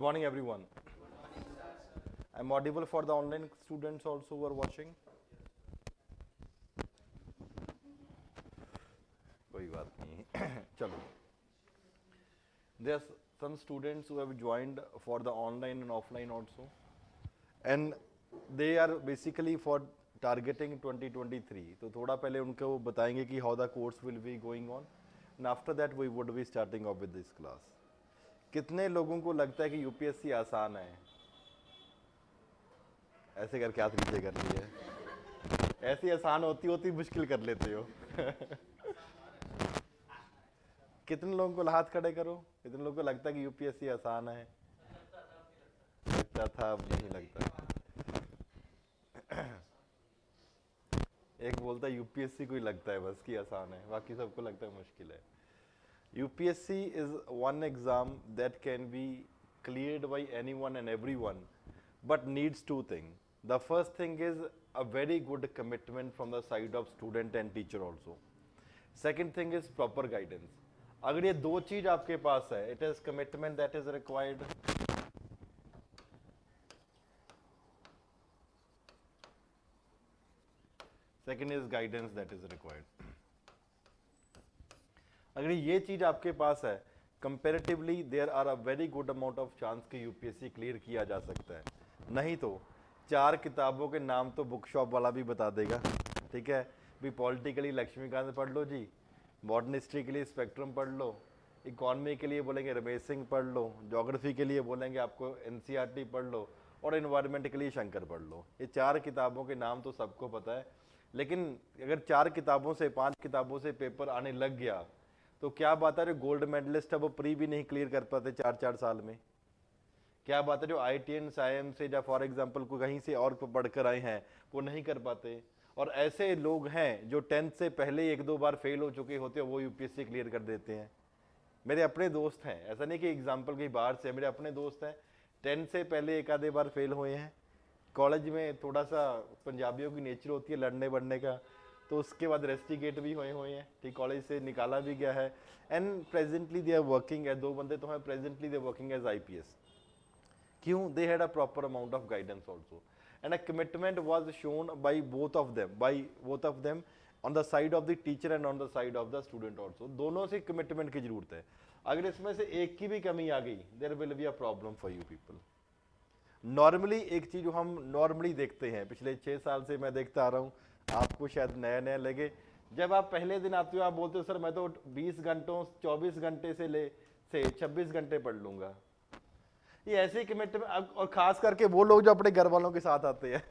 Good morning, everyone. I'm audible for the online students also who are watching. कोई बात नहीं चलो. There's some students who have joined for the online and offline also, and they are basically for targeting 2023. तो थोड़ा पहले उनको बताएंगे कि how the course will be going on, and after that we would be starting off with this class. कितने लोगों को लगता है कि यूपीएससी आसान है? ऐसे करके हाथ नीचे कर लिए. ऐसी आसान होती होती मुश्किल कर लेते हो. कितने लोगों को हाथ खड़े करो. कितने लोगों को लगता है कि यूपीएससी आसान है? लगता था, अब नहीं लगता. एक बोलता है यूपीएससी को ही लगता है बस कि आसान है, बाकी सबको लगता है मुश्किल है. UPSC is one exam that can be cleared by anyone and everyone, but needs two things. The first thing is a very good commitment from the side of student and teacher also. Second thing is proper guidance. अगर ये दो चीज आपके पास है, it is commitment that is required. Second is guidance that is required. अगर ये चीज आपके पास है, comparatively there are a very good amount of chance कि यूपीएससी क्लियर किया जा सकता है. नहीं तो 4 किताबों के नाम तो बुक शॉप वाला भी बता देगा. ठीक है, भी पॉलिटिकली लक्ष्मीकांत पढ़ लो जी, मॉडर्न हिस्ट्री के लिए स्पेक्ट्रम पढ़ लो, इकोनॉमी के लिए बोलेंगे रमेश सिंह पढ़ लो, ज्योग्राफी के लिए बोलेंगे आपको एनसीईआरटी पढ़ लो, और एनवायरनमेंट के लिए शंकर पढ़ लो. ये 4 किताबों के नाम तो सबको पता है, लेकिन अगर 4 किताबों से 5 किताबों से पेपर आने लग गया तो क्या बात है जो गोल्ड मेडलिस्ट है वो प्री भी नहीं क्लियर कर पाते 4-4 साल में. क्या बात है जो IITians IIM से या फॉर एग्जांपल को कहीं से और पढ़कर आए हैं वो नहीं कर पाते. और ऐसे लोग हैं जो 10th से पहले 1-2 बार फेल हो चुके होते हैं, वो यूपीएससी क्लियर कर देते हैं. मेरे अपने दोस्त हैं, ऐसा नहीं कि एग्जाम्पल कहीं बाहर से, मेरे अपने दोस्त हैं 10th से पहले 1-आधे बार फेल हुए हैं. कॉलेज में थोड़ा सा पंजाबियों की नेचर होती है लड़ने बढ़ने का, तो उसके बाद रेस्टिकेट भी हुए हैं. ठीक, कॉलेज से निकाला भी गया है. And presently they are working है, 2 बंदे तो हैं presently they working as IPS. क्यों? They had a proper amount of guidance also, and a commitment was shown by both of them on the side of the teacher and on the side of the student also. दोनों से commitment की जरूरत है. अगर इसमें से एक की भी कमी आ गई, there will be a problem for you people. Normally एक चीज जो हम नॉर्मली देखते हैं, पिछले 6 साल से मैं देखता आ रहा हूँ, आपको शायद नया नया लगे. जब आप पहले दिन आते हो आप बोलते हो सर मैं तो 20 घंटों 24 घंटे से 26 घंटे पढ़ लूंगा. ये ऐसे कमिटमेंट, और खास करके वो लोग जो अपने घर वालों के साथ आते हैं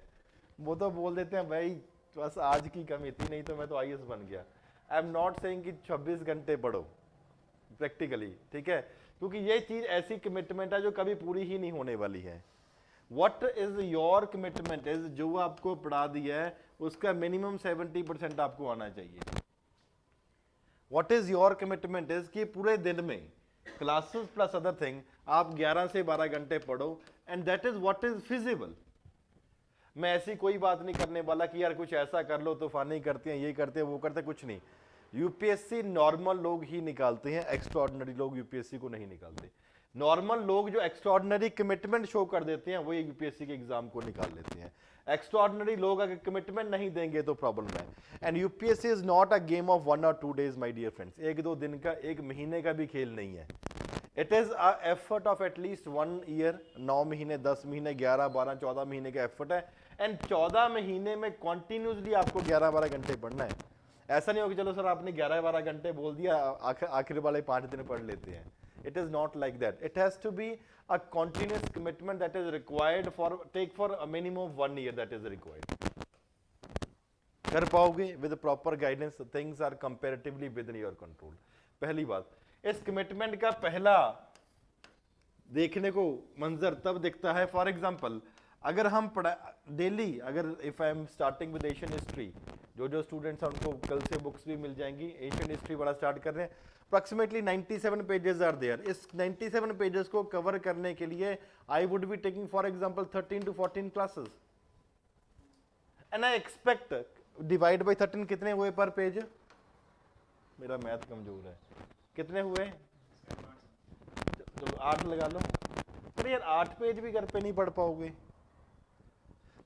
वो तो बोल देते हैं भाई बस आज की कमी थी, नहीं तो मैं तो IAS बन गया. आई एम नॉट सेइंग कि 26 घंटे पढ़ो प्रैक्टिकली, ठीक है, क्योंकि ये चीज ऐसी कमिटमेंट है जो कभी पूरी ही नहीं होने वाली है. What is your commitment is, जो आपको पढ़ा दिया है उसका मिनिमम 70% आपको आना चाहिए. What is your commitment is कि पूरे दिन में क्लासेस प्लस अदर थिंग आप 11 से 12 घंटे पढ़ो, and that is what is feasible. मैं ऐसी कोई बात नहीं करने वाला कि यार कुछ ऐसा कर लो, तूफानी करते हैं, ये करते हैं, वो करते हैं, कुछ नहीं. यूपीएससी नॉर्मल लोग ही निकालते हैं, एक्स्ट्राऑर्डिनरी लोग यूपीएससी को नहीं निकालते. नॉर्मल लोग जो एक्स्ट्राऑर्डिनरी कमिटमेंट शो कर देते हैं वो यूपीएससी के एग्जाम को निकाल लेते हैं. एक्स्ट्राऑर्डिनरी लोग अगर कमिटमेंट नहीं देंगे तो प्रॉब्लम है. And UPSC is not a game of 1 or 2 days my dear friends. 1-2 दिन का, 1 महीने का भी खेल नहीं है. It is a effort of at least 1 year, 9 महीने, 10 महीने, 11, 12, 14 महीने का एफर्ट है. एंड 14 महीने में कॉन्टिन्यूसली आपको 11-12 घंटे पढ़ना है. ऐसा नहीं हो कि चलो सर आपने 11-12 घंटे बोल दिया, आखिर वाले 5 दिन पढ़ लेते हैं. It is not like that. It has to be a continuous commitment that is required for a minimum of 1 year that is required. कर पाओगे with proper guidance, things are comparatively within your control. पहली बात, इस commitment का पहला देखने को मंजर तब दिखता है, फॉर एग्जाम्पल अगर हम पढ़ा डेली, अगर if I am starting with Asian history, जो स्टूडेंट्स हैं उनको कल से बुक्स भी मिल जाएंगी. एशियन हिस्ट्री बड़ा स्टार्ट कर रहे हैं, अप्रोक्सीमेटली 97 पेजेस आर देयर. इस 97 पेजेस को कवर करने के लिए I would be taking for example 13 to 14 classes, and I expect divide by 13 कितने हुए पर पेज? मेरा मैथ कमजोर है, कितने हुए? चलो 8 लगा लो. अरे यार 8 पेज भी घर पे नहीं पढ़ पाओगे।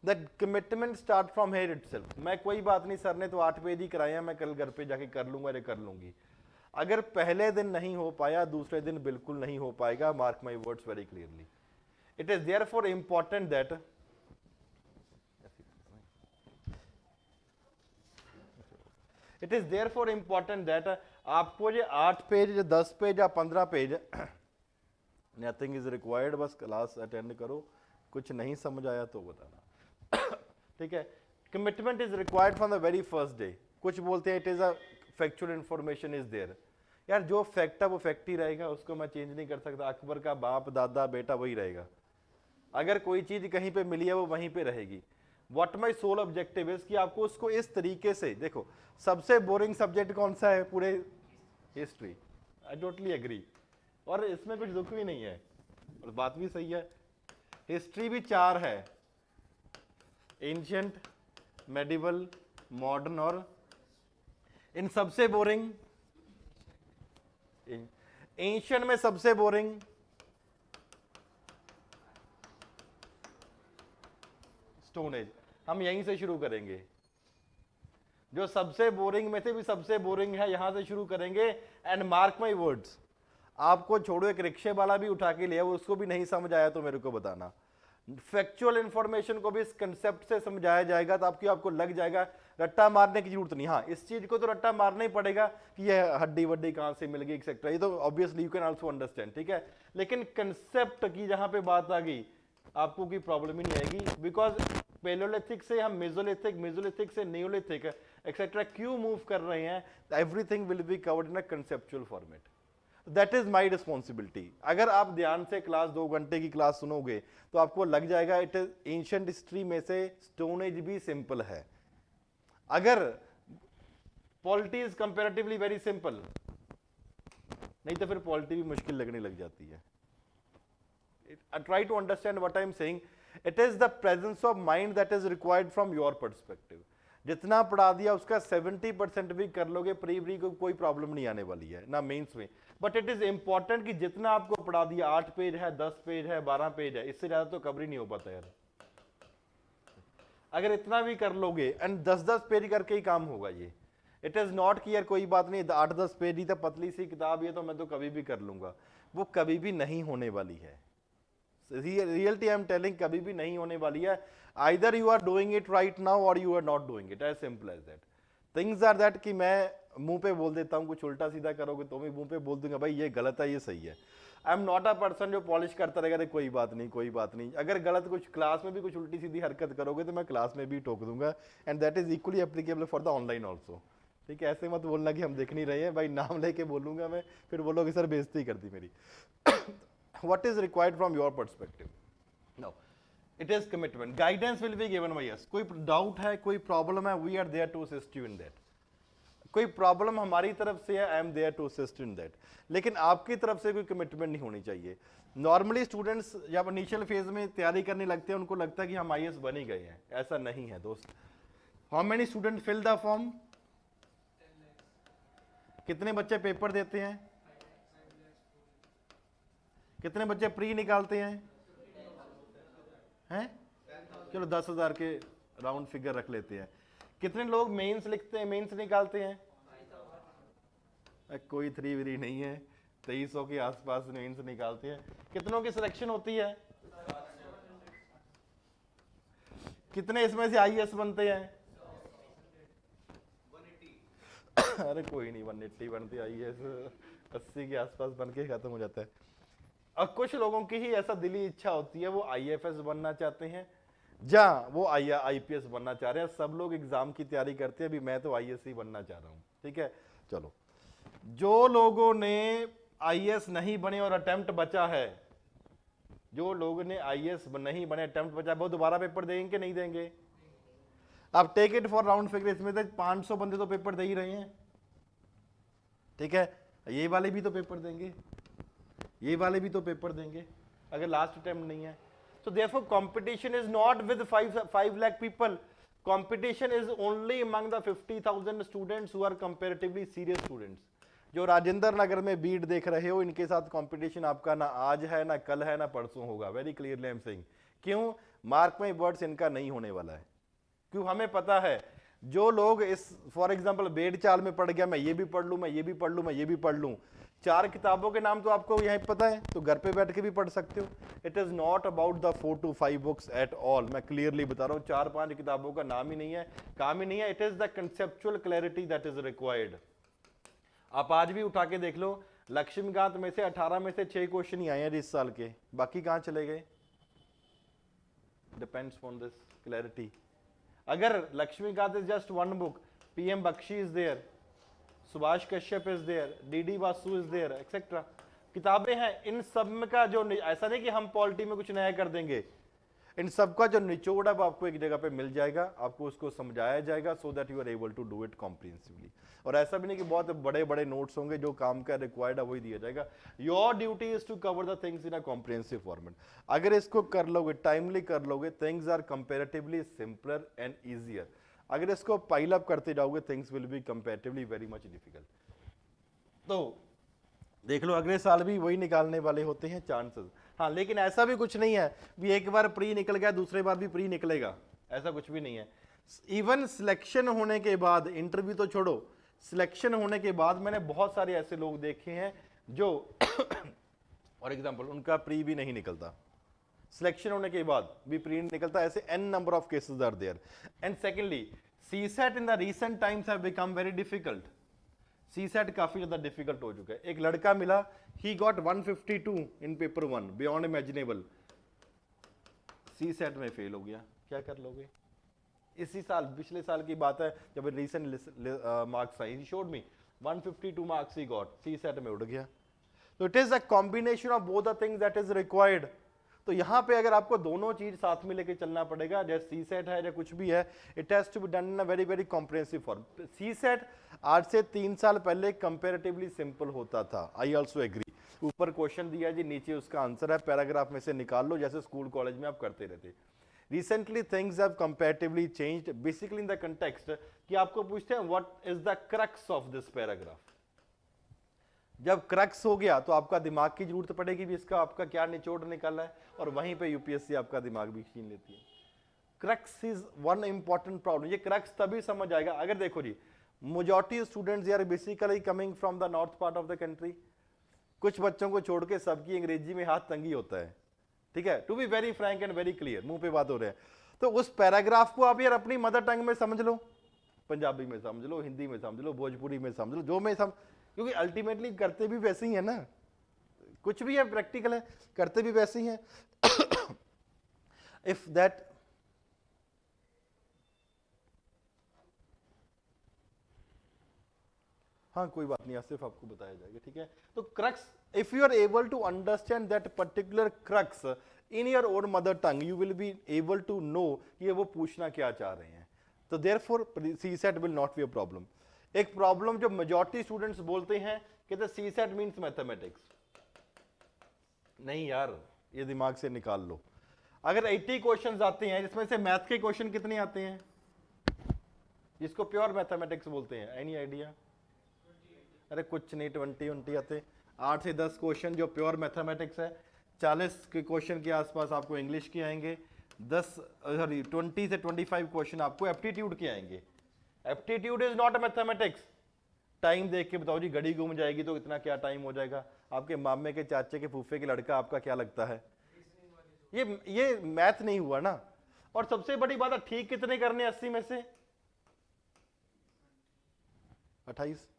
That commitment start from here itself. मैं कोई बात नहीं, सर ने तो 8 पेज ही कराए हैं, मैं कल घर पे जाके कर लूंगा, अरे कर लूंगी। अगर पहले दिन नहीं हो पाया, दूसरे दिन बिल्कुल नहीं हो पाएगा। Mark my words very clearly. It is therefore important that it is therefore important that आपको ये 8 पेज, 10 पेज या 15 पेज, नथिंग इज रिक्वायर्ड, बस क्लास अटेंड करो, कुछ नहीं समझ आया तो बताना। ठीक है। Commitment is required from the very first day. कुछ बोलते हैं it is a factual information is there. यार जो फैक्ट है वो फैक्ट ही रहेगा, उसको मैं चेंज नहीं कर सकता। अकबर का बाप दादा बेटा वही रहेगा। अगर कोई चीज कहीं पे मिली है वो वहीं पे रहेगी। What my sole objective is कि आपको उसको इस तरीके से देखो। सबसे बोरिंग सब्जेक्ट कौन सा है पूरे? हिस्ट्री। आई टोटली एग्री, और इसमें कुछ दुख भी नहीं है और बात भी सही है। हिस्ट्री भी 4 है, एंशिएंट, मेडिवल, मॉडर्न, और इन सबसे बोरिंग, एंशिएंट में सबसे बोरिंग स्टोन एज। हम यहीं से शुरू करेंगे, जो सबसे बोरिंग में से भी सबसे बोरिंग है, यहां से शुरू करेंगे। एंड मार्क माई वर्ड्स, आपको छोड़ो, एक रिक्शे वाला भी उठा के लिया, वो उसको भी नहीं समझ आया तो मेरे को बताना। फैक्चुअल इंफॉर्मेशन को भी इस कंसेप्ट से समझाया जाएगा, तो आपको लग जाएगा। रट्टा मारने की जरूरत नहीं। हाँ, इस चीज को तो रट्टा मारना ही पड़ेगा कि ये हड्डी वड्डी कहां से मिल गई एक्सेट्रा, ये तो obviously you can also understand. ठीक है, लेकिन कंसेप्ट की जहां पे बात आ गई, आपको कोई प्रॉब्लम ही नहीं आएगी। बिकॉज पेलोलिथिक से हम मेसोलिथिक, मेसोलिथिक से नियोलिथिक एक्सेट्रा क्यों मूव कर रहे हैं, everything will be covered in a conceptual format. That is my responsibility. अगर आप ध्यान से क्लास 2 घंटे की क्लास सुनोगे तो आपको लग जाएगा इट इज एंशिएंट हिस्ट्री में से स्टोन एज भी सिंपल है। अगर polity is comparatively very simple, नहीं तो फिर पॉलिटी भी मुश्किल लगने लग जाती है। Try to understand what I am saying. It is the presence of mind that is required from your perspective. जितना पढ़ा दिया उसका 70% भी कर लोगे, प्री को कोई प्रॉब्लम नहीं आने वाली है ना मेंस में। बट इट इज इंपॉर्टेंट कि जितना आपको पढ़ा दिया, 8 पेज है, 10 पेज है, 12 पेज है, इससे ज्यादा तो कवर ही नहीं हो पाता यार। अगर इतना भी कर लोगे, एंड 10-10 पेज करके ही काम होगा ये। इट इज नॉट कि यार कोई बात नहीं, 8-10 पेज ही तो पतली सी किताब, ये तो मैं तो कभी भी कर लूंगा, वो कभी भी नहीं होने वाली है। रियलिटी आई एम टेलिंग, कभी भी नहीं होने वाली है। Either you are doing it right now और you are not doing it, as simple as that. Things are that कि मैं मुंह पे बोल देता हूं, कुछ उल्टा सीधा करोगे तो मैं मुंह पे बोल दूंगा भाई ये गलत है, ये सही है। I am not a person जो पॉलिश करता रहेगा, कोई बात नहीं, कोई बात नहीं। अगर गलत कुछ क्लास में भी कुछ उल्टी सीधी हरकत करोगे तो मैं क्लास में भी टोक दूंगा, and that is equally applicable for the online also. ठीक है, ऐसे मत बोलना कि हम देख नहीं रहे हैं भाई, नाम लेके बोलूंगा मैं, फिर बोलोगे सर बेइज्जती कर दी मेरी। What is required from your perspective? No, it is commitment. Guidance will be given by us. कोई डाउट है, कोई प्रॉब्लम है, we are there to assist you in that. कोई प्रॉब्लम हमारी तरफ से है, I am there to assist in that. लेकिन आपकी तरफ से कोई कमिटमेंट नहीं होनी चाहिए। नॉर्मली स्टूडेंट्स जब इनिशियल फेज में तैयारी करने लगते हैं, उनको लगता है कि हम आईएएस बन ही गए हैं। ऐसा नहीं है दोस्त। How many student fill the form? कितने बच्चे पेपर देते हैं? कितने बच्चे प्री निकालते हैं? चलो 10,000 के राउंड फिगर रख लेते हैं। कितने लोग मेंस लिखते हैं, मेंस निकालते हैं? कोई 3 विरी नहीं है, 2300 के आसपास मेंस निकालते हैं। कितनों की सिलेक्शन होती है? कितने इसमें से आईएएस बनते हैं? अरे कोई नहीं, 180 बनते आईएएस, 80 के आसपास बन के खत्म हो जाता है। और कुछ लोगों की ही ऐसा दिली इच्छा होती है, वो आईएफएस बनना चाहते हैं, या वो आईपीएस बनना चाह रहे हैं। सब लोग एग्जाम की तैयारी करते हैं, अभी मैं तो आईएएस ही बनना चाह रहा हूं। ठीक है, चलो। जो लोगों ने आईएएस नहीं बने और अटेम्प्ट बचा है, जो लोगों ने आईएएस नहीं बने, अटेम्प्ट बचा है, वो दोबारा पेपर देंगे कि नहीं देंगे? आप take it for round figure, इसमें से 500 बंदे तो पेपर दे ही रहे हैं। ठीक है, ये वाले भी तो पेपर देंगे, ये वाले भी तो पेपर देंगे अगर लास्ट अटेम्प्ट नहीं है। So therefore competition is not with 5 lakh people. Competition is only among the 50,000 students who are comparatively serious students. जो राजेंद्र नगर में बीट देख रहे हो, इनके साथ कंपटीशन आपका ना आज है, ना कल है, ना परसों होगा। Very clearly I am saying. क्यों? मार्क माई वर्ड्स, इनका नहीं होने वाला है। क्यों? हमें पता है जो लोग इस फॉर एग्जाम्पल बेड चाल में पढ़ गया, मैं ये भी पढ़ लूं, मैं ये भी पढ़ लूं, मैं ये भी पढ़ लूं, 4 किताबों के नाम तो आपको यहीं पता है, तो घर पे बैठ के भी पढ़ सकते हो। It is not about the 4 to 5 books at all. मैं क्लियरली बता रहा हूं, 4-5 किताबों का नाम ही नहीं है, काम ही नहीं है। It is the conceptual clarity that is required. आप आज भी उठा के देख लो, लक्ष्मीकांत में से 18 में से 6 क्वेश्चन ही आए हैं इस साल के, बाकी कहां चले गए? Depends on this clarity. अगर Laxmikanth is just one book, PM Bakshi is there, Subhash Kashyap is there, DD Basu is there, etcetera किताबें हैं। इन सब में का जो, ऐसा नहीं कि हम पॉलिटी में कुछ नया कर देंगे, इन सब का जो निचोड़ अब आपको एक जगह पे मिल जाएगा, आपको उसको समझाया जाएगा, so that you are able to do it comprehensively. और ऐसा भी नहीं कि बहुत बड़े बड़े नोट्स होंगे, जो काम का रिक्वायर्ड है वही दिया जाएगा। Your duty is to cover the things in a comprehensive format. अगर इसको कर लोगे, टाइमली कर लोगे, things are comparatively simpler and easier. अगर इसको पाइल अप करते जाओगे, things will be comparatively very much difficult. तो देख लो, अगले साल भी वही निकालने वाले होते हैं चांसेस। हाँ, लेकिन ऐसा भी कुछ नहीं है भी एक बार प्री निकल गया दूसरे बार भी प्री निकलेगा, ऐसा कुछ भी नहीं है। इवन सिलेक्शन होने के बाद, इंटरव्यू तो छोड़ो, सिलेक्शन होने के बाद मैंने बहुत सारे ऐसे लोग देखे हैं जो फॉर एग्जांपल उनका प्री भी नहीं निकलता, सिलेक्शन होने के बाद भी प्री नहीं निकलता। ऐसे n number of cases are there. And secondly, CSAT in the recent times have become very difficult. CSAT काफी ज्यादा डिफिकल्ट हो चुका है। एक लड़का मिला, he got 152 in paper 1, beyond imaginable, CSAT में फेल हो गया। क्या कर लोगे? इसी साल, पिछले साल की बात है, जब recent marks I, he showed me 152 marks he got, CSAT में उड़ गया। तो it is a combination of both the things that is required. तो यहां पे अगर आपको दोनों चीज साथ में लेके चलना पड़ेगा, जैसे सीसेट है या कुछ भी है, it has to be done in a very very comprehensive form. CSAT आज से 3 साल पहले कंपैरेटिवली सिंपल होता था, आई ऑल्सो एग्री। ऊपर क्वेश्चन दिया है जी, नीचे उसका आंसर है, पैराग्राफ में से निकाल लो, जैसे स्कूल कॉलेज में आप करते रहते। Recently things have comparatively changed, basically in the context कि आपको पूछते हैं what is the crux of this paragraph. जब क्रक्स हो गया तो आपका दिमाग की जरूरत पड़ेगी भी, इसका आपका क्या निचोड़ निकाला है, और वहीं पे यूपीएससी आपका दिमाग भी छीन लेती है। Crux is one important problem. ये क्रक्स तभी समझ आएगा अगर देखो जी, majority students are basically coming from the north part of the country. कुछ बच्चों को छोड़ के सबकी अंग्रेजी में हाथ तंगी होता है, ठीक है, to be very frank and very clear, मुंह पे बात हो रहा है। तो उस पैराग्राफ को आप यार अपनी मदर टंग में समझ लो, पंजाबी में समझ लो, हिंदी में समझ लो, भोजपुरी में समझ लो, जो में क्योंकि अल्टीमेटली करते भी वैसे ही है ना, कुछ भी है प्रैक्टिकल है, करते भी वैसे ही है। इफ दैट, हाँ कोई बात नहीं, सिर्फ आपको बताया जाएगा, ठीक है। तो crux, if you are able to understand that particular crux in your own mother tongue, you will be able to know ये वो पूछना क्या चाह रहे हैं। तो therefore CSAT will not be a problem. एक प्रॉब्लम जो मेजॉरिटी स्टूडेंट्स बोलते हैं कि सीसेट मींस मैथमेटिक्स। नहीं यार, ये दिमाग से निकाल लो। अगर 80 क्वेश्चंस आते हैं, जिसमें से मैथ के क्वेश्चन कितने आते हैं, जिसको प्योर मैथमेटिक्स बोलते हैं, एनी आइडिया? अरे कुछ नहीं, 20 आते, 8 से 10 क्वेश्चन जो प्योर मैथमेटिक्स है, 40 के क्वेश्चन के आसपास आपको इंग्लिश के आएंगे, 20 से 25 क्वेश्चन आपको एप्टीट्यूड के आएंगे। Aptitude is not mathematics. Time देख के बताओ जी, घड़ी घूम जाएगी तो इतना क्या टाइम हो जाएगा? आपके मामे के चाचे के फूफे के लड़का, आपका क्या लगता है? ये मैथ नहीं हुआ ना। और सबसे बड़ी बात है, ठीक कितने करने 80 में से? 28।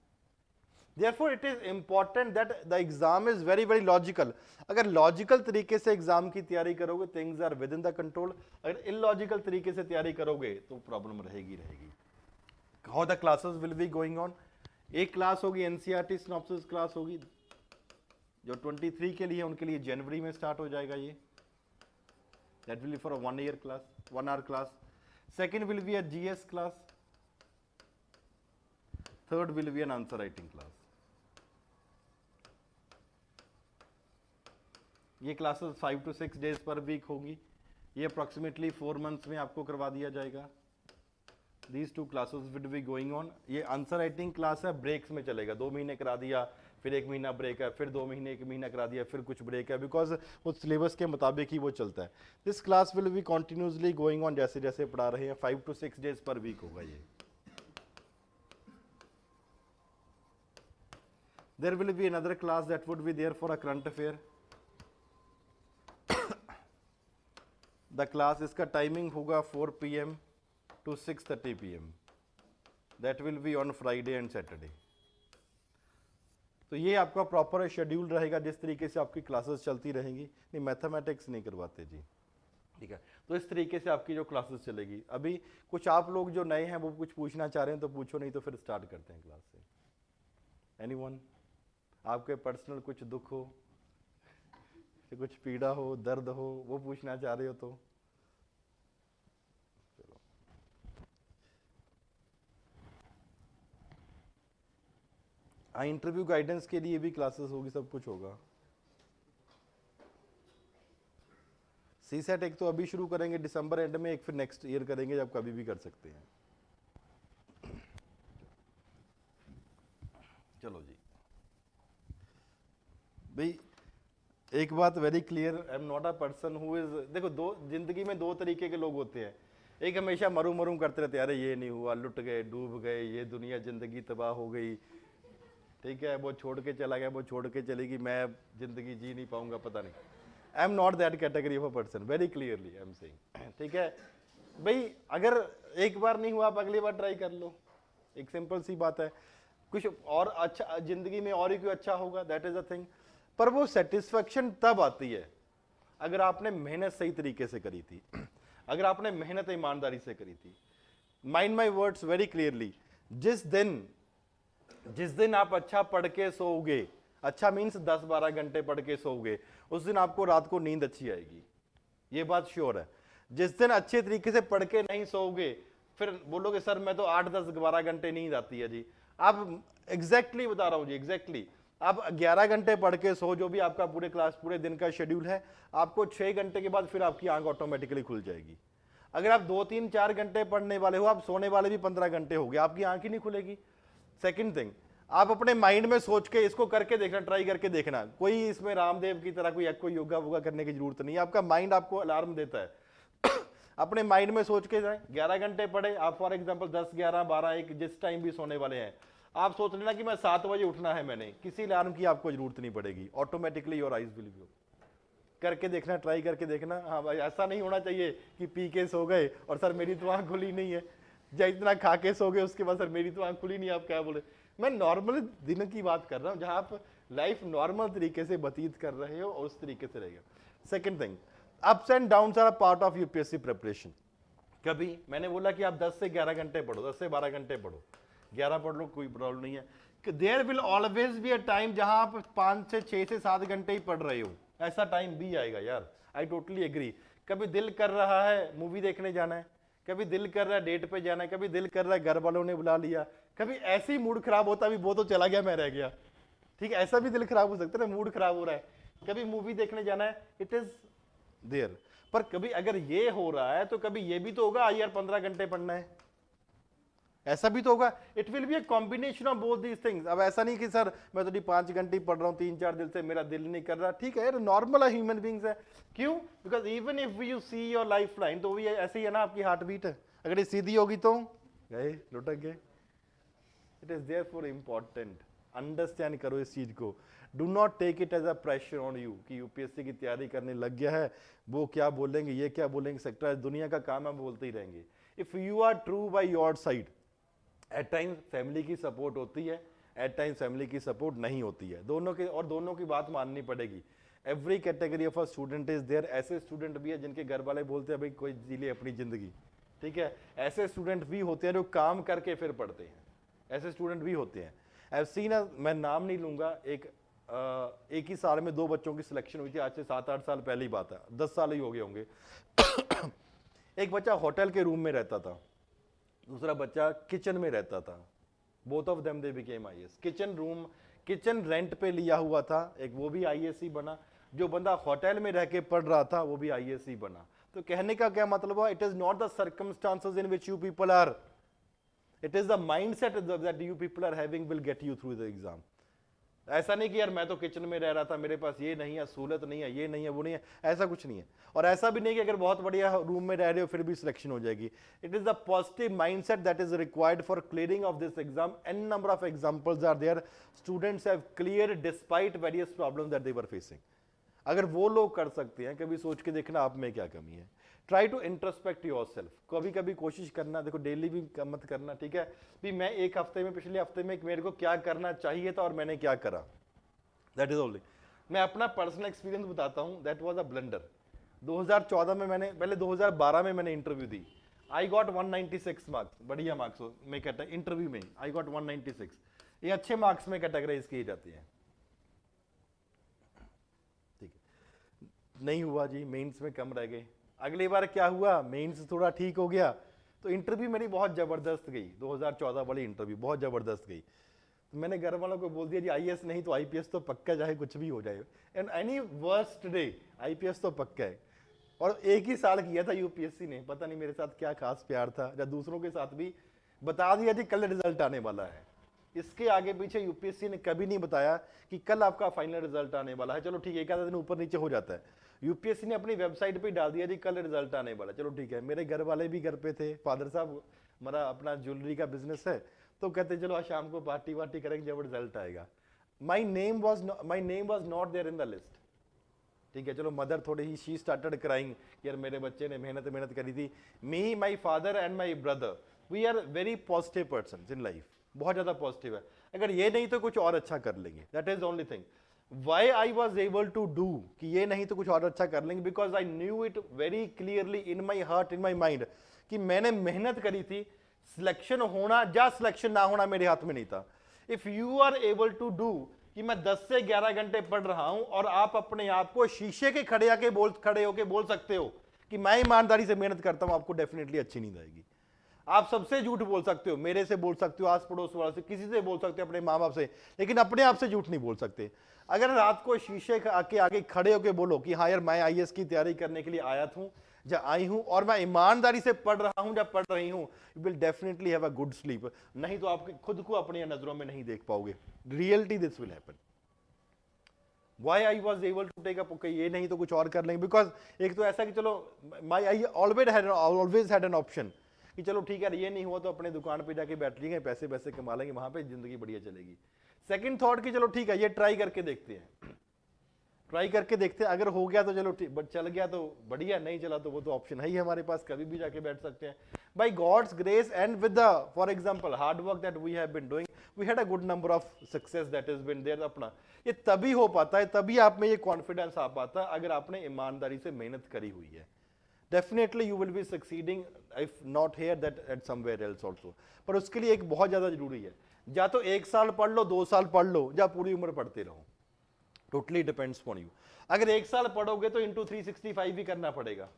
Therefore it is important that the exam is very very logical. अगर लॉजिकल तरीके से एग्जाम की तैयारी करोगे, things are within the control. अगर इलॉजिकल तरीके से तैयारी करोगे तो प्रॉब्लम रहेगी। How the classes will be going on? एक क्लास होगी एनसीईआरटी सिनॉप्सिस क्लास होगी, जो 23 के लिए उनके लिए जनवरी में स्टार्ट हो जाएगा ये। That will be for a 1 year class, 1 hour class. Second will be a GS class. Third will be an answer writing class. ये classes 5 to 6 days per week होगी। ये अप्रॉक्सीमेटली 4 मंथ्स में आपको करवा दिया जाएगा। These 2 classes will be going on. ये answer writing class है, ब्रेक्स में चलेगा, 2 महीने करा दिया, फिर 1 महीना ब्रेक है, फिर 2 महीने 1 महीना करा दिया, फिर कुछ ब्रेक है, बिकॉज वो सिलेबस के मुताबिक ही वो चलता है। This class will be continuously going on, जैसे जैसे पढ़ा रहे हैं, 5 to 6 days पर वीक होगा ये। There will be another class that would be there for a current affair. The class इसका टाइमिंग होगा 4 PM to 6:30 PM. That will be on Friday and Saturday. तो ये आपका प्रॉपर शेड्यूल रहेगा, जिस तरीके से आपकी क्लासेस चलती रहेंगी। नहीं, मैथमेटिक्स नहीं करवाते जी, ठीक है। तो इस तरीके से आपकी जो क्लासेस चलेगी। अभी कुछ आप लोग जो नए हैं वो कुछ पूछना चाह रहे हैं तो पूछो, नहीं तो फिर स्टार्ट करते हैं क्लास से। एनीवन? आपके पर्सनल कुछ दुख हो, कुछ पीड़ा हो, दर्द हो, वो पूछना चाह रहे हो तो चलो। हाँ, इंटरव्यू गाइडेंस के लिए भी क्लासेस होगी, सब कुछ होगा। सीसेट एक तो अभी शुरू करेंगे दिसंबर एंड में, एक फिर नेक्स्ट ईयर करेंगे, जब कभी भी कर सकते हैं। चलो जी भाई, एक बात very clear, I am not a person who is, देखो जिंदगी में 2 तरीके के लोग होते हैं। एक हमेशा मरूम मरूम करते रहते हैं, अरे ये नहीं हुआ, लुट गए, डूब गए, ये दुनिया जिंदगी तबाह हो गई, ठीक है, वो छोड़ के चला गया, वो छोड़ के चलेगी, मैं जिंदगी जी नहीं पाऊंगा, पता नहीं। I am not that category of a person, very clearly I am saying, ठीक है भाई। अगर एक बार नहीं हुआ, आप अगली बार ट्राई कर लो, एक सिंपल सी बात है। कुछ और अच्छा जिंदगी में और ही कोई अच्छा होगा, दैट इज अ थिंग। पर वो सेटिस्फेक्शन तब आती है अगर आपने मेहनत सही तरीके से करी थी, अगर आपने मेहनत ईमानदारी से करी थी। Mind my words very clearly, जिस दिन आप अच्छा पढ़ के सोओगे, अच्छा मीन्स 10-12 घंटे पढ़ के सोओगे, उस दिन आपको रात को नींद अच्छी आएगी, ये बात श्योर है। जिस दिन अच्छे तरीके से पढ़ के नहीं सोओगे, फिर बोलोगे सर मैं तो 8-10-12 घंटे नींद आती है जी। आप एग्जैक्टली बता रहा हूं जी, एग्जैक्टली आप 11 घंटे पढ़ के सो, जो भी आपका पूरे दिन का शेड्यूल है, आपको 6 घंटे के बाद फिर आपकी आंख ऑटोमेटिकली खुल जाएगी। अगर आप 2-3-4 घंटे पढ़ने वाले हो, आप सोने वाले भी 15 घंटे हो गए, आपकी आंख ही नहीं खुलेगी। सेकंड थिंग, आप अपने माइंड में सोच के इसको करके देखना, ट्राई करके देखना, कोई इसमें रामदेव की तरह कोई योगा वोगा करने की जरूरत नहीं है। आपका माइंड आपको अलार्म देता है। अपने माइंड में सोच के जाए, 11 घंटे पढ़े आप, फॉर एग्जांपल 10, 11, 12, 1 जिस टाइम भी सोने वाले हैं, आप सोच लेना कि मैं 7 बजे उठना है, मैंने किसी अलार्म की आपको जरूरत नहीं पड़ेगी, automatically your eyes will be. करके देखना, ट्राई करके देखना। हाँ भाई, ऐसा नहीं होना चाहिए कि पी के सो गए और सर मेरी तो आंख खुली नहीं है, या इतना खा के सो गए उसके बाद सर मेरी तो आंख खुली नहीं, आप क्या बोले। मैं नॉर्मल दिन की बात कर रहा हूँ, जहां आप लाइफ नॉर्मल तरीके से व्यतीत कर रहे हो और उस तरीके से रहेगा। Second thing, ups and downs are a part of UPSC preparation. कभी मैंने बोला कि आप 10 से 11 घंटे पढ़ो, 10 से 12 घंटे पढ़ो, 11 पढ़ लो, कोई प्रॉब्लम नहीं है। There will always be a time जहां आप 5 से 6 से 7 घंटे ही पढ़ रहे हो, ऐसा टाइम भी आएगा यार, आई टोटली एग्री। कभी दिल कर रहा है मूवी देखने जाना है, कभी दिल कर रहा है डेट पे जाना है, कभी दिल कर रहा है घर वालों ने बुला लिया, कभी ऐसे ही मूड खराब होता भी, वो तो चला गया मैं रह गया, ठीक है, ऐसा भी दिल खराब हो सकता है ना, मूड खराब हो रहा है, कभी मूवी देखने जाना है, इट इज देयर। पर कभी अगर ये हो रहा है तो कभी ये भी तो होगा यार 15 घंटे पढ़ना है, ऐसा भी तो होगा। It will B a combination of both these things. अब ऐसा नहीं कि सर मैं तो 5 घंटे पढ़ रहा हूँ 3-4 दिन से, मेरा दिल नहीं कर रहा, ठीक है यार, नॉर्मल है, ह्यूमन बींग्स है। क्यों? Because even if you see your life line, तो भी ऐसे ही है ना, आपकी हार्ट बीट है, अगर ये सीधी होगी तो गए, लुटक गए। It is therefore important, understand करो इस चीज को। Do not take it as a pressure on you कि यूपीएससी की तैयारी करने लग गया है, वो क्या बोलेंगे, ये क्या बोलेंगे, सेक्टर दुनिया का काम है, बोलते ही रहेंगे। If you are true by your side, at times family की सपोर्ट होती है, एट टाइम्स फैमिली की सपोर्ट नहीं होती है, दोनों की बात माननी पड़ेगी। Every category of a student is there. ऐसे स्टूडेंट भी है जिनके घर वाले बोलते हैं भाई कोई जी ले अपनी जिंदगी, ठीक है। ऐसे स्टूडेंट भी होते हैं जो काम करके फिर पढ़ते हैं, ऐसे स्टूडेंट भी होते हैं। आई सीन, मैं नाम नहीं लूंगा, एक ही साल में 2 बच्चों की सिलेक्शन हुई थी, आज से 7-8 साल पहले ही बात है, 10 साल ही हो गए होंगे। एक बच्चा होटल के रूम में रहता था, दूसरा बच्चा किचन में रहता था। Both of them they became IAS. Kitchen rent पे लिया हुआ था, एक वो भी आईएएस ही बना, जो बंदा होटल में रह के पढ़ रहा था वो भी आईएएस ही बना। तो कहने का क्या मतलब है, it is not the circumstances in which you people are it is the mindset that you people are having will get you through the exam. ऐसा नहीं कि यार मैं तो किचन में रह रहा था, मेरे पास ये नहीं है, सहूलत नहीं है, ये नहीं है, वो नहीं है, ऐसा कुछ नहीं है। और ऐसा भी नहीं कि अगर बहुत बढ़िया रूम में रह रहे हो फिर भी सिलेक्शन हो जाएगी। It is the positive mindset that is required for clearing of this exam. N number of examples are there, students have clear despite various problems that they were facing. अगर वो लोग कर सकते हैं, कभी सोच के देखना आप में क्या कमी है। ट्राई टू इंट्रोस्पेक्ट योरसेल्फ, कभी कभी कोशिश करना, देखो डेली भी मत करना, ठीक है भी मैं एक हफ्ते में, पिछले हफ्ते में मेरे को क्या करना चाहिए था और मैंने क्या करा, दैट इज ओनली। मैं अपना पर्सनल एक्सपीरियंस बताता हूं, दैट वाज अ ब्लंडर। 2014 में मैंने, पहले 2012 में मैंने interview the, I got 196 marks, बढ़िया मार्क्स में इंटरव्यू में आई गॉट 196, ये अच्छे मार्क्स में कैटेगराइज की जाती है, ठीक है। नहीं हुआ जी, मेंस में कम रह गए। अगली बार क्या हुआ, मेंस थोड़ा ठीक हो गया, तो इंटरव्यू मेरी बहुत जबरदस्त गई, 2014 वाली इंटरव्यू बहुत जबरदस्त गई। तो मैंने घर वालों को बोल दिया जी आईएएस नहीं तो आईपीएस तो पक्का, चाहे कुछ भी हो जाए, and any worst day IPS तो पक्का है। और एक ही साल किया था यूपीएससी ने, पता नहीं मेरे साथ क्या खास प्यार था, या दूसरों के साथ भी बता दिया जी कल रिजल्ट आने वाला है। इसके आगे पीछे यूपीएससी ने कभी नहीं बताया कि कल आपका फाइनल रिजल्ट आने वाला है। चलो ठीक है, एक आधा दिन ऊपर नीचे हो जाता है, यूपीएससी ने अपनी वेबसाइट पे डाल दिया जी कल रिजल्ट आने वाला, चलो ठीक है। मेरे घर वाले भी घर पे थे, फादर साहब हमारा अपना ज्वेलरी का बिजनेस है, तो कहते चलो आज शाम को पार्टी वार्टी करेंगे जब रिजल्ट आएगा। My name was not there in the list, ठीक है। चलो मदर थोड़ी ही शी स्टार्टेड क्राइंग, यार मेरे बच्चे ने मेहनत करी थी। Me, my father and my brother, we are very positive person in life, बहुत ज्यादा पॉजिटिव है। अगर ये नहीं तो कुछ और अच्छा कर लेंगे, that is only thing why I was able to do, कि ये नहीं तो कुछ और अच्छा कर लेंगे, because I knew it very clearly in my heart, in my mind, कि मैंने मेहनत करी थी। सिलेक्शन होना या सिलेक्शन ना होना मेरे हाथ में नहीं था। If you are able to do, कि मैं 10 से 11 घंटे पढ़ रहा हूं और आप अपने आप को शीशे के खड़े होके बोल सकते हो कि मैं ईमानदारी से मेहनत करता हूं, आपको डेफिनेटली अच्छी नींद आएगी। आप सबसे झूठ बोल सकते हो, मेरे से बोल सकते हो, आस पड़ोस वाले से, किसी से बोल सकते हो, अपने माँ बाप से, लेकिन अपने आप से झूठ नहीं बोल सकते। अगर रात को शीशे के आगे खड़े होकर बोलो कि हाँ यार मैं आईएएस की तैयारी करने के लिए आया हूं या आई हूं और मैं ईमानदारी से पढ़ रहा हूं या पढ़ रही हूं, you will definitely have a good sleep. नहीं तो आप खुद को अपनी नजरों में नहीं देख पाओगे। Reality this will happen. Why I was able to take up, ये नहीं तो कुछ और कर लेंगे, बिकॉज एक तो ऐसा कि चलो I always had an option कि चलो ठीक है ये नहीं हुआ तो अपने दुकान पे जाके बैठ लेंगे, पैसे पैसे कमा लेंगे, वहां पे जिंदगी बढ़िया चलेगी। सेकंड थॉट कि चलो ठीक है ये ट्राई करके देखते हैं, ट्राई करके देखते हैं, अगर हो गया तो चलो ठीक, बट चल गया तो बढ़िया, नहीं चला तो वो तो ऑप्शन है ही हमारे पास, कभी भी जाके बैठ सकते हैं। By God's grace and with the for example hard work that we have been doing, we had a good number of success that is been there. अपना ये तभी हो पाता है, तभी आप में ये कॉन्फिडेंस आ पाता है अगर आपने ईमानदारी से मेहनत करी हुई है। Definitely you will B succeeding if not here that at somewhere else also. पर उसके लिए एक बहुत ज्यादा जरूरी है, या तो 1 साल पढ़ लो, 2 साल पढ़ लो, या पूरी उम्र पढ़ते रहो, टोटली डिपेंड्स ऑन यू। अगर 1 साल पढ़ोगे तो इंटू 365 भी करना पड़ेगा।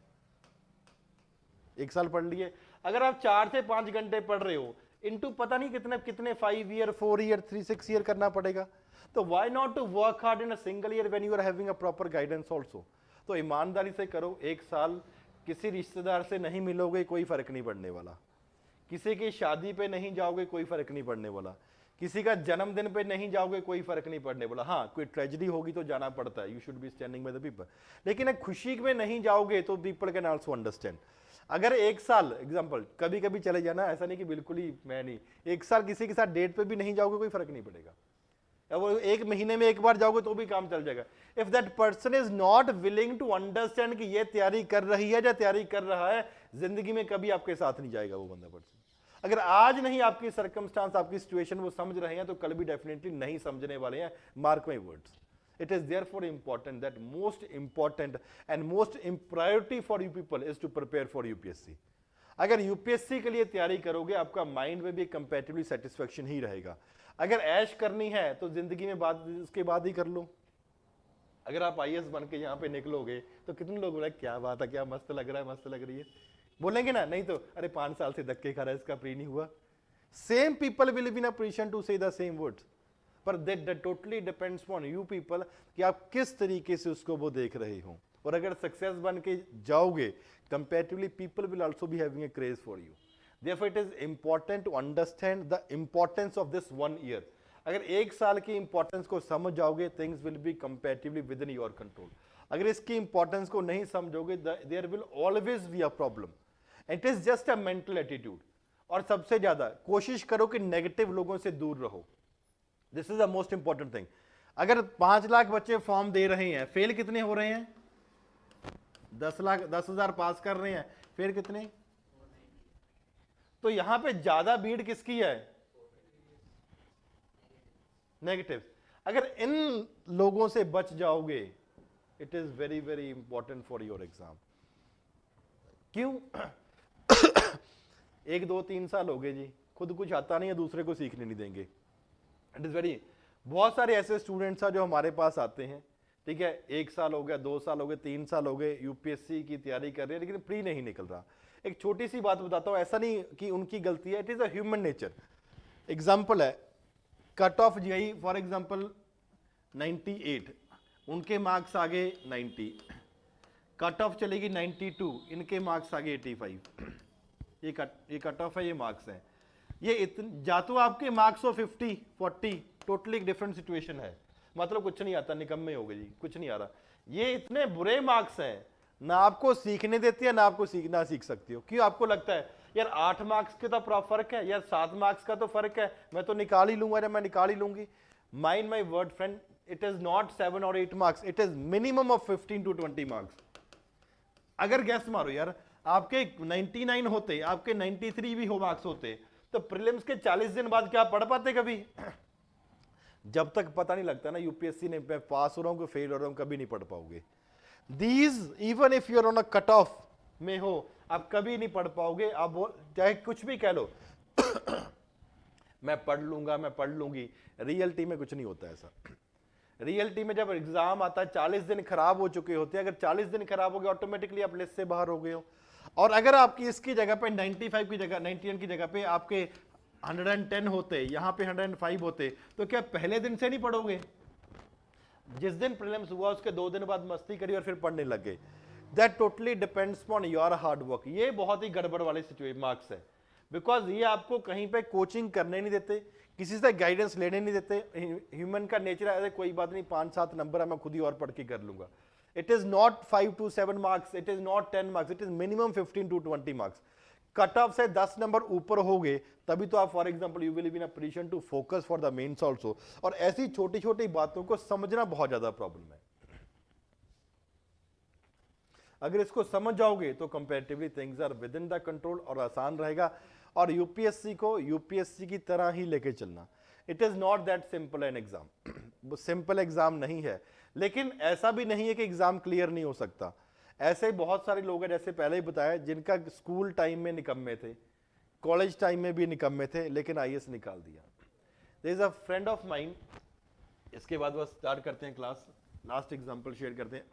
1 साल पढ़ लिए, अगर आप 4 से 5 घंटे पढ़ रहे हो, इंटू पता नहीं कितने 5 ईयर, 4 ईयर, 6 ईयर करना पड़ेगा। तो why not to work hard in a single year when you are having a proper guidance also. तो ईमानदारी से करो। 1 साल किसी रिश्तेदार से नहीं मिलोगे, कोई फर्क नहीं पड़ने वाला। किसी की शादी पे नहीं जाओगे, कोई फर्क नहीं पड़ने वाला। किसी का जन्मदिन पे नहीं जाओगे, कोई फर्क नहीं पड़ने वाला। हाँ कोई ट्रेजेडी होगी तो जाना पड़ता है, you should be standing by the people, लेकिन एक खुशी में नहीं जाओगे तो पीपल कैन आल्सो अंडरस्टैंड। अगर 1 साल एग्जांपल कभी कभी चले जाना, ऐसा नहीं कि बिल्कुल ही मैं नहीं, 1 साल किसी के साथ डेट पे भी नहीं जाओगे, कोई फर्क नहीं पड़ेगा। अब वो 1 महीने में 1 बार जाओगे तो भी काम चल जाएगा। If that person is not willing to understand कि ये तैयारी कर रही है या तैयारी कर रहा है, जिंदगी में कभी आपके साथ नहीं जाएगा वो बंदा पर्सन। अगर आज नहीं आपकी सर्कमस्टांस, आपकी सिचुएशन वो समझ रहे हैं, तो कल भी डेफिनेटली नहीं समझने वाले हैं। Mark my words. It is therefore important that most important and most priority for you people is to prepare for UPSC. अगर यूपीएससी के लिए तैयारी करोगे, आपका माइंड में भी कंपैरेटिवली सेटिस्फेक्शन ही रहेगा। अगर ऐश करनी है तो जिंदगी में बाद उसके बाद ही कर लो। अगर आप आईएएस बन के यहाँ पे निकलोगे तो कितने लोग बोले क्या बात है, क्या मस्त लग रहा है, मस्त लग रही है, बोलेंगे ना। नहीं तो अरे 5 साल से धक्के खा रहा है, इसका प्री नहीं हुआ। Same people will be in a position to say the same words, पर that totally depends on you people कि आप किस तरीके से उसको वो देख रहे हो। और अगर सक्सेस बन के जाओगे, comparatively people will also be having a craze for you. Therefore it is important to understand the importance of this 1 year. अगर एक साल की इंपॉर्टेंस को समझ जाओगे, things will be comparatively within your control. अगर इसकी इंपॉर्टेंस को नहीं समझोगे, there will always be a problem. It is just a mental attitude. और सबसे ज्यादा कोशिश करो कि नेगेटिव लोगों से दूर रहो. This is the most important thing. अगर 5 लाख बच्चे फॉर्म दे रहे हैं, फेल कितने हो रहे हैं? 10,000 पास कर रहे हैं, फेल कितने? तो यहां पे ज्यादा भीड़ किसकी है? नेगेटिव. अगर इन लोगों से बच जाओगे, it is very very important for your exam. क्यों? 1 2 3 साल हो गए जी, खुद कुछ आता नहीं है, दूसरे को सीखने नहीं देंगे. It is very. बहुत सारे ऐसे स्टूडेंट्स हैं जो हमारे पास आते हैं, ठीक है, 1 साल हो गया, 2 साल हो गए, 3 साल हो गए, यूपीएससी की तैयारी कर रहे हैं, लेकिन प्री नहीं निकल रहा. एक छोटी सी बात बताता हूं, ऐसा नहीं कि उनकी गलती है, it is a human nature. Example है, कट ऑफ जीआई फॉर एग्जाम्पल 98, उनके मार्क्स आ गए 90. कट ऑफ चलेगी 92, इनके मार्क्स आ गए 85. ये कट ऑफ है, ये मार्क्स हैं. ये जा तो आपके मार्क्स हो 50 40, टोटली डिफरेंट सिचुएशन है. मतलब कुछ नहीं आता, निकम्मे हो गए जी, कुछ नहीं आ रहा. ये इतने बुरे मार्क्स हैं, ना आपको सीखने देती है, ना आपको सीखना सीख सकती हो. क्यों? आपको लगता है यार 8 मार्क्स के तो फर्क है, यार 7 मार्क्स का तो फर्क है, मैं तो निकाल ही लूंगा, जब मैं निकाल ही लूंगी. Mind my word friend, it is not 7 और 8 marks, it is minimum of 15 to 20 marks. अगर गैस मारो यार, आपके 99 होते, आपके 93 भी हो मार्क्स होते, तो प्रीलिम्स के 40 दिन बाद क्या पढ़ पाते कभी? जब तक पता नहीं लगता ना यूपीएससी ने मैं पास हो रहा हूं कि फेल हो रहा हूं, कभी नहीं पढ़ पाओगे. These even if you are on a cut off में हो, आप कभी नहीं पढ़ पाओगे. आप चाहे कुछ भी कह लो मैं पढ़ लूंगा, मैं पढ़ लूंगी, रियलिटी में कुछ नहीं होता ऐसा. रियलिटी में जब एग्जाम आता है, 40 दिन खराब हो चुके होते हैं. अगर 40 दिन खराब हो गए, ऑटोमेटिकली आप लिस्ट से बाहर हो गए हो. और अगर आपकी इसकी जगह पे 95 की जगह 91 की जगह पे आपके 110 होते, यहां पे 105 होते, तो क्या पहले दिन से नहीं पढ़ोगे? जिस दिन प्रीलिम्स हुआ उसके 2 दिन बाद मस्ती करी और फिर पढ़ने लग गए. That totally depends on your hard work. ये बहुत ही गड़बड़ वाले सिचुएशन मार्क्स है, बिकॉज ये आपको कहीं पे कोचिंग करने नहीं देते, किसी से गाइडेंस लेने नहीं देते. ह्यूमन का नेचर है, कोई बात नहीं, 5-7 नंबर है, मैं खुद ही और पढ़ के कर लूंगा. It is not 5 to 7 marks, it is not 10 marks, it is minimum 15 to 20 marks. Cut off से 10 नंबर ऊपर हो गए, तभी तो आप for example you will be in a position to focus for the mains also. और ऐसी छोटी छोटी बातों को समझना बहुत ज्यादा प्रॉब्लम है. अगर इसको समझ जाओगे तो comparatively things are within the control और आसान रहेगा. और यूपीएससी को यूपीएससी की तरह ही लेके चलना. It is not that simple an exam. वो सिंपल एग्जाम नहीं है, लेकिन ऐसा भी नहीं है कि एग्जाम क्लियर नहीं हो सकता. ऐसे बहुत सारे लोग हैं, जैसे पहले ही बताया, जिनका स्कूल टाइम में निकम्मे थे, कॉलेज टाइम में भी निकम्मे थे, लेकिन आईएएस निकाल दिया. There is a friend of mine, इसके बाद बस स्टार्ट करते हैं क्लास, लास्ट एग्जांपल शेयर करते हैं.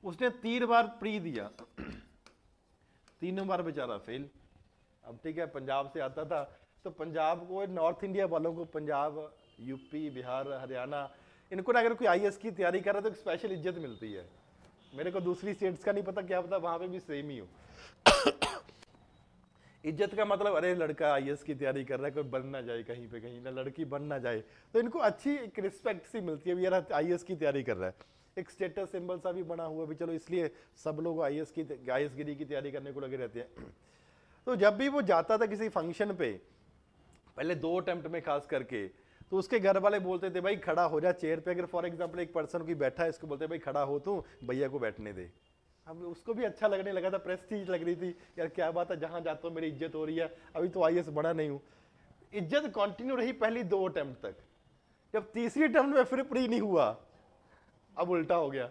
उसने 3 बार प्री दिया, तीनों बार बेचारा फेल. अब ठीक है, पंजाब से आता था, तो पंजाब को, नॉर्थ इंडिया वालों को, पंजाब, यूपी, बिहार, हरियाणा, इनको ना अगर कोई आईएएस की तैयारी कर रहा है तो एक स्पेशल इज्जत मिलती है. मेरे को दूसरी स्टेट्स का नहीं पता, क्या पता वहां पे भी सेम ही हो. इज्जत का मतलब, अरे लड़का आईएएस की तैयारी कर रहा है, कोई बन ना जाए कहीं पे, कहीं ना लड़की बन ना जाए, तो इनको अच्छी एक रिस्पेक्ट सी मिलती है, यार आईएएस की तैयारी कर रहा है. एक स्टेटस सिंबल सा भी बना हुआ भी, चलो इसलिए सब लोग आईएएस गिरी की तैयारी करने को लगे रहते हैं. तो जब भी वो जाता था किसी फंक्शन पे, पहले 2 अटेम्प्ट में खास करके, तो उसके घर वाले बोलते थे भाई खड़ा हो जा चेयर पे. अगर फॉर एग्जांपल एक पर्सन की बैठा है, इसको बोलते भाई खड़ा हो तू, भैया को बैठने दे. अब उसको भी अच्छा लगने लगा था, प्रेस्टीज लग रही थी, यार क्या बात है, जहां जाता हूं मेरी इज्जत हो रही है, अभी तो आईएएस बना नहीं हूं. इज्जत कंटिन्यू रही पहली 2 अटेम्प्ट तक. जब तीसरी अटेम्प्ट में फिर प्री नहीं हुआ, अब उल्टा हो गया.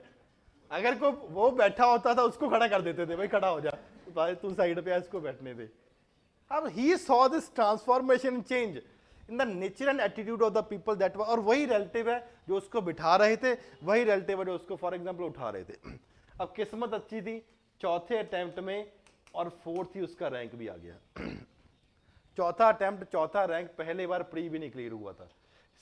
अगर को वो बैठा होता था, उसको खड़ा कर देते थे, भाई खड़ा हो जा, भाई तू साइड पे, इसको बैठने दे. अब he saw this transformation change in the nature and attitude of the people that, और वही रिलेटिव है जो उसको बिठा रहे थे, वही रिलेटिव है जो उसको फॉर एग्जांपल उठा रहे थे. अब किस्मत अच्छी थी, चौथे अटेम्प्ट में और 4th ही उसका रैंक भी आ गया. चौथा अटेम्प्ट, चौथा रैंक, पहले बार प्री भी नहीं क्लियर हुआ था.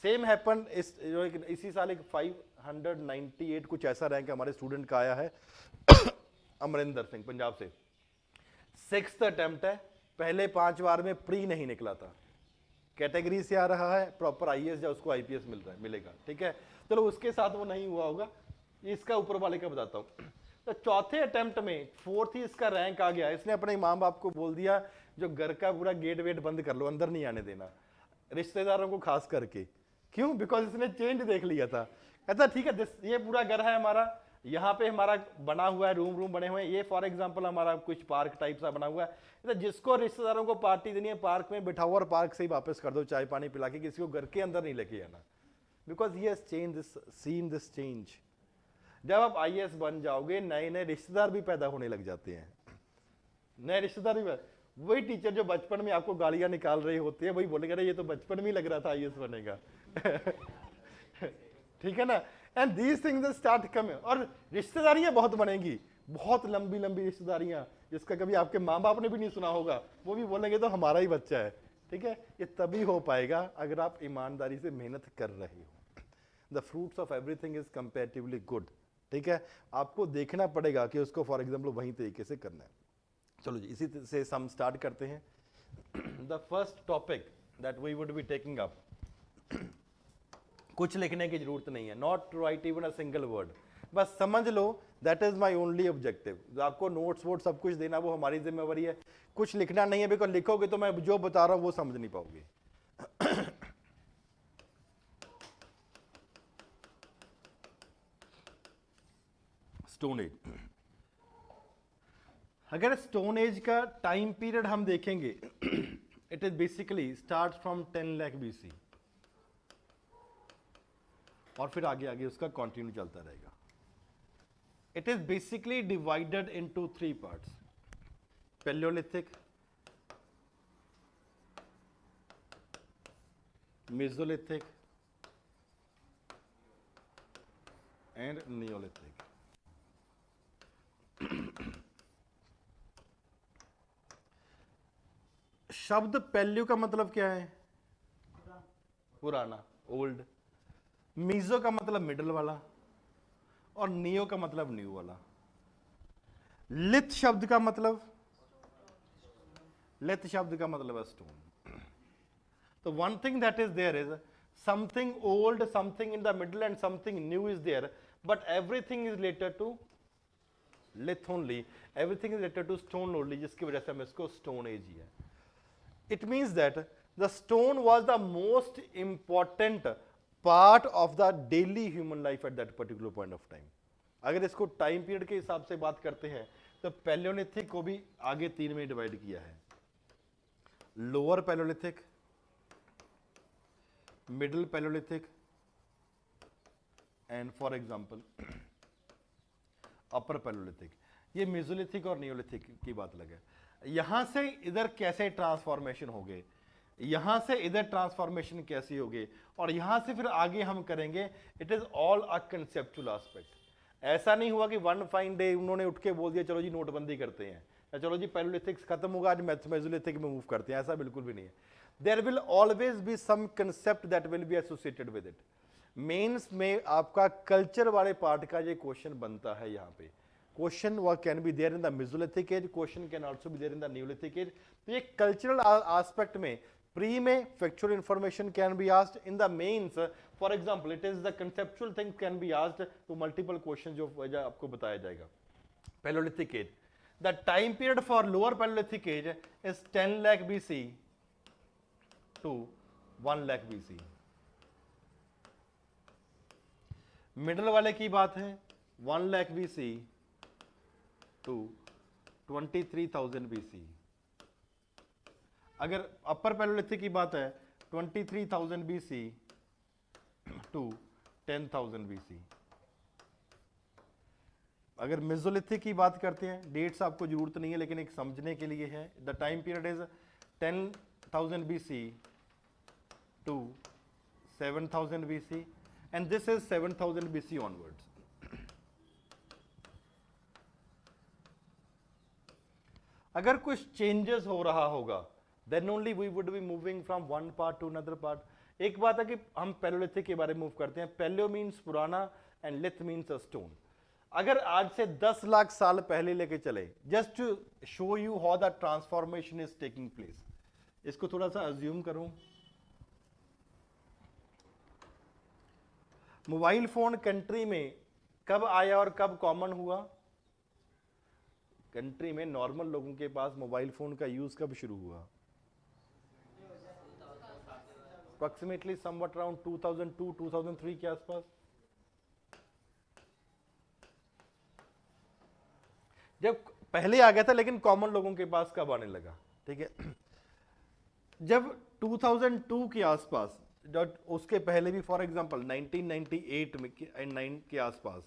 सेम हैपन इसी साल एक 598 कुछ ऐसा रैंक हमारे स्टूडेंट का आया है, अमरिंदर सिंह पंजाब से. 6th अटेम्प्ट है, पहले 5 बार में प्री नहीं निकला था, कैटेगरी से आ रहा है, प्रॉपर आईएएस या उसको आईपीएस मिल रहा है, मिलेगा, ठीक है। चलो उसके साथ वो नहीं हुआ होगा, इसका ऊपर वाले का बताता हूँ। तो चौथे अटेम्प्ट में 4th ही इसका रैंक आ गया, इसने अपने माँ बाप को बोल दिया जो घर का पूरा गेट वेट बंद कर लो, अंदर नहीं आने देना, रिश्तेदारों को खास करके। क्यों? बिकॉज इसने चेंज देख लिया था। कहता ठीक है, ये पूरा घर है हमारा, यहाँ पे हमारा बना हुआ है, रूम बने हुए हैं, ये फॉर एग्जांपल हमारा कुछ पार्क टाइप सा बना हुआ है, तो जिसको रिश्तेदारों को पार्टी देनी है पार्क में बिठाओ और पार्क से ही वापस कर दो, चाय पानी पिला के, किसी को घर के अंदर नहीं लेके आना। Because he has change this, seen this change. जब आप आईएएस बन जाओगे, नए नए रिश्तेदार भी पैदा होने लग जाते हैं, नए रिश्तेदार भी। वही टीचर जो बचपन में आपको गालियां निकाल रहे होते हैं, वही बोलेगा ये तो बचपन में ही लग रहा था आईएएस बनेगा। ठीक है ना। And these things start coming, और रिश्तेदारियां बहुत बनेंगी, बहुत लंबी लंबी रिश्तेदारियां, जिसका कभी आपके माँ बाप ने भी नहीं सुना होगा, वो भी बोलेंगे तो हमारा ही बच्चा है। ठीक है, ये तभी हो पाएगा अगर आप ईमानदारी से मेहनत कर रहे हो। The fruits of everything is comparatively good. ठीक है, आपको देखना पड़ेगा कि उसको फॉर एग्जाम्पल वही तरीके से करना है। चलो जी, इसी से हम स्टार्ट करते हैं। The first topic that we would be taking up, कुछ लिखने की जरूरत नहीं है, not to write even a single word, बस समझ लो that is my only objective. आपको नोट्स वोट सब कुछ देना वो हमारी जिम्मेवारी है, कुछ लिखना नहीं है, बिकॉज लिखोगे तो मैं जो बता रहा हूं वो समझ नहीं पाओगे। स्टोन एज, अगर स्टोन एज का टाइम पीरियड हम देखेंगे, it is basically start from 10 lakh BC और फिर आगे आगे उसका कंटिन्यू चलता रहेगा। It is basically divided into 3 parts, Palaeolithic, Mesolithic and Neolithic. शब्द पैल्यू का मतलब क्या है? पुराना, ओल्ड। मीजो का मतलब मिडल वाला, और नियो का मतलब न्यू वाला। लिथ शब्द का मतलब, लिथ शब्द का मतलब है स्टोन। तो one thing that is there is something old, something in the middle and something new is there, but everything is related to lith only, everything is related to stone only, जिसकी वजह से हम इसको stone age ही है। It means that the stone was the most important part of the daily human life at that particular point of time. अगर इसको time period के हिसाब से बात करते हैं तो पैलियोलिथिक को भी आगे 3 में डिवाइड किया है, lower Palaeolithic, middle Palaeolithic and for example upper Palaeolithic. ये मेसोलिथिक और नियोलिथिक की बात लगे। यहां से इधर कैसे ट्रांसफॉर्मेशन हो गए, यहां से इधर ट्रांसफॉर्मेशन कैसी होगी, और यहां से फिर आगे हम करेंगे। It is all a conceptual aspect. ऐसा नहीं हुआ कि वन फाइन डे उन्होंने उठ के बोल दिया चलो जी नोटबंदी करते हैं, या चलो जी पैलियोलिथिक खत्म होगा आज मेसोलिथिक में मूव करते हैं, ऐसा बिल्कुल भी नहीं है। There will always be some concept that will be associated with it. Mains में आपका कल्चर वाले पार्ट का ये क्वेश्चन बनता है। यहाँ पे question can be there in the Mesolithic age, question can also be there in the Neolithic age. तो ये कल्चरल एस्पेक्ट में प्री में factual information can be asked, in the mains for example it is the conceptual thing can be asked, तो multiple question जो आपको बताया जाएगा। Palaeolithic age, the time period for lower Palaeolithic age is 10 lakh BC to 1 lakh BC। Middle वाले की बात है 1 lakh BC to 23,000 BC। अगर अपर पैलियोलिथिक की बात है 23,000 BC टू 10,000 BC। अगर मेसोलिथिक की बात करते हैं, डेट्स आपको जरूरत नहीं है लेकिन एक समझने के लिए है। The time period is 10,000 BC to 7,000 BC and this is 7,000 BC onwards. अगर कुछ चेंजेस हो रहा होगा then only we would be moving from one part to another part. एक बात है कि हम पैलियोलिथिक के बारे में मूव करते हैं। पैलियो मीन्स पुराना and lith means a stone. अगर आज से 10 लाख साल पहले लेके चले, just to show you how the transformation is taking place, इसको थोड़ा सा अज्यूम करूं, मोबाइल फोन कंट्री में कब आया और कब कॉमन हुआ? कंट्री में नॉर्मल लोगों के पास मोबाइल फोन का यूज कब शुरू हुआ? अप्रोक्सीमेटली समवट अराउंड 2002-2003 के आसपास, जब पहले आ गया था, लेकिन कॉमन लोगों के पास कब आने लगा? ठीक है, जब 2002 के आसपास, जब उसके पहले भी फॉर एग्जांपल 1998 में 9 के आसपास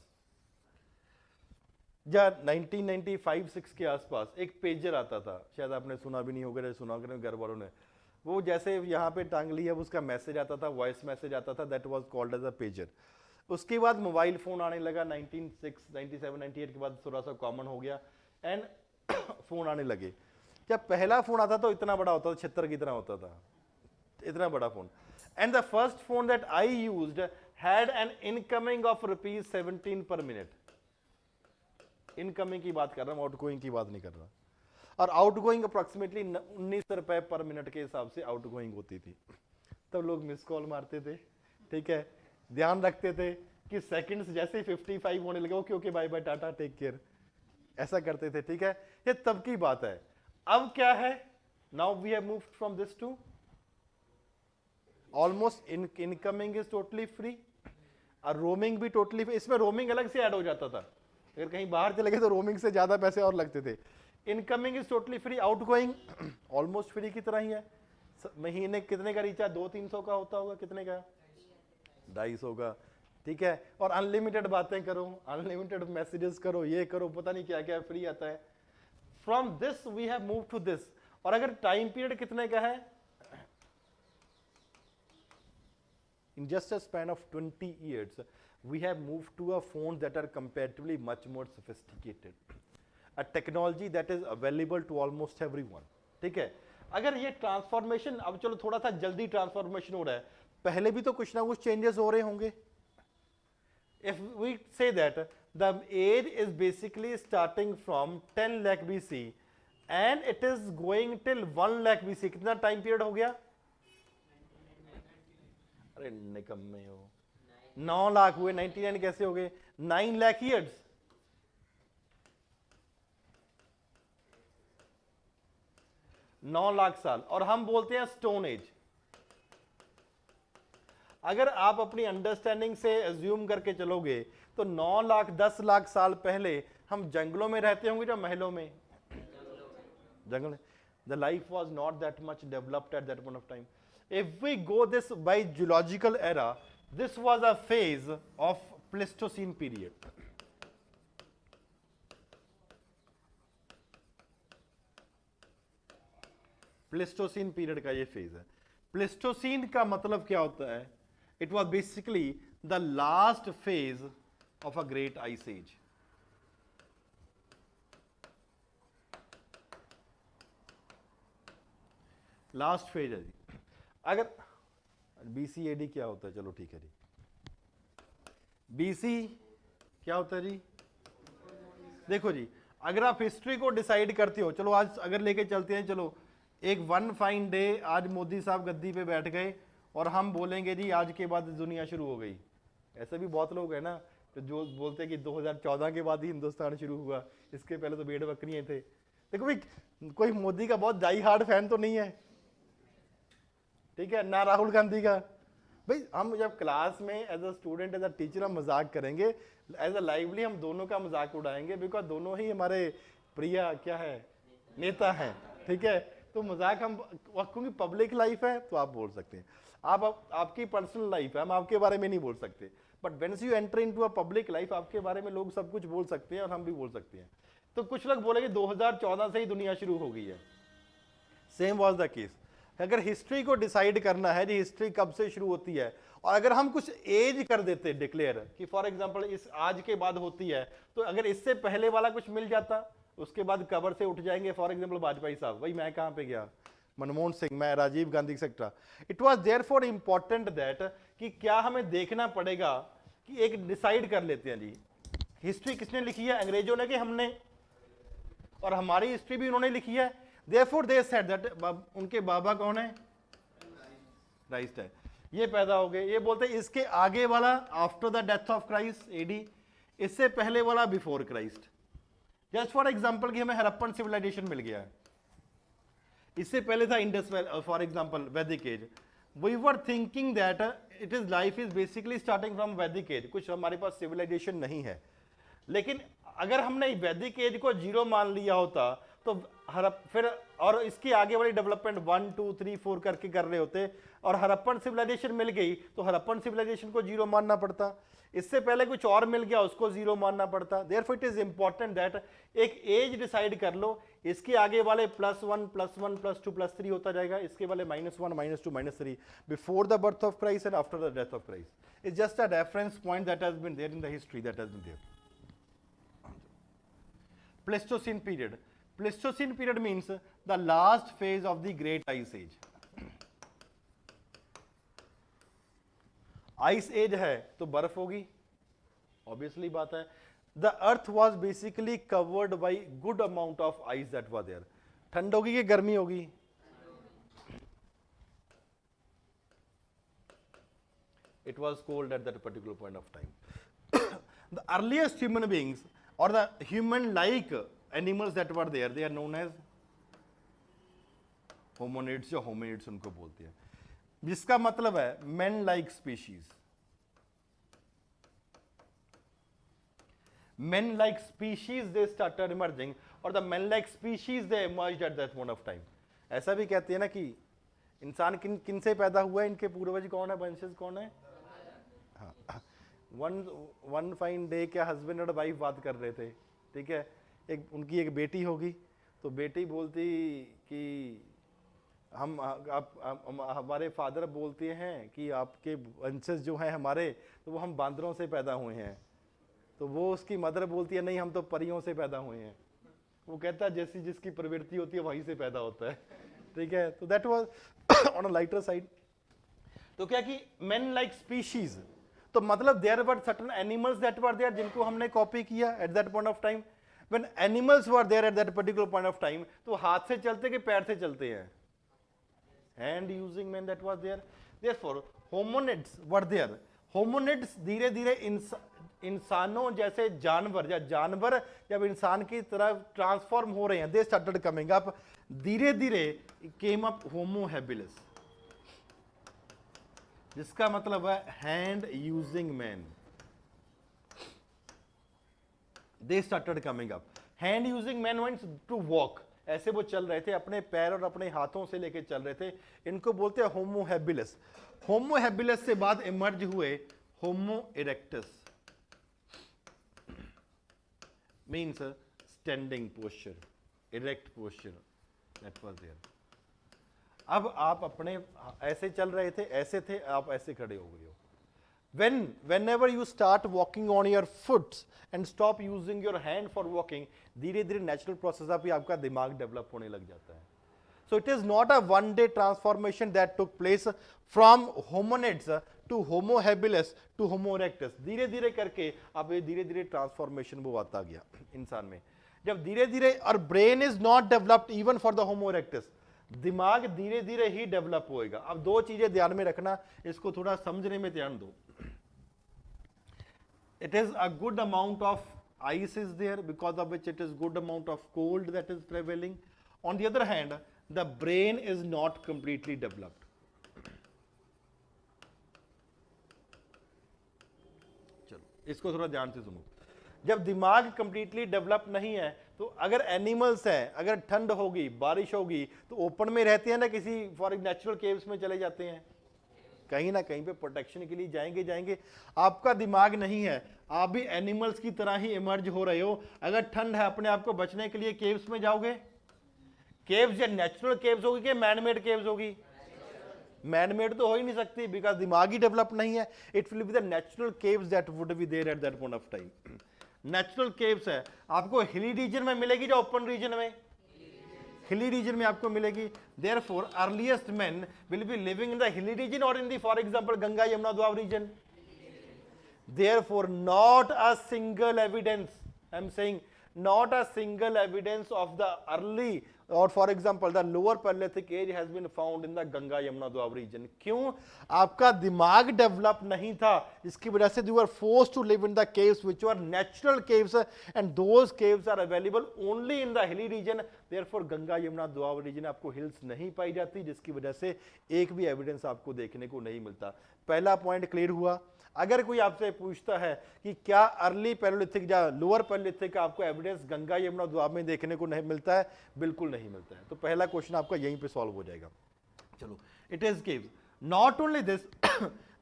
या 1995-6 के आसपास एक पेजर आता था, शायद आपने सुना भी नहीं होगा, सुना होगा घर वालों ने, वो जैसे यहाँ पे टांग ली है, उसका मैसेज आता था, वॉइस मैसेज आता था, that was called as a pager. उसके बाद मोबाइल फोन आने लगा 97, 98 के बाद थोड़ा सा कॉमन हो गया एंड फोन आने लगे। जब पहला फोन आता तो इतना बड़ा होता था, 76 की तरह होता था, इतना बड़ा phone. And the first phone that I used had an incoming of ₹17 पर मिनट। इनकमिंग की बात कर रहा हूं, आउटगोइंग की बात नहीं कर रहा। और आउटगोइंग अप्रोक्सीमेटली 19 रुपए पर मिनट के हिसाब से आउटगोइंग होती थी। तब लोग मिस कॉल मारते थे, ठीक है, ध्यान रखते थे कि सेकंड्स जैसे 55 होने लगे, okay okay bye bye tata take care, ऐसा करते थे, ठीक है। ये तब की बात है। अब क्या है, now we have moved from this to almost incoming is totally free और रोमिंग भी टोटली फ्री। इसमें रोमिंग अलग से ऐड हो जाता था, अगर कहीं बाहर चले गए तो रोमिंग से ज्यादा पैसे और लगते थे। Incoming is totally free, outgoing almost free की तरह ही है। महीने कितने का रिचार्ज? 200-300 का होता होगा, कितने का? 250 का, ठीक है। और अनलिमिटेड बातें करो, अनलिमिटेड मैसेजेस करो, ये करो, पता नहीं क्या क्या फ्री आता है। From this we have move to this. और अगर टाइम पीरियड कितने का है, in just a span of 20 years we have moved to a phone that are comparatively much more sophisticated, a technology that is available to almost everyone, ठीक है। अगर ये transformation, अब चलो थोड़ा सा जल्दी ट्रांसफॉर्मेशन हो रहा है, पहले भी तो कुछ ना कुछ चेंजेस हो रहे होंगे। if we say that the age is basically starting from 10 lakh BC and it is going till 1 lakh BC, कितना टाइम पीरियड हो गया? अरे निकम्मे हो, 9 लाख हुए, 99 कैसे हो गए? 9 लाख ईयर्स, 9 लाख साल। और हम बोलते हैं स्टोन एज। अगर आप अपनी अंडरस्टैंडिंग से अज्यूम करके चलोगे तो 9 लाख 10 लाख साल पहले हम जंगलों में रहते होंगे या महलों में? जंगल। The life was not that much developed at that point of time. If we go this by geological era, this was a phase of Pleistocene period. Pleistocene period का ये phase है। Pleistocene का मतलब क्या होता है? It was basically the last phase of a great ice age. Last phase है जी। अगर BCAD क्या होता है? चलो ठीक है जी, BC क्या होता है जी? देखो जी, अगर आप हिस्ट्री को डिसाइड करते हो, चलो आज अगर लेके चलते हैं, चलो एक वन फाइन डे आज मोदी साहब गद्दी पे बैठ गए और हम बोलेंगे जी आज के बाद दुनिया शुरू हो गई। ऐसे भी बहुत लोग हैं ना तो जो बोलते हैं कि 2014 के बाद ही हिंदुस्तान शुरू हुआ, इसके पहले तो भेड़ बकरियां थे। देखो भाई, कोई मोदी का बहुत डाई हार्ड फैन तो नहीं है, ठीक है, ना राहुल गांधी का। भाई हम जब क्लास में as a student as a teacher हम मजाक करेंगे, एज अ लाइवली हम दोनों का मजाक उड़ाएंगे, बिकॉज दोनों ही हमारे प्रिय क्या है, नेता हैं, ठीक है। तो मजाक हम, क्योंकि पब्लिक लाइफ है तो आप बोल सकते हैं, आपकी पर्सनल लाइफ है, हम आपके बारे में नहीं बोल सकते। But veins you enter into a public life, आपके बारे में लोग सब कुछ बोल सकते हैं और हम भी बोल सकते हैं। तो कुछ लोग बोलेंगे 2014 से ही दुनिया शुरू हो गई है, सेम वाज द केस। अगर हिस्ट्री को डिसाइड करना है जी हिस्ट्री कब से शुरू होती है, और अगर हम कुछ एज कर देते डिक्लेयर कि फॉर एग्जांपल इस आज के बाद होती है, तो अगर इससे पहले वाला कुछ मिल जाता, उसके बाद कबर से उठ जाएंगे फॉर एग्जांपल वाजपेयी साहब, भाई मैं कहां पे गया, मनमोहन सिंह, मैं Rajiv Gandhi etcetera. It was therefore important that कि क्या हमें देखना पड़ेगा कि एक डिसाइड कर लेते हैं जी हिस्ट्री किसने लिखी है? अंग्रेजों ने कि हमने? और हमारी हिस्ट्री भी उन्होंने लिखी है। Therefore they said that उनके बाबा कौन है? क्राइस्ट है। ये पैदा हो गए, ये बोलते हैं इसके आगे वाला after the death of Christ AD, इससे पहले वाला before Christ. Just for example कि हमें हड़प्पन सिविलाइजेशन मिल गया है, इससे पहले था Indus, for example Vedic age. We were thinking that it is life is basically starting from Vedic age, कुछ हमारे पास सिविलाइजेशन नहीं है। लेकिन अगर हमने वैदिक एज को जीरो मान लिया होता तो फिर और इसकी आगे वाली डेवलपमेंट 1 2 3 4 करके कर रहे होते, और हड़प्पन सिविलाइजेशन मिल गई तो हड़प्पन सिविलाइजेशन को जीरो मानना पड़ता, इससे पहले कुछ और मिल गया उसको जीरो मानना पड़ता। Therefore it is important that एक एज डिसाइड कर लो, इसके आगे वाले +1 +1 +2 +3 होता जाएगा, इसके वाले -1 -2 -3 before the birth of Christ and after the death of Christ. It's just a reference point that has been there in the history that has been there. Pleistocene period. Pleistocene period means the last phase of the great ice age. Ice age है तो बर्फ होगी, obviously बात है। The earth was basically covered by good amount of ice that was there. ठंड होगी कि गर्मी होगी? It was cold at that particular point of time. The earliest human beings or the human like animals that were there, they are known as hominids, जो hominids उनको बोलते हैं, जिसका मतलब है men like species। men like species they started emerging, और the men like species they emerged at that point of time। ऐसा भी कहते हैं ना कि इंसान किन किन से पैदा हुआ है, इनके पूर्वज कौन है, वंशज कौन है? हाँ, वन फाइन डे क्या हस्बैंड और वाइफ बात कर रहे थे, ठीक है, उनकी एक बेटी होगी, तो बेटी बोलती कि हमारे फादर बोलते हैं कि आपके वंशज जो हैं हमारे, तो वो हम बांदरों से पैदा हुए हैं। तो वो उसकी मदर बोलती है नहीं हम तो परियों से पैदा हुए हैं। वो कहता है जैसी जिसकी प्रवृत्ति होती है वहीं से पैदा होता है, ठीक है। तो that was on a lighter side. तो क्या कि मेन लाइक स्पीशीज, तो मतलब there were certain animals that were there जिनको हमने कॉपी किया at that point of time. When animals were there at that particular point of time, तो हाथ से चलते कि पैर से चलते हैं? Hand using man that was there. Therefore hominids were there. Hominids धीरे धीरे इंसानों जैसे जानवर या जानवर जब इंसान की तरह ट्रांसफॉर्म हो रहे हैं, दे स्टार्टेड कमिंग अप, धीरे धीरे केम अप होमो हैबिलिस, जिसका मतलब है hand using man. They started coming up. Hand using man means to walk, ऐसे वो चल रहे थे, अपने पैर और अपने हाथों से लेके चल रहे थे, इनको बोलते हैं होमो हैबिलिस। होमो हैबिलिस से बाद इमर्ज हुए Homo erectus, means standing posture, erect posture, that was there. अब आप अपने ऐसे चल रहे थे, ऐसे थे, आप ऐसे खड़े हो गए हो। whenever you start walking on your foot and stop using your hand for walking, धीरे धीरे नेचुरल प्रोसेस आप ही आपका दिमाग डेवलप होने लग जाता है। So it is not a one day transformation that took place from hominids to homo habilis to homo erectus। धीरे धीरे करके अब ये धीरे धीरे ट्रांसफॉर्मेशन वो आता गया इंसान में। जब धीरे धीरे, और brain is not developed even for the homo erectus, दिमाग धीरे धीरे ही डेवलप होएगा। अब दो चीजें ध्यान में रखना, इसको थोड़ा समझने में ध्यान दो। It is a good amount of ice is there, because of which it is good amount of cold that is prevailing. On the other hand, the brain is not completely developed. चलो इसको थोड़ा ध्यान से सुनो। जब दिमाग completely develop नहीं है, तो अगर एनिमल्स हैं, अगर ठंड होगी, बारिश होगी, तो ओपन में रहते हैं ना, किसी फॉर नेचुरल केव्स में चले जाते हैं, कहीं ना कहीं पे प्रोटेक्शन के लिए जाएंगे। आपका दिमाग नहीं है, आप भी एनिमल्स की तरह ही इमर्ज हो रहे हो। अगर ठंड है, अपने आप को बचने के लिए केव्स में जाओगे। केव्स या नेचुरल केव्स होगी कि मैनमेड केव्स होगी? मैनमेड तो हो ही नहीं सकती, बिकॉज दिमाग ही डेवलप नहीं है। It will be the natural caves that would be there at that point of time. Natural caves है, आपको हिली रीजन में मिलेगी या ओपन रीजन में? हिली रीजन में आपको मिलेगी। Therefore earliest men will be living in the hilly region और in the, for example, Ganga Yamuna Doab region. Therefore, not a single evidence, I'm saying not a single evidence of the early, or for example the lower Paleolithic age has been found in the Ganga Yamuna Doab region. क्यों? आपका दिमाग develop नहीं था, इसकी वजह से you were forced to live in the caves which were natural caves, and those caves are available only in the hilly region. Therefore Ganga Yamuna Doab region आपको hills नहीं पाई जाती, जिसकी वजह से एक भी एविडेंस आपको देखने को नहीं मिलता. पहला पॉइंट क्लियर हुआ. अगर कोई आपसे पूछता है कि क्या अर्ली पैलोलिथिक या लोअर पैलोलिथिक का आपको एविडेंस गंगा यमुना दोआब में देखने को नहीं मिलता है, बिल्कुल नहीं मिलता है. तो पहला क्वेश्चन आपका यहीं पे सॉल्व हो जाएगा. चलो, it is caves. Not only this,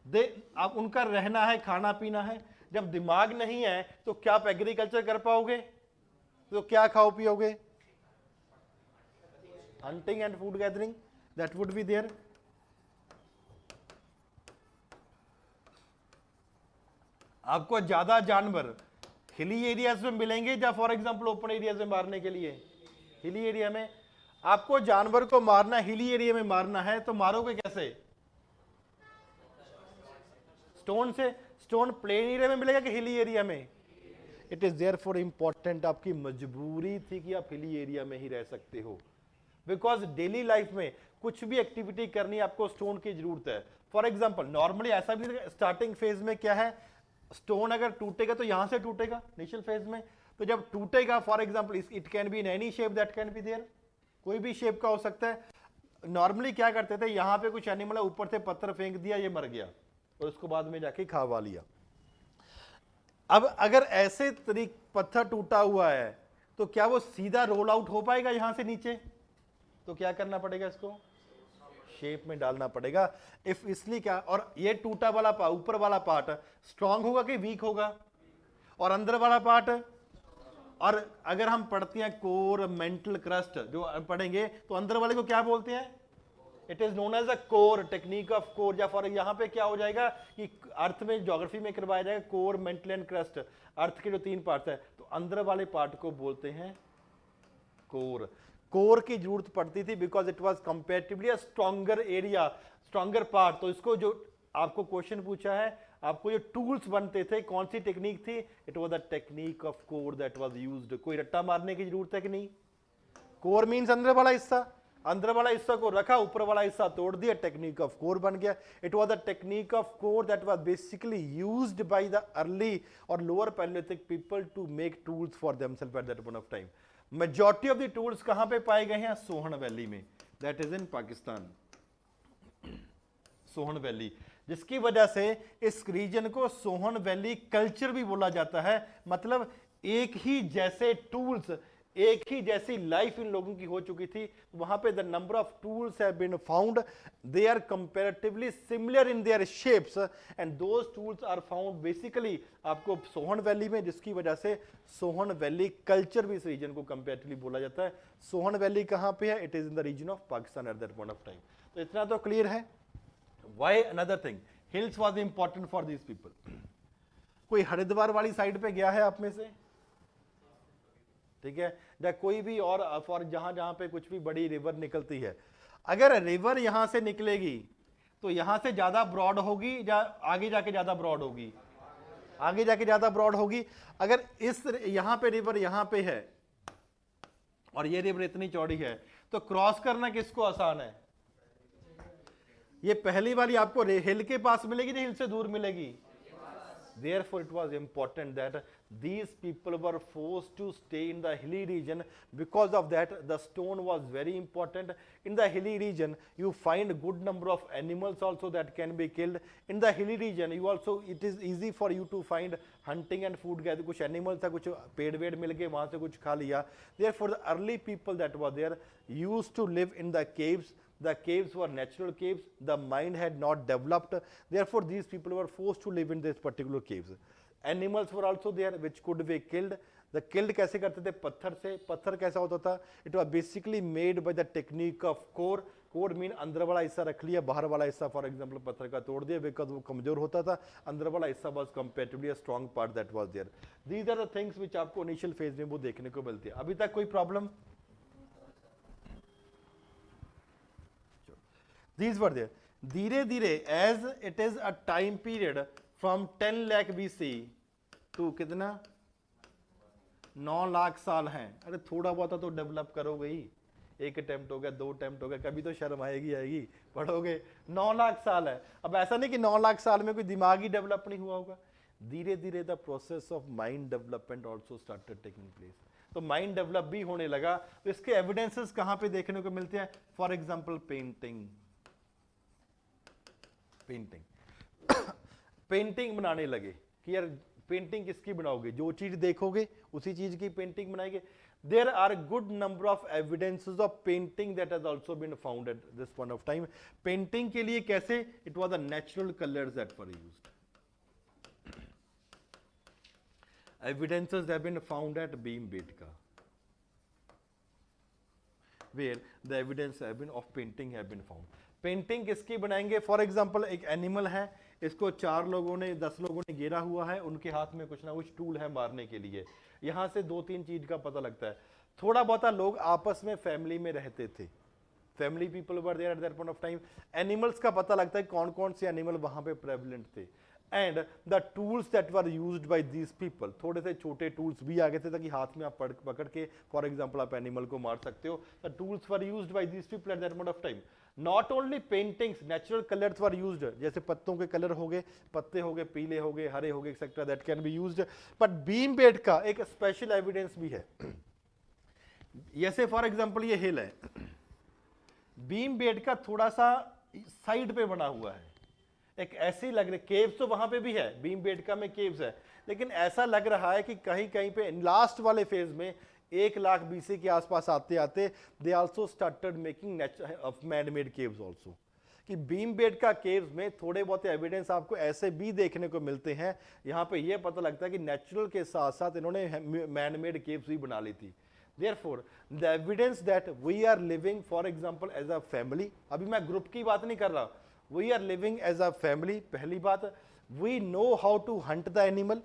they अब उनका रहना है, खाना पीना है. जब दिमाग नहीं है तो क्या आप एग्रीकल्चर कर पाओगे? तो क्या खाओ पियोगे? Hunting and food gathering, that would be there. आपको ज्यादा जानवर हिली एरियाज में मिलेंगे या फॉर एग्जांपल ओपन एरियाज में मारने के लिए? हिली एरिया में आपको जानवर को मारना, हिली एरिया में मारना है तो मारोगे कैसे? स्टोन से. स्टोन प्लेन एरिया में मिलेगा कि हिली एरिया में? इट इज देयरफॉर इंपॉर्टेंट, आपकी मजबूरी थी कि आप हिली एरिया में ही रह सकते हो, बिकॉज डेली लाइफ में कुछ भी एक्टिविटी करनी आपको स्टोन की जरूरत है. फॉर एग्जाम्पल नॉर्मली ऐसा भी स्टार्टिंग फेज में क्या है, स्टोन अगर टूटेगा तो यहां से टूटेगा इनिशियल फेज में. तो जब टूटेगा for example it can be in any shape that can be there, कोई भी शेप का हो सकता है. नॉर्मली क्या करते थे, यहां पे कुछ एनिमल है, ऊपर से पत्थर फेंक दिया, ये मर गया और उसको बाद में जाके खावा लिया. अब अगर ऐसे तरीके पत्थर टूटा हुआ है तो क्या वो सीधा रोल आउट हो पाएगा यहां से नीचे? तो क्या करना पड़ेगा, इसको शेप में डालना पड़ेगा. इफ इसलिए क्या, और ये टूटा वाला ऊपर वाला पार्ट स्ट्रांग होगा कि वीक होगा, और अंदर वाला पार्ट. और अगर हम पढ़ते हैं कोर, मेंटल क्रस्ट जो पढ़ेंगे तो अंदर वाले को क्या बोलते हैं? It is known as a core, technique of core. या फॉर यहां पे क्या हो जाएगा कि अर्थ में ज्योग्राफी में करवाया जाएगा कोर, मेंटल एंड क्रस्ट, अर्थ के जो 3 पार्ट है, तो अंदर वाले पार्ट को बोलते हैं कोर. कोर की जरूरत पड़ती थी because it was comparatively a stronger area, stronger part. तो इसको जो आपको क्वेश्चन पूछा है, आपको जो टूल्स बनते थे, कौन सी टेक्निक थी? It was the technique of core that was used. कोई रट्टा मारने की जरूरत है कि नहीं? कोर मींस अंदर वाला हिस्सा, अंदर वाला हिस्सा को रखा, ऊपर वाला हिस्सा तोड़ दिया, टेक्निक ऑफ कोर बन गया. It was the technique of core that was basically used by the early और lower palaeolithic people to make tools for themselves at that point of time. Majority of the tools कहां पे पाए गए हैं? Sohan valley में, that is in Pakistan. Sohan valley, जिसकी वजह से इस रीजन को सोहन वैली कल्चर भी बोला जाता है. मतलब एक ही जैसे टूल्स, एक ही जैसी लाइफ इन लोगों की हो चुकी थी. वहां पे the number of tools have been found, they are comparatively similar in their shapes, and those tools are found basically आपको सोहन वैली में, जिसकी वजह से सोहन वैली कल्चर भी इस रीजन को कंपैरेटिवली बोला जाता है. सोहन वैली कहां पे है? It is in the region of Pakistan at that point of time. तो इतना तो क्लियर है. Why another thing, hills was important for these people. कोई हरिद्वार वाली साइड पे गया है आप में से? ठीक है, या कोई भी और फॉर जहां जहां पे कुछ भी बड़ी रिवर निकलती है, अगर रिवर यहां से निकलेगी तो यहां से ज्यादा ब्रॉड होगी या आगे जाके ज्यादा ब्रॉड होगी? आगे जाके ज्यादा ब्रॉड होगी. अगर इस यहां पे रिवर यहां पे है और ये रिवर इतनी चौड़ी है, तो क्रॉस करना किसको आसान है? ये पहली वाली आपको हिल के पास मिलेगी या हिल से दूर मिलेगी? Therefore, it was important that these people were forced to stay in the hilly region. Because of that, the stone was very important. In the hilly region, you find good number of animals also that can be killed. In the hilly region, you also, it is easy for you to find hunting and food gather. कुछ animals था, कुछ पेड़ वेड़ मिल गए, वहां से कुछ खा लिया. Therefore, the early people that were there used to live in the caves. The caves were natural caves. The mind had not developed. Therefore, these people were forced to live in this particular caves. Animals were also there which could be killed. The killed कैसे करते थे? पत्थर से. पत्थर कैसा होता था? It was basically made by the technique of core. Core mean अंदर वाला हिस्सा रख लिया, बाहर वाला हिस्सा फॉर एग्जाम्पल पत्थर का तोड़ दिया, बिकॉज वो कमजोर होता था. अंदर वाला हिस्सा was comparatively a strong part that was there. These are the things which आपको initial phase में वो देखने को मिलती है. अभी तक कोई प्रॉब्लम? These were there. धीरे धीरे as it is a time period from 10 lakh BC to कितना 9 लाख साल हैं। अरे थोड़ा बहुत तो डेवलप करोगे ही, एक अटेम्प्ट हो गया, 2 अटेम्प्ट हो गया, कभी तो शर्म आएगी पढ़ोगे। 9 लाख साल है। अब ऐसा नहीं कि 9 लाख साल में कोई दिमाग ही डेवलप नहीं हुआ होगा, धीरे धीरे the process of mind development also started taking place. तो माइंड डेवलप भी होने लगा। तो इसके एविडेंसेस कहां पे देखने को मिलते हैं? For example painting. पेंटिंग बनाने लगे कि यार पेंटिंग किसकी बनाओगे, जो चीज देखोगे उसी चीज की पेंटिंग बनाएंगे। There are good number of evidences of painting that has also been found at this point of time. Painting के लिए कैसे? It was the natural colours that were used. Evidences have been found at Bhimbetka, where the evidence have been of painting have been found. Painting किसकी बनाएंगे? For example एक animal है, इसको 4 लोगों ने 10 लोगों ने घेरा हुआ है, उनके हाथ में कुछ ना कुछ टूल है मारने के लिए। यहां से 2-3 चीज का पता लगता है। थोड़ा बहुत लोग आपस में फैमिली में रहते थे, family people were there at that point of time. Animals का पता लगता है कौन कौन से एनिमल वहां पे प्रेवलेंट थे। And the tools that were used by these people, थोड़े से छोटे टूल्स भी आ गए थे ताकि हाथ में आप पकड़ के फॉर एग्जांपल आप एनिमल को मार सकते हो। The tools were used by these people at that point of time. Not only paintings, natural colours were used, जैसे पत्तों के कलर हो गए, पत्ते हो गए पीले हो गए हरे हो गए etcetera, that can be used. But Bhimbetka एक स्पेशल एविडेंस भी है। जैसे फॉर एग्जांपल ये हिल है, भीमबेटका थोड़ा सा साइड पे बना हुआ है, एक ऐसी लग रही, केव्स तो वहां पे भी है, भीमबेटका में केव्स है, लेकिन ऐसा लग रहा है कि कहीं कहीं पे लास्ट वाले फेज में 1 लाख BC के आसपास आते आते they also started making man made caves also, कि भीमबेटका केव्स में थोड़े बहुत एविडेंस आपको ऐसे भी देखने को मिलते हैं। यहाँ पे ये पता लगता है कि नेचुरल के साथ साथ इन्होंने मैन मेड केव्स भी बना ली थी। Therefore, the evidence that we are living, for example, as a family, अभी मैं ग्रुप की बात नहीं कर रहा, we are living as a family, पहली बात, we know how to hunt the animal,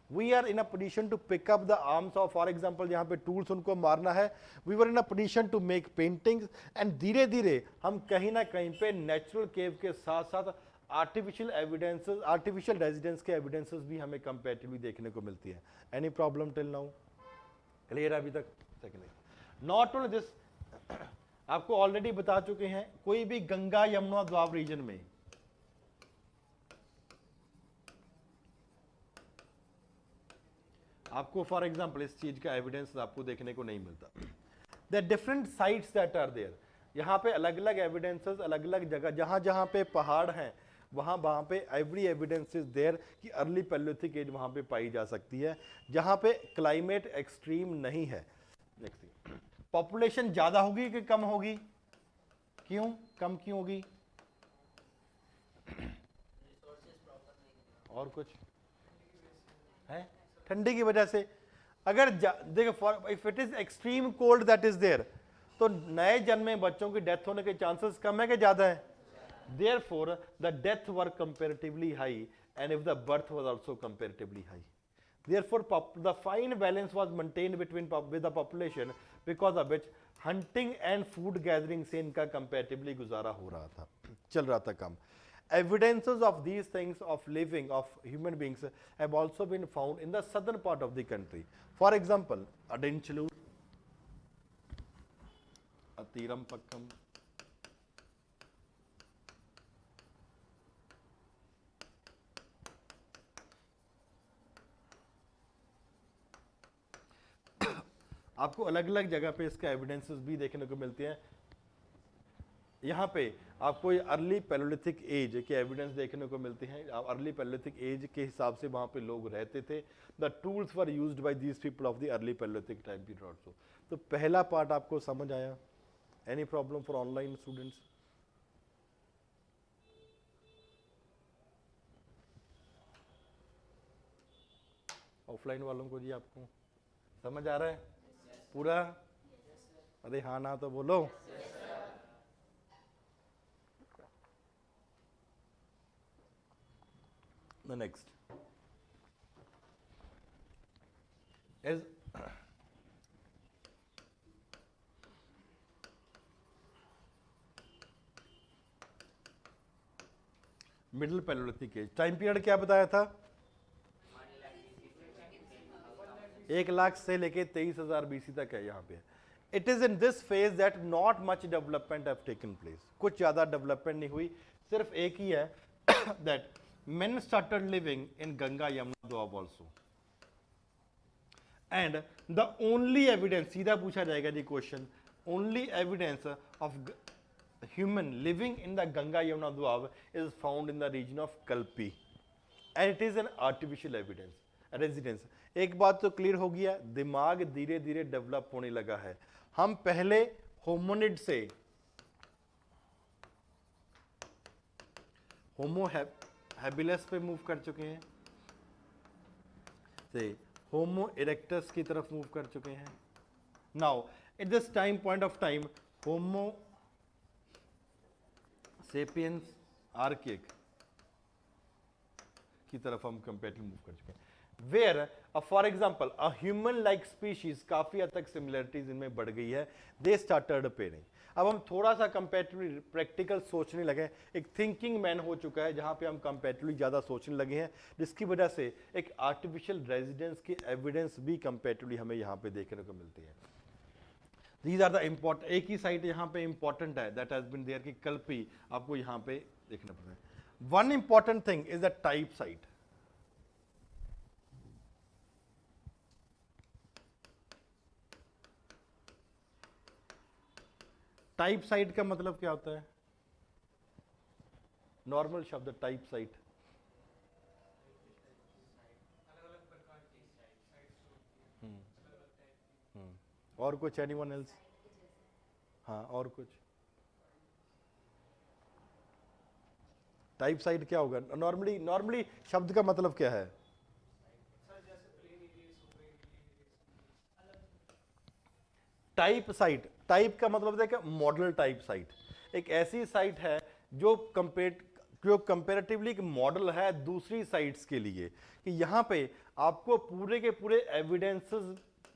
we are in a position to pick up the arms of, for example, यहाँ पे tools उनको मारना है, we were in a position to make paintings, and धीरे धीरे हम कहीं ना कहीं पे natural cave के साथ साथ artificial evidences, artificial residence के evidences भी हमें comparatively देखने को मिलती है। Any problem till now? Clear अभी तक? नॉट ओनली दिस, आपको ऑलरेडी बता चुके हैं, कोई भी गंगा यमुना द्वाब रीजन में आपको फॉर एग्जांपल इस चीज का एविडेंस आपको देखने को नहीं मिलता। The different sites that are there, यहाँ पे अलग अलग एविडेंसेस, अलग अलग जगह जहां जहां पे पहाड़ हैं वहां वहां पे एवरी एविडेंस इज देयर कि अर्ली पैलियोलिथिक एज वहां पे पाई जा सकती है, जहां पे क्लाइमेट एक्सट्रीम नहीं है। पॉपुलेशन ज्यादा होगी कि कम होगी? क्यों कम क्यों होगी? और कुछ है? ठंडी की वजह से। अगर देखो if it is extreme cold that is there, तो नए जन्मे बच्चों की डेथ होने के चांसेस कम है कि ज्यादा है? Therefore, the death were comparatively high, and if the birth was also comparatively high. Therefore, the fine balance was maintained with the population, because of which hunting and food gathering से इनका comparatively गुजारा हो रहा था, चल रहा था काम। Evidences of these things of living of human beings have also been found in the southern part of the country. For example, Adinchalur, Atirampakkam, आपको अलग अलग जगह पे इसका एविडेंसेस भी देखने को मिलते हैं। यहाँ पे आपको ये अर्ली पैलियोलिथिक एज के एविडेंस देखने को मिलते हैं। अर्ली पैलियोलिथिक एज के हिसाब से वहाँ पे लोग रहते थे। The tools were used by these people of the early Palaeolithic time period also. तो पहला पार्ट आपको समझ आया? Any problem for online students? Offline वालों को जी आपको समझ आ रहा है पूरा? अरे हाँ ना तो बोलो। The next is middle Palaeolithic age. Time period क्या बताया था? 1,00,000 से लेके 23,000 BC तक है यहाँ पे। It is in this phase that not much development have taken place, कुछ ज्यादा डेवलपमेंट नहीं हुई, सिर्फ एक ही है that men started living in Ganga Yamuna Doab also, and the only evidence, सीधा पूछा जाएगा जी question, only evidence of human living in the Ganga Yamuna Doab is found in the region of Kalpi, and it is an artificial evidence residence। एक बात तो clear हो गया, दिमाग धीरे धीरे डेवलप होने लगा है। हम पहले होमोनिड से होमो हैबिलस पे मूव कर चुके हैं, से होमो इरेक्टस की तरफ मूव कर चुके हैं। Now at this time point of time homo sapiens archaic की तरफ हम कंपेरेटिवली मूव कर चुके हैं, where for example a human like species, काफी हद तक सिमिलरिटीज इनमें बढ़ गई है, दे स्टार्टेड अपेयरिंग। अब हम थोड़ा सा कंपेरेटिवली प्रैक्टिकल सोचने लगे, एक थिंकिंग मैन हो चुका है जहां पे हम कंपेरेटिवली ज्यादा सोचने लगे हैं, जिसकी वजह से एक आर्टिफिशियल रेजिडेंस के एविडेंस भी कंपेरेटिवली हमें यहाँ पे देखने को मिलती है। दीज आर द इम्पोर्टेंट, एक ही साइट यहाँ पे इंपॉर्टेंट है दैट हैज बीन देयर की कल्पी, आपको यहाँ पे देखना पड़ता है। One important thing is the type site. Type site का मतलब क्या होता है? नॉर्मल शब्द टाइप साइट, और कुछ एनीवन एल्स? हाँ, और कुछ? टाइप साइट क्या होगा? नॉर्मली शब्द का मतलब क्या है? टाइप साइट, टाइप का मतलब है कि मॉडल टाइप साइट, एक ऐसी साइट है जो कंपेरेटिवली एक मॉडल है दूसरी साइट्स के लिए, कि यहाँ पे आपको पूरे के पूरे एविडेंसेस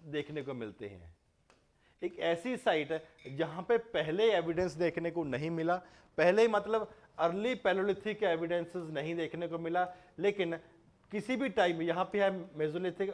देखने को मिलते हैं। एक ऐसी साइट है जहाँ पे पहले एविडेंस देखने को नहीं मिला, पहले मतलब अर्ली पैलोलिथिक एविडेंसेस नहीं देखने को मिला, लेकिन किसी भी टाइम यहाँ पे है मेसोलिथिक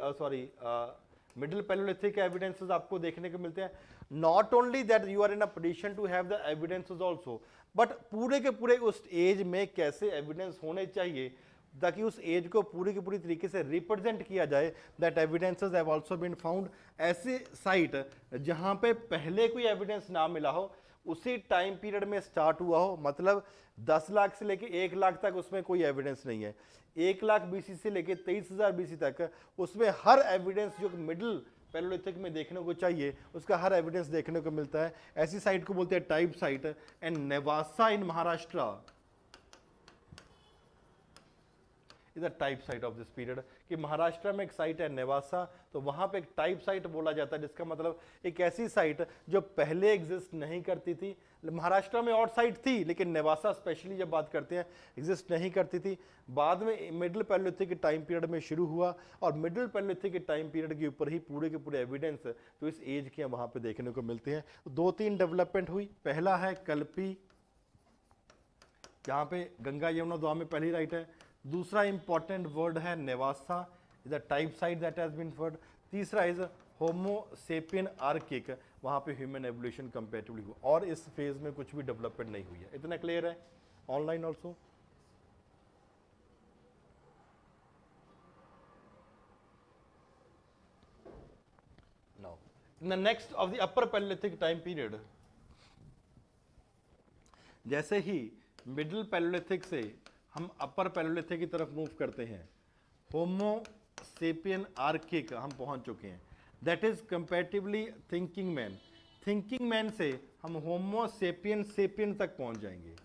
मिडिल पैलोलिथिक एविडेंसेस आपको देखने को मिलते हैं। Not only that you are in a position to have the evidences also, but पूरे के पूरे उस एज में कैसे एविडेंस होने चाहिए ताकि उस एज को पूरी की पूरी तरीके से रिप्रेजेंट किया जाए, that evidences have also been found. ऐसी साइट जहां पे पहले कोई एविडेंस ना मिला हो, उसी टाइम पीरियड में स्टार्ट हुआ हो, मतलब 10 लाख से लेके 1 लाख तक उसमें कोई एविडेंस नहीं है, 1 लाख BC से लेके 23,000 BC तक उसमें हर एविडेंस जो मिडिल पैलोलिथिक में देखने को चाहिए उसका हर एविडेंस देखने को मिलता है। ऐसी साइट को बोलते हैं type site. And Nevasa in Maharashtra is a type site of this period, कि महाराष्ट्र में एक साइट है नेवासा, तो वहां पे एक टाइप साइट बोला जाता है, जिसका मतलब एक ऐसी साइट जो पहले एग्जिस्ट नहीं करती थी। महाराष्ट्र में और साइट थी लेकिन नेवासा स्पेशली जब बात करते हैं एग्जिस्ट नहीं करती थी, बाद में मिडिल पैलोलिथिक के टाइम पीरियड में शुरू हुआ, और मिडिल पैलोलिथिक के टाइम पीरियड के ऊपर ही पूरे के पूरे एविडेंस तो इस एज के वहां पे देखने को मिलते हैं। 2-3 डेवलपमेंट हुई, पहला है कल्पी, जहां पे गंगा यमुना दोआब में पहली राइट है। दूसरा इंपॉर्टेंट वर्ड है Nevasa, is a type site that has been word. तीसरा इज होमो सेपियन आर्किक, वहां पे ह्यूमन एवोल्यूशन कंपैरेटिवली हुआ, और इस फेज में कुछ भी डेवलपमेंट नहीं हुई है। इतना क्लियर है? Online also? Now in the next of the upper palaeolithic time period, जैसे ही मिडिल पैलोलिथिक से हम अपर पैलोलिथिक की तरफ मूव करते हैं, होमो सेपियन आर्किक हम पहुंच चुके हैं, that is comparatively thinking man. Thinking man से हम होमो सेपियन सेपियन तक पहुंच जाएंगे।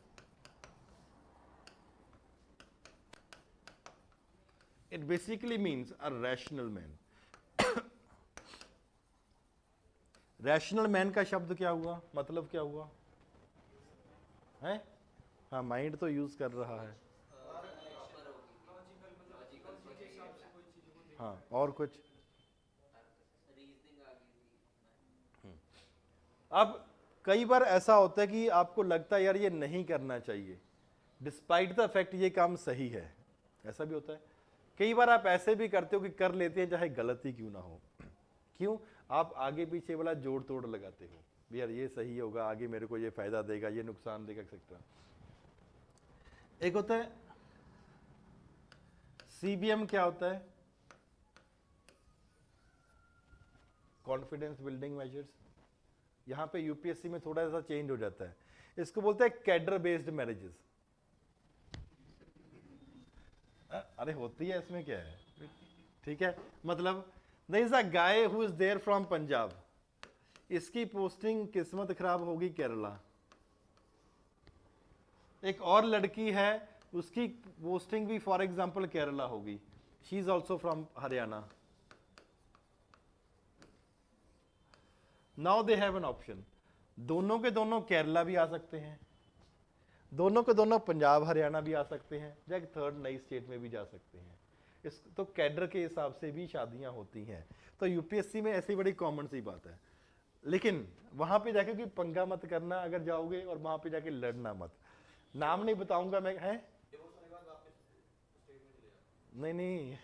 It basically means a rational man. Rational man का शब्द क्या हुआ, मतलब क्या हुआ है? हाँ, माइंड तो यूज कर रहा है। हाँ, और कुछ? अब कई बार ऐसा होता है कि आपको लगता है यार ये नहीं करना चाहिए, डिस्पाइट द फैक्ट ये काम सही है, ऐसा भी होता है। कई बार आप ऐसे भी करते हो कि कर लेते हैं चाहे गलती क्यों ना हो। क्यों? आप आगे पीछे वाला जोड़ तोड़ लगाते हो, यार ये सही होगा, आगे मेरे को ये फायदा देगा, ये नुकसान देगा, एक्सेट्रा। एक होता है CBM, क्या होता है? Confidence building measures. यहां पे यूपीएससी में थोड़ा सा चेंज हो जाता है, इसको बोलते हैं कैडर बेस्ड मैरिजेस। अरे होती है, इसमें क्या है, ठीक है। मतलब there is a guy who is there from Punjab, इसकी पोस्टिंग किस्मत खराब होगी केरला। एक और लड़की है, उसकी पोस्टिंग भी फॉर एग्जांपल केरला होगी, she is also from Haryana. Now they have an option, दोनों के दोनों केरला भी आ सकते हैं, दोनों के दोनों पंजाब हरियाणा भी आ सकते हैं, या एक थर्ड नई स्टेट में भी जा सकते हैं। इस तो कैडर के हिसाब से भी शादियां होती हैं। तो यूपीएससी में ऐसी बड़ी कॉमन सी बात है, लेकिन वहां पे जाके कि पंगा मत करना अगर जाओगे, और वहां पे जाके लड़ना मत। नाम नहीं बताऊंगा मैं, है नहीं नहीं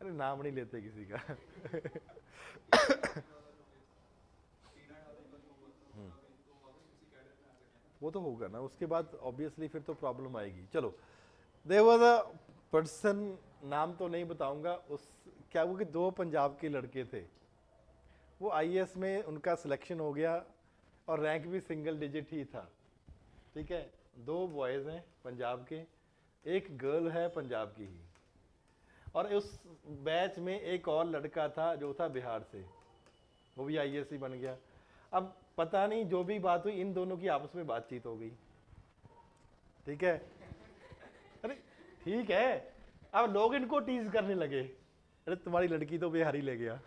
अरे नाम नहीं लेते किसी का। वो तो होगा ना, उसके बाद ऑब्वियसली फिर तो प्रॉब्लम आएगी। चलो, देयर वाज अ पर्सन, नाम तो नहीं बताऊंगा, उस क्या हुआ कि 2 पंजाब के लड़के थे, वो आईएएस में उनका सिलेक्शन हो गया और रैंक भी सिंगल डिजिट ही था, ठीक है। 2 बॉयज हैं पंजाब के, एक गर्ल है पंजाब की ही, और उस बैच में एक और लड़का था जो था बिहार से, वो भी आईएएस ही बन गया। अब पता नहीं जो भी बात हुई, इन दोनों की आपस में बातचीत हो गई, ठीक है। अरे ठीक है, अब लोग इनको टीज करने लगे, अरे तुम्हारी लड़की तो बिहारी ले गया।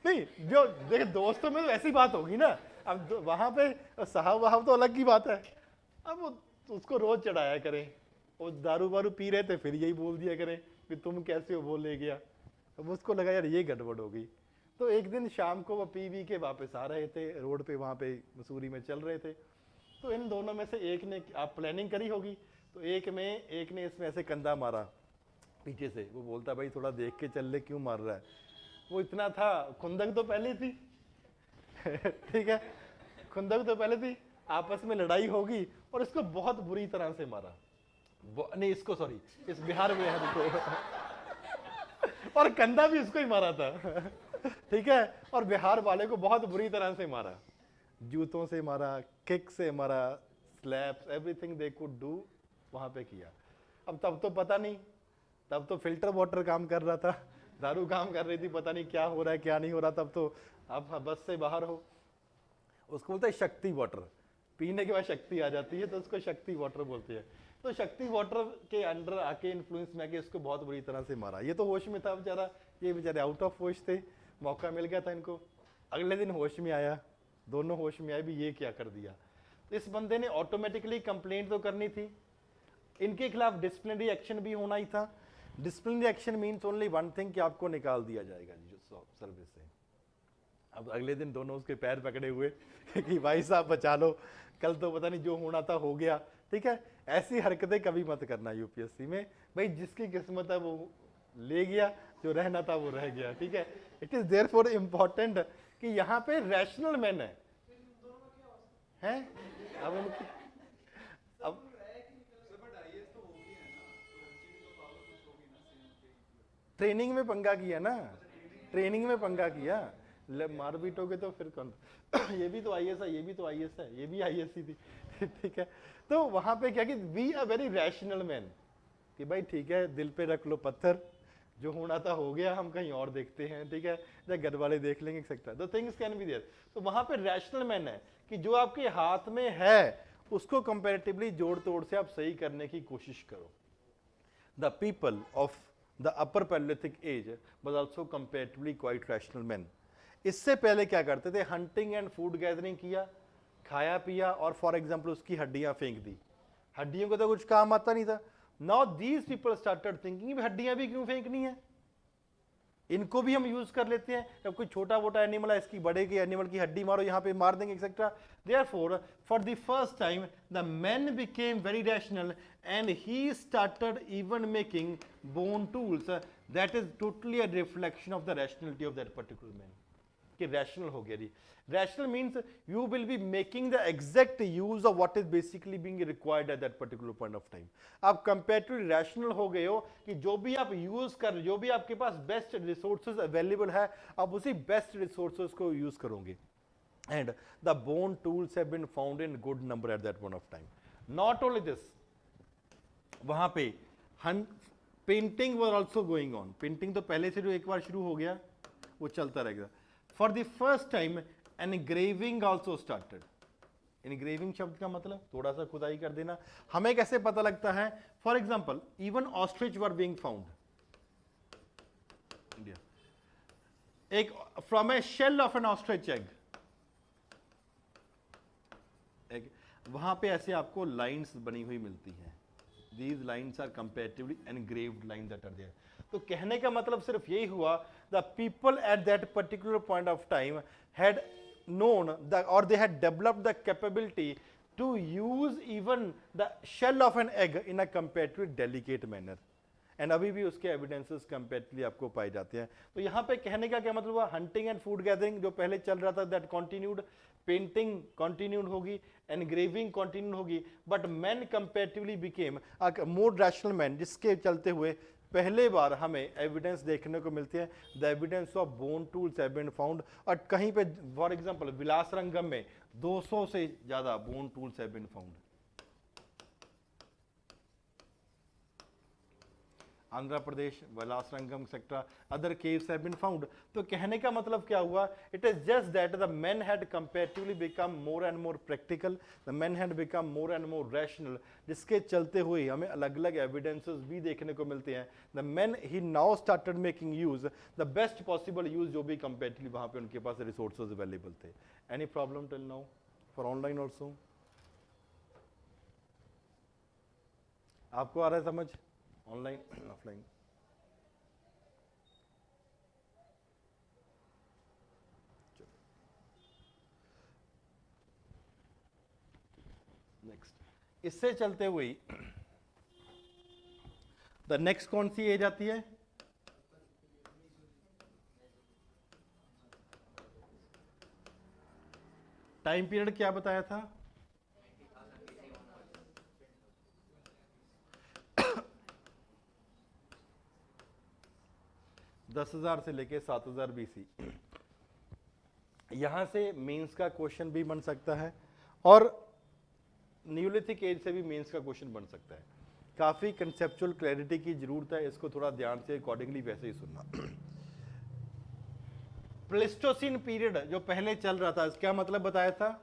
नहीं, जो देख दोस्तों में तो ऐसी बात होगी ना। अब वहां पे साहब वहां तो अलग की बात है, अब वो उसको रोज चढ़ाया करें, वो दारू वारू पी रहे थे फिर यही बोल दिया करें कि तुम कैसे हो, बोल ले गया। अब उसको लगा यार ये गड़बड़ हो गई। तो एक दिन शाम को वो पी के वापस आ रहे थे, रोड पे वहां पे मसूरी में चल रहे थे, तो इन दोनों में से एक ने, आप प्लानिंग करी होगी, तो एक ने इसमें ऐसे कंधा मारा पीछे से। वो बोलता भाई थोड़ा देख के चल ले, क्यों मार रहा है। वो इतना था, खुंदक तो पहले थी। ठीक है, खुंदक तो पहले थी, आपस में लड़ाई होगी और इसको बहुत बुरी तरह से मारा। नहीं इसको, सॉरी, इस बिहार में है को। और कंधा भी इसको ही मारा था। ठीक है, और बिहार वाले को बहुत बुरी तरह से मारा, जूतों से मारा, किक से मारा, slaps, everything they could do वहां पे किया। अब तब तो पता नहीं, तब तो फिल्टर वाटर काम कर रहा था, दारू काम कर रही थी, पता नहीं क्या हो रहा है क्या नहीं हो रहा। तब तो आप बस से बाहर हो, उसको बोलते हैं शक्ति वाटर, पीने के बाद शक्ति आ जाती है तो उसको शक्ति वाटर बोलते हैं। तो शक्ति वाटर के अंडर आके, इन्फ्लुएंस में आके इसको बहुत बुरी तरह से मारा। ये तो होश में था बेचारा, ये बेचारे आउट ऑफ होश थे, मौका मिल गया था इनको। अगले दिन होश में आया, दोनों होश में आए भी ये क्या कर दिया। तो इस बंदे ने ऑटोमेटिकली कंप्लेंट तो करनी थी, इनके खिलाफ डिसिप्लिनरी एक्शन भी होना ही था। Disciplinary action means only one thing, कि आपको निकाल दिया जाएगा जी सर्विस से। अब अगले दिन दोनों उसके पैर पकड़े हुए कि भाई साहब बचा लो, कल तो पता नहीं जो होना था हो गया। ठीक है, ऐसी हरकतें कभी मत करना यूपीएससी में। भाई जिसकी किस्मत है वो ले गया, जो रहना था वो रह गया। ठीक है, इट इज देयरफॉर इम्पोर्टेंट कि यहाँ पे रैशनल मैन है हैं? अब उनकी अब ट्रेनिंग में पंगा किया ना, ट्रेनिंग में पंगा किया, मार पीटोगे तो फिर कौन। ये भी तो आईएएस है, ये भी तो आईएएस है, ये भी आईएएस ही थी। ठीक है, तो वहां पे क्या कि we are very rational man, कि भाई ठीक है दिल पे रख लो पत्थर, जो होना था हो गया, हम कहीं और देखते हैं। ठीक है, या घर वाले देख लेंगे एक्सेट्रा, तो थिंग्स कैन बी देयर। तो वहां पे रैशनल मैन है कि जो आपके हाथ में है उसको कंपैरेटिवली जोड़ तोड़ से आप सही करने की कोशिश करो। The people of the upper Palaeolithic age was also comparatively quite rational man. इससे पहले क्या करते थे, हंटिंग एंड फूड गैदरिंग किया, खाया पिया, और फॉर एग्जाम्पल उसकी हड्डियां फेंक दी। हड्डियों को तो कुछ काम आता नहीं था। Now these people started thinking हड्डियां भी क्यों फेंकनी है, इनको भी हम यूज कर लेते हैं। जब कोई छोटा मोटा एनिमल है, इसकी बड़े की एनिमल की हड्डी मारो, यहाँ पे मार देंगे et cetera. Therefore for the first time the man became very rational and he started even making bone tools. That is totally a reflection of the rationality of that particular man, कि rational हो गया जी। Rational means you will be making the exact use of what is basically being required at that particular point of time. आप comparatively rational हो गए हो कि जो भी आप यूज कर, जो भी आपके पास बेस्ट रिसोर्सेज अवेलेबल है, आप उसी बेस्ट रिसोर्सेज को यूज करोगे। And the bone tools have been found in good number at that point of time. Not only this, वहां पे painting were also going on. Painting तो पहले से जो एक बार शुरू हो गया वो चलता रहेगा। For the first time engraving also started। engraving शब्द का मतलब थोड़ा सा खुदाई कर देना। हमें कैसे पता लगता है? For example even ostrich were being found India, एक from a shell of an ostrich egg, वहां पे ऐसे आपको लाइंस बनी हुई मिलती हैं। These lines are comparatively engraved lines that are there। तो कहने का मतलब सिर्फ यही हुआ, the people at that particular point of time had known or they had developed the capability to use even the shell of an egg in a comparatively delicate manner। And अभी भी उसके एविडेंसेस कंपेरेटिवली आपको पाए जाते हैं। तो यहाँ पे कहने का क्या मतलब हुआ? हंटिंग एंड फूड गैदरिंग जो पहले चल रहा था दैट कंटिन्यूड, पेंटिंग कंटिन्यूड होगी, एनग्रेविंग कंटिन्यूड होगी, but man comparatively became a more rational man, जिसके चलते हुए पहले बार हमें एविडेंस देखने को मिलती है। The evidence of bone tools have been found. और कहीं पे फॉर एग्जांपल विलासरंगम में 200 से ज्यादा bone tools have been found. Andhra Pradesh, Billasurgam sector, other caves have been found. तो कहने का मतलब क्या हुआ? It is just that the men had comparatively become more and more practical, the men had become more and more rational, जिसके चलते हुए हमें अलग अलग एविडेंसेस भी देखने को मिलते हैं। The main he now started making use the best possible use, जो भी कंपैरेटिवली वहां पे उनके पास रिसोर्सेज अवेलेबल थे। Any problem till now for online also? आपको आ रहा है समझ? Online offline? नेक्स्ट, इससे चलते हुए द नेक्स्ट कौन सी एज आती है? टाइम पीरियड क्या बताया था? 10,000 से लेके 7,000 BC। यहां से मेंस का क्वेश्चन भी बन सकता है और न्यूलिथिक एज से भी मेंस का क्वेश्चन बन सकता है। काफी कंसेप्चुअल क्लैरिटी की जरूरत है, इसको थोड़ा ध्यान से अकॉर्डिंगली वैसे ही सुनना। प्लेस्टोसिन पीरियड जो पहले चल रहा था, क्या मतलब बताया था?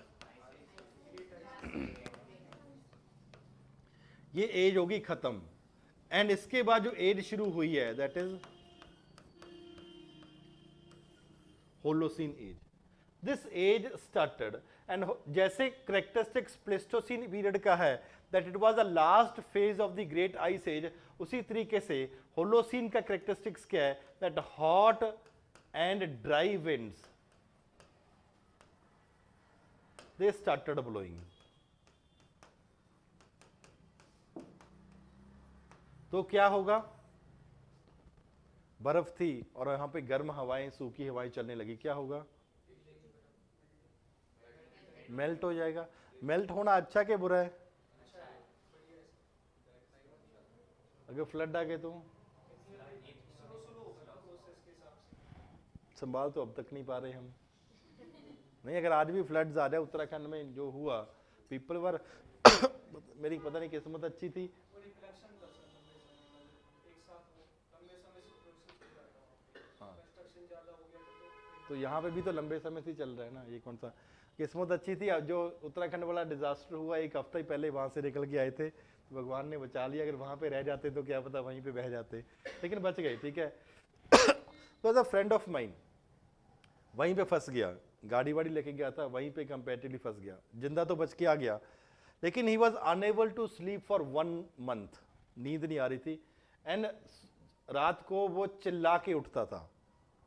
ये एज होगी खत्म, एंड इसके बाद जो एज शुरू हुई है that is Holocene age. This age started and जैसे करेक्टरिस्टिक्स प्लेस्टोसीन पीरियड का है that it was the last phase of the great ice age, उसी तरीके से होलोसीन का करेक्टरिस्टिक्स क्या है? That hot and dry winds they started blowing. तो क्या होगा? बर्फ थी और यहां पे गर्म हवाएं, सूखी हवाएं चलने लगी, क्या होगा? मेल्ट हो जाएगा। मेल्ट होना अच्छा के बुरा है? अगर फ्लड आ गए तो संभाल तो अब तक नहीं पा रहे हम। नहीं, अगर आज भी फ्लड्स आ जाए उत्तराखंड में जो हुआ, पीपल वर मेरी पता नहीं किस्मत अच्छी थी। हाँ, तो यहाँ पे भी तो लंबे समय से चल रहा है ना, ये कौन सा किस्मत अच्छी थी? जो उत्तराखंड वाला डिजास्टर हुआ एक हफ्ता ही पहले वहां से निकल के आए थे, भगवान ने बचा लिया। अगर वहां पे रह जाते तो क्या पता वहीं पे बह जाते, लेकिन बच गए, ठीक है। तो as a friend of mine वहीं पे फंस गया, गाड़ी वाड़ी लेके गया था, वहीं पे कंपैरेटिवली फंस गया, जिंदा तो बच के आ गया, लेकिन he was unable to sleep for 1 month। नींद नहीं आ रही थी, एंड रात को वो चिल्ला के उठता था,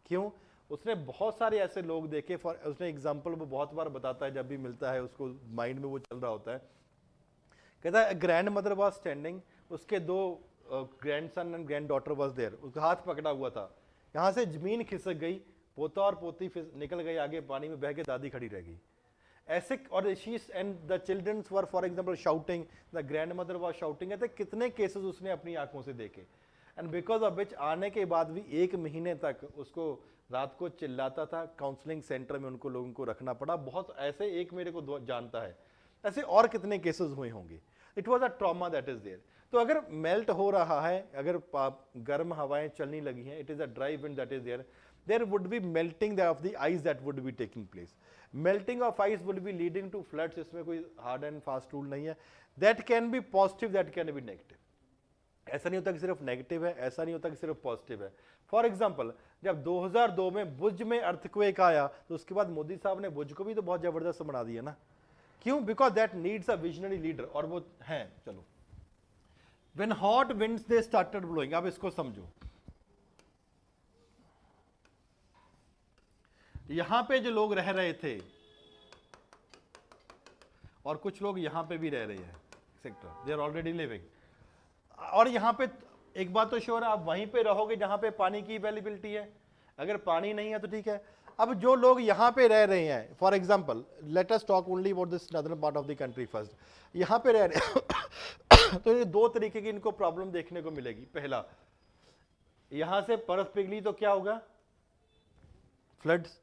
क्यों? उसने बहुत सारे ऐसे लोग देखे, फॉर उसने एग्जाम्पल वो बहुत बार बताता है जब भी मिलता है, उसको माइंड में वो चल रहा होता है। कहता है ग्रैंड मदर वॉज स्टैंडिंग, उसके 2 grandson and granddaughter was there, उसका हाथ पकड़ा हुआ था, यहाँ से जमीन खिसक गई, पोता और पोती निकल गई आगे पानी में बह के, दादी खड़ी रह गई ऐसे। और she and the childrens were for example shouting, the grand mother was shouting. कहते कितने केसेस उसने अपनी आंखों से देखे, एंड बिकॉज ऑफ विच आने के बाद भी 1 महीने तक उसको रात को चिल्लाता था, काउंसलिंग सेंटर में उनको लोगों को रखना पड़ा। बहुत ऐसे एक मेरे को जानता है, ऐसे और कितने केसेस हुए होंगे। It was a trauma that is there. तो अगर मेल्ट हो रहा है, अगर गर्म हवाएं चलने लगी हैं, it is a dry wind that is there, there would be melting of the ice that would be taking place. Melting of ice would be leading to floods. इसमें कोई hard and fast rule नहीं है. That can be positive, that can be negative. ऐसा नहीं होता कि सिर्फ negative है, ऐसा नहीं होता कि सिर्फ पॉजिटिव है। फॉर एग्जाम्पल जब 2002 में भुज में अर्थक्वेक आया, तो उसके बाद मोदी साहब ने भुज को भी तो बहुत जबरदस्त बना दिया ना। क्यों? Because that needs a visionary leader, और वो हैं। चलो, when hot winds they started blowing, अब इसको समझो। यहां पे जो लोग रह रहे थे, और कुछ लोग यहां पे भी रह रहे हैं sector, they are already living. और यहां पे एक बात तो श्योर है, आप वहीं पे रहोगे जहां पे पानी की अवेलेबिलिटी है। अगर पानी नहीं है तो ठीक है। अब जो लोग यहां पे रह रहे हैं, for example let us talk only about this northern part of the country first. यहां पे रह रहे तो ये 2 तरीके की इनको प्रॉब्लम देखने को मिलेगी। पहला, यहां से बर्फ पिघली तो क्या होगा? फ्लड्स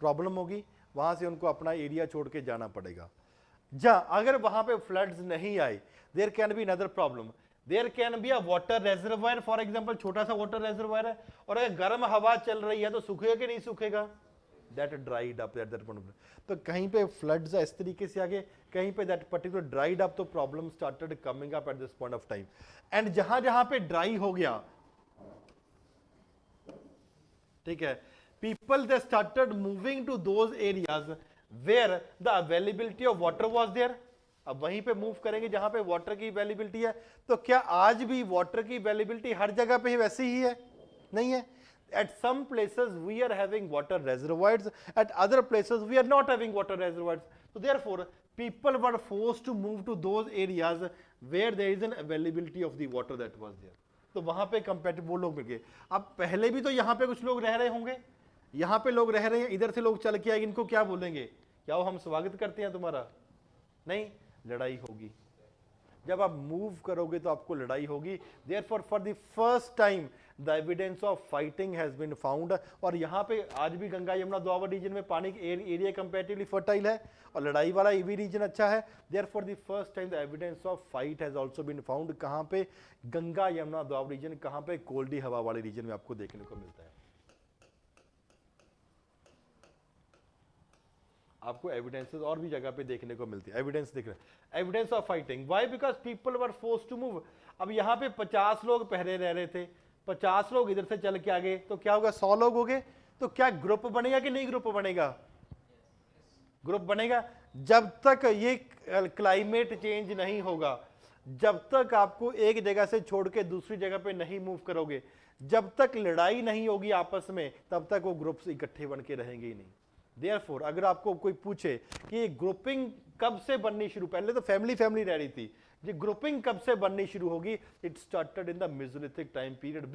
प्रॉब्लम होगी, वहां से उनको अपना एरिया छोड़ के जाना पड़ेगा। अगर वहां पे फ्लड्स नहीं आए, there can be another problem, there can be a water reservoir. For example छोटा सा वाटर रेजर्वायर है, और अगर गर्म हवा चल रही है तो सूखेगा कि नहीं सूखेगा? That dried up at that point. तो कहीं पे फ्लड्स इस तरीके से आगे, कहीं पे दैट पर्टिकुलर ड्राइड अप, तो problem started coming up at this point of time. And जहां जहां पे ड्राई हो गया, ठीक है, people they started moving to those areas where the availability of water was there. अब वहीं पे मूव करेंगे जहां पे वाटर की अवेलेबिलिटी है। तो क्या आज भी वाटर की अवेलेबिलिटी हर जगह पे वैसी ही है? नहीं है। At some places we are having water reservoirs, at other places we are not having water reservoirs. So therefore people were forced to move to those areas where there is an availability of the water that was there. तो वहां पे competitive वो लोग मिल गए। अब पहले भी तो यहाँ पे कुछ लोग रह रहे होंगे, यहां पे लोग रह रहे हैं, इधर से लोग चल के आए, इनको क्या बोलेंगे? क्या वो हम स्वागत करते हैं तुम्हारा? नहीं, लड़ाई होगी। जब आप मूव करोगे तो आपको लड़ाई होगी। Therefore for the first time the evidence of fighting has been found. और यहां पे आज भी गंगा यमुना दोआब रीजन में पानी एरिया कंपैरेटिवली फर्टाइल है, और लड़ाई वाला ये भी रीजन अच्छा है। Therefore the first time the evidence of fight has also been found. कहां पे? गंगा यमुना दोआब रीजन। कहां पे? कोल्डी हवा वाले रीजन में आपको देखने को मिलता है। आपको एविडेंसेस और भी जगह पे देखने को मिलती है। एविडेंस दिख रहा है, evidence of fighting. Why? Because people were forced to move. अब यहाँ पे 50 लोग पहले रह रहे थे, 50 लोग इधर से चल के आ गए, तो क्या होगा? 100 लोग हो गए। तो क्या ग्रुप बनेगा कि नहीं ग्रुप बनेगा? ग्रुप बनेगा। जब तक ये क्लाइमेट चेंज नहीं होगा, जब तक आपको एक जगह से छोड़ के दूसरी जगह पे नहीं मूव करोगे, जब तक लड़ाई नहीं होगी आपस में, तब तक वो ग्रुप्स इकट्ठे बन के रहेंगे ही नहीं। देयरफॉर अगर आपको कोई पूछे कि ये ग्रुपिंग कब से बननी शुरू, पहले तो फैमिली फैमिली रह रही थी, ये ग्रुपिंग कब से बननी शुरू होगी? It started in the Mesolithic time period,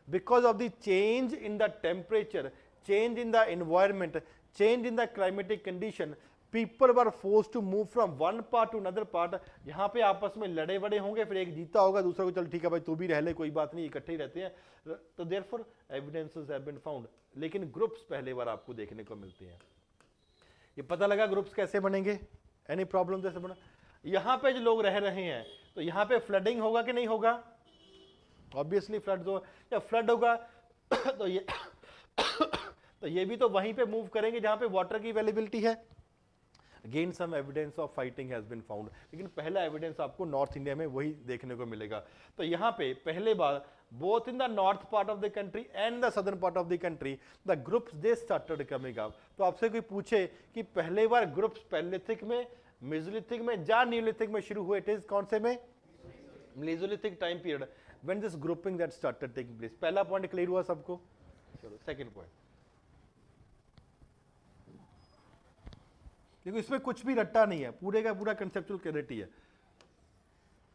because of the change in the temperature, change in the environment, change in the climatic condition. People were force to move from one part to another part. यहाँ पे आपस में लड़े बड़े होंगे, फिर एक जीता होगा, दूसरा को चल ठीक है भाई तू भी रह ले, कोई बात नहीं, इकट्ठे ही रहते हैं। तो therefore evidences have been found. लेकिन ग्रुप्स पहले बार आपको देखने को मिलते हैं। ये पता लगा ग्रुप्स कैसे बनेंगे? एनी प्रॉब्लम जैसे बना? यहाँ पे जो लोग रह रहे हैं, तो यहाँ पे फ्लडिंग होगा कि नहीं होगा? ऑब्वियसली फ्लड होगा। जब फ्लड होगा तो ये तो ये भी तो वहीं पे मूव करेंगे जहां पे वाटर की अवेलेबिलिटी है। Again some evidence of fighting has been found. लेकिन पहला एविडेंस आपको नॉर्थ इंडिया में वही देखने को मिलेगा। तो यहाँ पे पहले बार both in the north part of the country and the southern part of the country the groups they started coming up। तो आपसे कोई पूछे कि पहले बार ग्रुप्स पैलियोलिथिक में, मेसोलिथिक में या नियोलिथिक में शुरू हुए, इट इज कौन से में? Mesolithic time period, when this grouping that started taking place। पहला पॉइंट क्लियर हुआ सबको? चलो सेकंड पॉइंट, देखो इसमें कुछ भी रट्टा नहीं है, पूरे का पूरा कंसेप्चुअल क्लैरिटी है।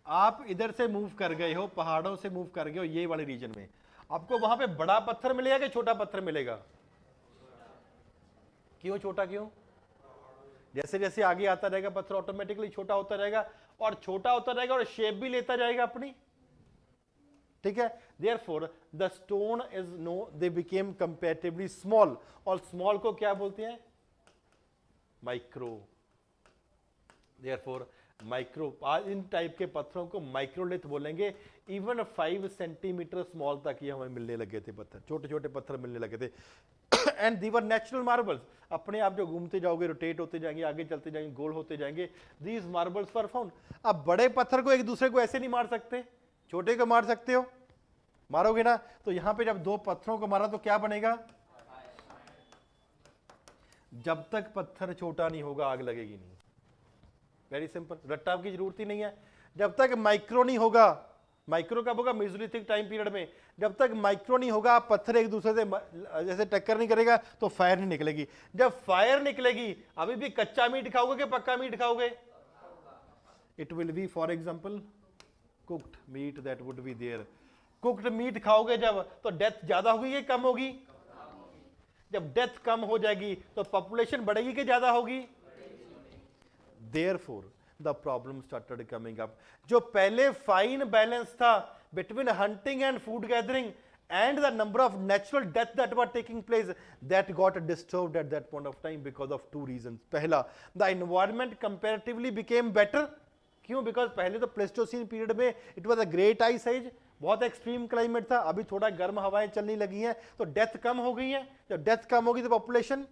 आप इधर से मूव कर गए हो, पहाड़ों से मूव कर गए हो ये वाले रीजन में, आपको वहां पे बड़ा पत्थर मिलेगा कि छोटा पत्थर मिलेगा? क्यों छोटा, क्यों? जैसे जैसे आगे आता रहेगा पत्थर ऑटोमेटिकली छोटा होता रहेगा, और छोटा होता रहेगा और शेप भी लेता जाएगा अपनी, ठीक है। Therefore the stone is no they became comparatively small, और स्मॉल को क्या बोलते हैं? माइक्रो। देयरफॉर माइक्रो, इन टाइप के पत्थरों को माइक्रोलिथ बोलेंगे। इवन 5 सेंटीमीटर स्मॉल तक ये हमें मिलने लगे थे पत्थर, छोटे छोटे पत्थर मिलने लगे थे। एंड दीवर नेचुरल मार्बल्स, अपने आप जो घूमते जाओगे, रोटेट होते जाएंगे, आगे चलते जाएंगे, गोल होते जाएंगे, दीज मार्बल्स वर फाउंड। अब बड़े पत्थर को एक दूसरे को ऐसे नहीं मार सकते, छोटे को मार सकते हो, मारोगे ना। तो यहां पे जब दो पत्थरों को मारा तो क्या बनेगा? जब तक पत्थर छोटा नहीं होगा आग लगेगी नहीं। वेरी सिंपल, रट्टा की जरूरत ही नहीं है। जब तक माइक्रो नहीं होगा, माइक्रो कब होगा? मेसोलिथिक टाइम पीरियड में। जब तक माइक्रो नहीं होगा, पत्थर एक दूसरे से जैसे टक्कर नहीं करेगा तो फायर नहीं निकलेगी। जब फायर निकलेगी, अभी भी कच्चा मीट खाओगे कि पक्का मीट खाओगे? It will be for example cooked meat that would be there. Cooked meat खाओगे जब, तो डेथ ज्यादा होगी कि कम होगी? जब डेथ कम हो जाएगी तो पॉपुलेशन बढ़ेगी कि ज्यादा होगी? Therefore, the problem started coming up. जो पहले फाइन बैलेंस था between hunting and food gathering and the number of natural death that were taking place, that got disturbed at that point of time because of two reasons. पहला, the environment comparatively became better. क्यों? Because पहले तो Pleistocene period में it was a great ice age, बहुत extreme climate था। अभी थोड़ा गर्म हवाएं चलने लगी हैं तो डेथ कम हो गई है। जब डेथ कम होगी तो पॉपुलेशन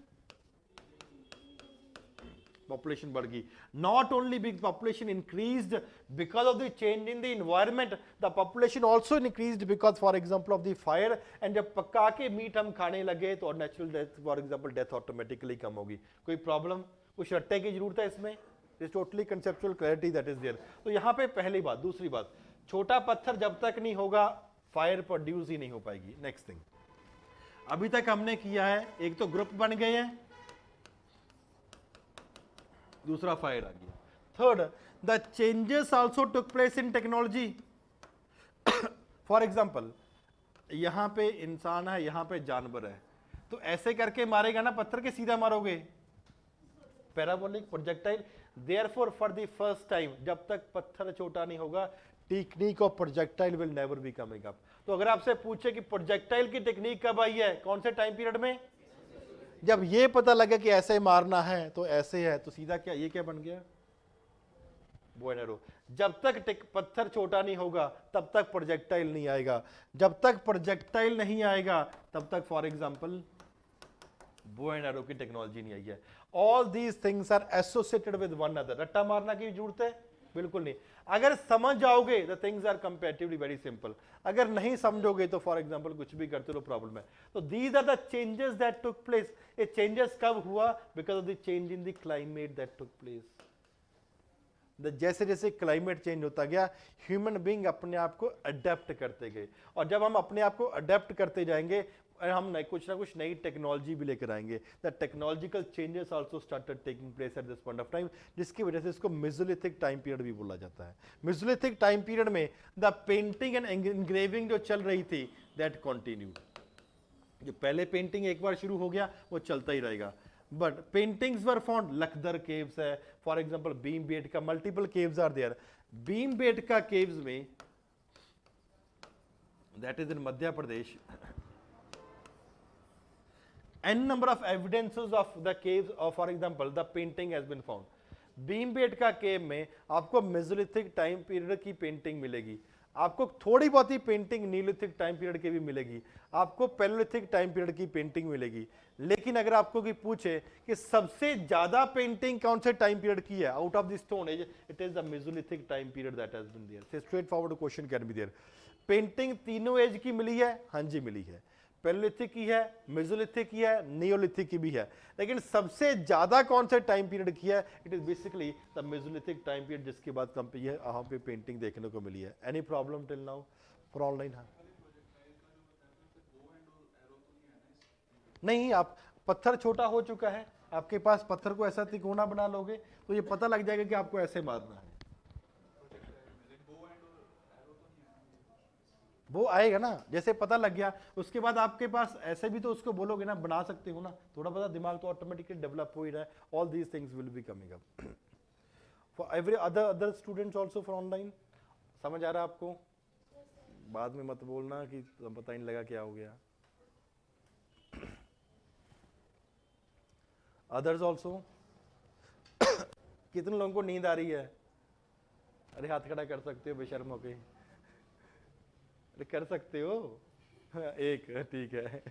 बढ़ गई। Not only big population increased because of the change in the environment, the population also increased because, for example, of the fire. And जब पका के मीट हम खाने लगे तो natural death, for example, death automatically कम होगी। कोई प्रॉब्लम, कुछ रट्टे की जरूरत है इसमें? Is totally conceptual clarity that is there. तो यहाँ पे पहली बात। दूसरी बात, छोटा पत्थर जब तक नहीं होगा फायर प्रोड्यूस ही नहीं हो पाएगी। नेक्स्ट थिंग, अभी तक हमने किया है, एक तो ग्रुप बन गए हैं, दूसरा फायर आ गया। Third, the changes also took place in technology. For example, यहां पे इंसान है, यहां पे जानवर है, तो ऐसे करके मारेगा ना पत्थर के, सीधा मारोगे? Parabolic projectile. Therefore for the first time, जब तक पत्थर छोटा नहीं होगा, technique of projectile will never be coming up. तो अगर आपसे पूछे कि प्रोजेक्टाइल की टेक्निक कब आई है, कौन से टाइम पीरियड में? जब ये पता लगे कि ऐसे मारना है तो ऐसे है, तो सीधा क्या, ये क्या बन गया? बो एंड एरो। जब तक पत्थर छोटा नहीं होगा तब तक प्रोजेक्टाइल नहीं आएगा। जब तक प्रोजेक्टाइल नहीं आएगा तब तक, for example, bow and arrow की टेक्नोलॉजी नहीं आई है। All these things are associated with one other. रट्टा मारना की जरूरत है? बिल्कुल नहीं। अगर समझ जाओगे the things are comparatively very simple. अगर नहीं समझोगे तो फॉर एग्जांपल कुछ भी करते हो प्रॉब्लम है। तो these are the changes that took place. ये चेंजेस कब हुआ? Because of the change in the climate that took place. जैसे जैसे क्लाइमेट चेंज होता गया, ह्यूमन बीइंग अपने आप को अडेप्ट करते गए, और जब हम अपने आप को अडेप्ट करते जाएंगे, हम कुछ ना कुछ नई टेक्नोलॉजी भी लेकर आएंगे। The technological changes also started taking place at this point of time, जिसकी वजह से इसको मेसोलिथिक टाइम पीरियड भी बोला जाता है। मेसोलिथिक टाइम पीरियड में द पेंटिंग एंड एंग्रेविंग जो चल रही थी, दैट कंटिन्यूड। जो पहले पेंटिंग एक बार शुरू हो गया वो चलता ही रहेगा। But paintings were found, Lakhudiyar caves है, for example Bhimbetka, multiple caves are there. Bhimbetka caves में, that is in Madhya Pradesh, n number of evidences of the caves, or for example the painting has been found. Bhimbetka cave में आपको mesolithic time period की painting मिलेगी, आपको थोड़ी बहुत ही पेंटिंग नीलिथिक टाइम पीरियड की भी मिलेगी, आपको पैलियोलिथिक टाइम पीरियड की पेंटिंग मिलेगी। लेकिन अगर आपको कोई पूछे कि सबसे ज्यादा पेंटिंग कौन से टाइम पीरियड की है out of the stone age, it is the Mesolithic time period that has been there. Straight forward question can be there. Painting तीनों एज की मिली है? हाँ जी मिली है। पैलियोलिथिक की है, मेसोलिथिक की है, नियोलिथिक की भी है, लेकिन सबसे ज्यादा कौन से टाइम पीरियड की है? It is basically the Mesolithic time period, जिसके बाद यहाँ पे पेंटिंग देखने को मिली है। Any problem till now for online? हाँ नहीं, आप पत्थर छोटा हो चुका है, आपके पास पत्थर को ऐसा तिकोना बना लोगे तो ये पता लग जाएगा कि आपको ऐसे मारना है। वो आएगा ना, जैसे पता लग गया उसके बाद आपके पास ऐसे भी तो उसको बोलोगे ना, बना सकते हो ना, थोड़ा बहुत दिमाग तो ऑटोमेटिकली डेवलप हो ही रहा है। All these things will be coming up for every other students also for online. समझ आ रहा है आपको? बाद में मत बोलना कि पता नहीं लगा क्या हो गया। अदर्स ऑल्सो कितने लोगों को नींद आ रही है? अरे हाथ खड़ा कर सकते हो बेशर्म होके, अरे कर सकते हो। एक ठीक है।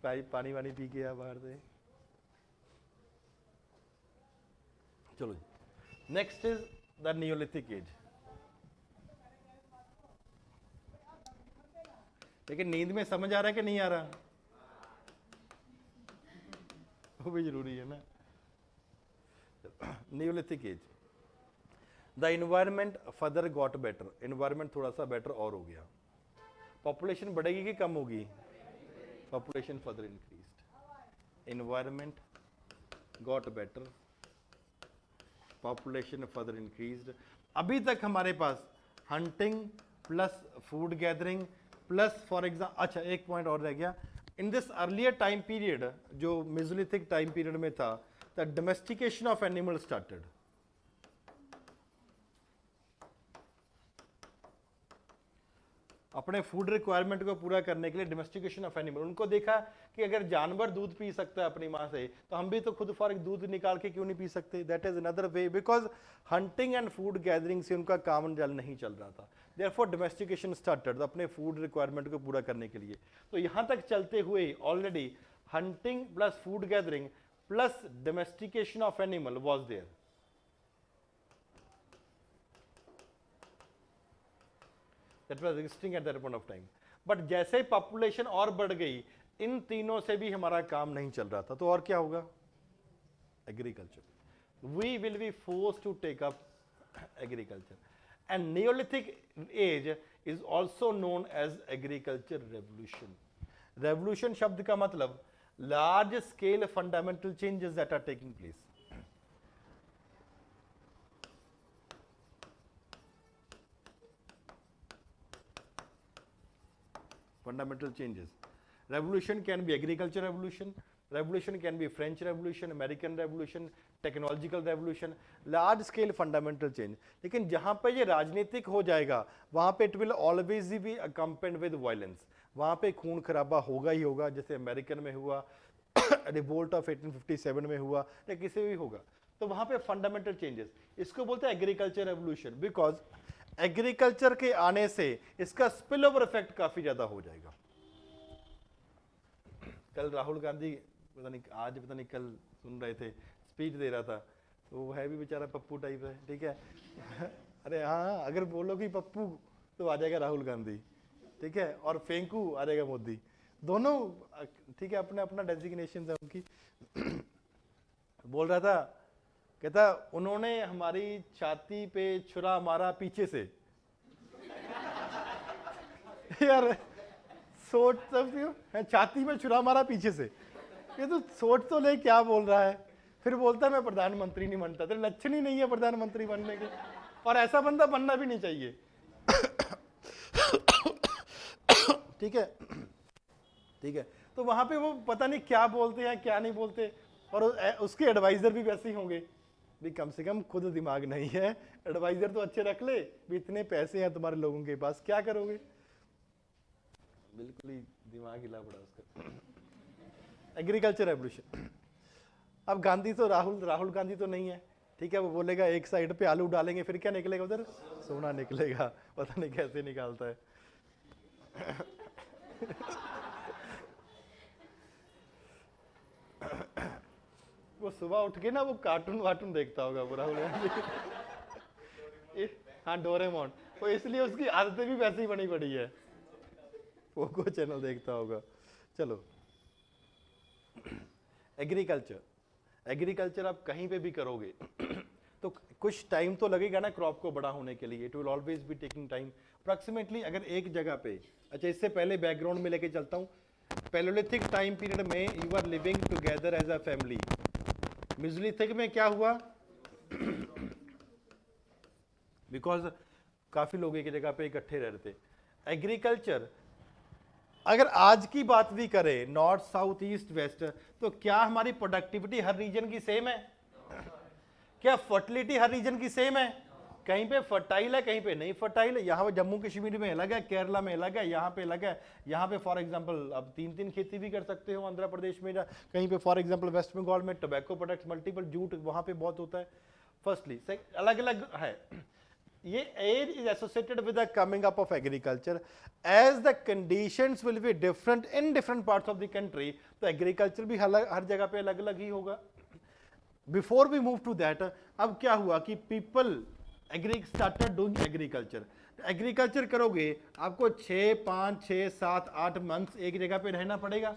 भाई पानी वानी पी के आ बाहर से। चलो जी, next is the Neolithic age. लेकिन नींद में समझ आ रहा है कि नहीं आ रहा? वो भी जरूरी है ना। Neolithic age, the environment further got better, environment थोड़ा सा बेटर और हो गया। पॉपुलेशन बढ़ेगी कि कम होगी? Population further increased, environment got better, population further increased. अभी तक हमारे पास hunting plus food gathering plus for example, अच्छा एक पॉइंट और रह गया, in this earlier time period जो मेसोलिथिक टाइम पीरियड में था, the domestication of animal started. अपने फूड रिक्वायरमेंट को पूरा करने के लिए डोमेस्टिकेशन ऑफ एनिमल, उनको देखा कि अगर जानवर दूध पी सकता है अपनी माँ से, तो हम भी तो खुद फॉर दूध निकाल के क्यों नहीं पी सकते? That is another way, because hunting and food gathering से उनका काम जल नहीं चल रहा था। देयरफॉर डोमेस्टिकेशन स्टार्टेड, अपने फूड रिक्वायरमेंट को पूरा करने के लिए। तो यहाँ तक चलते हुए already hunting plus food gathering plus domestication of animal was there. That was existing at that point of time. But जैसे पॉपुलेशन और बढ़ गई, इन तीनों से भी हमारा काम नहीं चल रहा था, तो और क्या होगा? Agriculture. We will be force to take up agriculture, and neolithic age is also known as agriculture revolution. Revolution शब्द का मतलब large scale fundamental changes that are taking place. fundamental changes. Revolution can be agriculture revolution, revolution can be French revolution, American revolution, technological revolution, large scale fundamental change. लेकिन जहाँ पे ये राजनीतिक हो जाएगा, वहाँ पे it will always B accompanied with violence, वहाँ पे खून खराबा होगा ही होगा, जैसे अमेरिकन में हुआ, रिवोल्ट ऑफ 1857 में हुआ, या किसी भी होगा। तो वहाँ पे फंडामेंटल चेंजेस, इसको बोलते हैं एग्रीकल्चर रेवोल्यूशन, बिकॉज एग्रीकल्चर के आने से इसका स्पिल ओवर इफेक्ट काफी ज्यादा हो जाएगा। कल राहुल गांधी पता नहीं आज पता नहीं कल सुन रहे थे, स्पीच दे रहा था, तो वो है भी बेचारा पप्पू टाइप है, ठीक है। अरे हाँ, अगर बोलो कि पप्पू तो आ जाएगा राहुल गांधी, ठीक है, और फेंकू आ जाएगा मोदी, दोनों ठीक है, अपना अपना डेजिग्नेशन है उनकी। बोल रहा था, कहता उन्होंने हमारी छाती पे छुरा मारा पीछे से। यार सोच सकते हो, छाती में छुरा मारा पीछे से, ये तो सोच तो ले क्या बोल रहा है। फिर बोलता है मैं प्रधानमंत्री नहीं बनता, तेरे लक्षण ही नहीं है प्रधानमंत्री बनने के, और ऐसा बंदा बनना भी नहीं चाहिए। ठीक है, ठीक है। तो वहां पे वो पता नहीं क्या बोलते हैं क्या नहीं बोलते, और उसके एडवाइजर भी वैसे ही होंगे भी, कम से कम खुद दिमाग नहीं है, एडवाइजर तो अच्छे रख ले भी, इतने पैसे हैं तुम्हारे लोगों के पास, क्या करोगे? बिल्कुल ही दिमाग हिला पड़ा उसका। Agriculture revolution. अब गांधी तो राहुल गांधी तो नहीं है, ठीक है, वो बोलेगा एक साइड पे आलू डालेंगे, फिर क्या निकलेगा उधर? सोना निकलेगा, पता नहीं कैसे निकालता है। वो सुबह उठ के ना वो कार्टून वार्टून देखता होगा वो राहुल गांधी। हाँ, डोरेमोन, वो इसलिए उसकी आदतें भी वैसे ही बनी पड़ी है, पोगो चैनल देखता होगा। चलो, एग्रीकल्चर आप कहीं पे भी करोगे तो कुछ टाइम तो लगेगा ना क्रॉप को बड़ा होने के लिए, it will always be taking time approximately. अगर एक जगह पे, अच्छा इससे पहले बैकग्राउंड में लेके चलता हूँ, पैलोलिथिक टाइम पीरियड में you are living together as a family. Mesolithic में क्या हुआ? बिकॉज काफी लोग एक जगह पे इकट्ठे रह रहे थे। एग्रीकल्चर, अगर आज की बात भी करें नॉर्थ साउथ ईस्ट वेस्ट, तो क्या हमारी प्रोडक्टिविटी हर रीजन की सेम है? क्या फर्टिलिटी हर रीजन की सेम है? कहीं पे फर्टाइल है, कहीं पे नहीं फर्टाइल है। यहाँ पे जम्मू कश्मीर में अलग है, केरला में अलग है, यहाँ पे अलग है। यहाँ पे फॉर एग्जांपल अब 3 खेती भी कर सकते हो आंध्र प्रदेश में, कहीं पे फॉर एग्जांपल वेस्ट बंगाल में टोबैको प्रोडक्ट्स मल्टीपल, जूट वहाँ पे बहुत होता है। फर्स्टली अलग अलग है। ये age is associated with the coming up of agriculture. As the conditions will be different in different parts of the country, तो एग्रीकल्चर भी हर जगह पे अलग अलग ही होगा। Before we move to that, अब क्या हुआ कि people started doing agriculture. Agriculture करोगे आपको 6, 5, 6, 7, 8 मंथ्स एक जगह पे रहना पड़ेगा।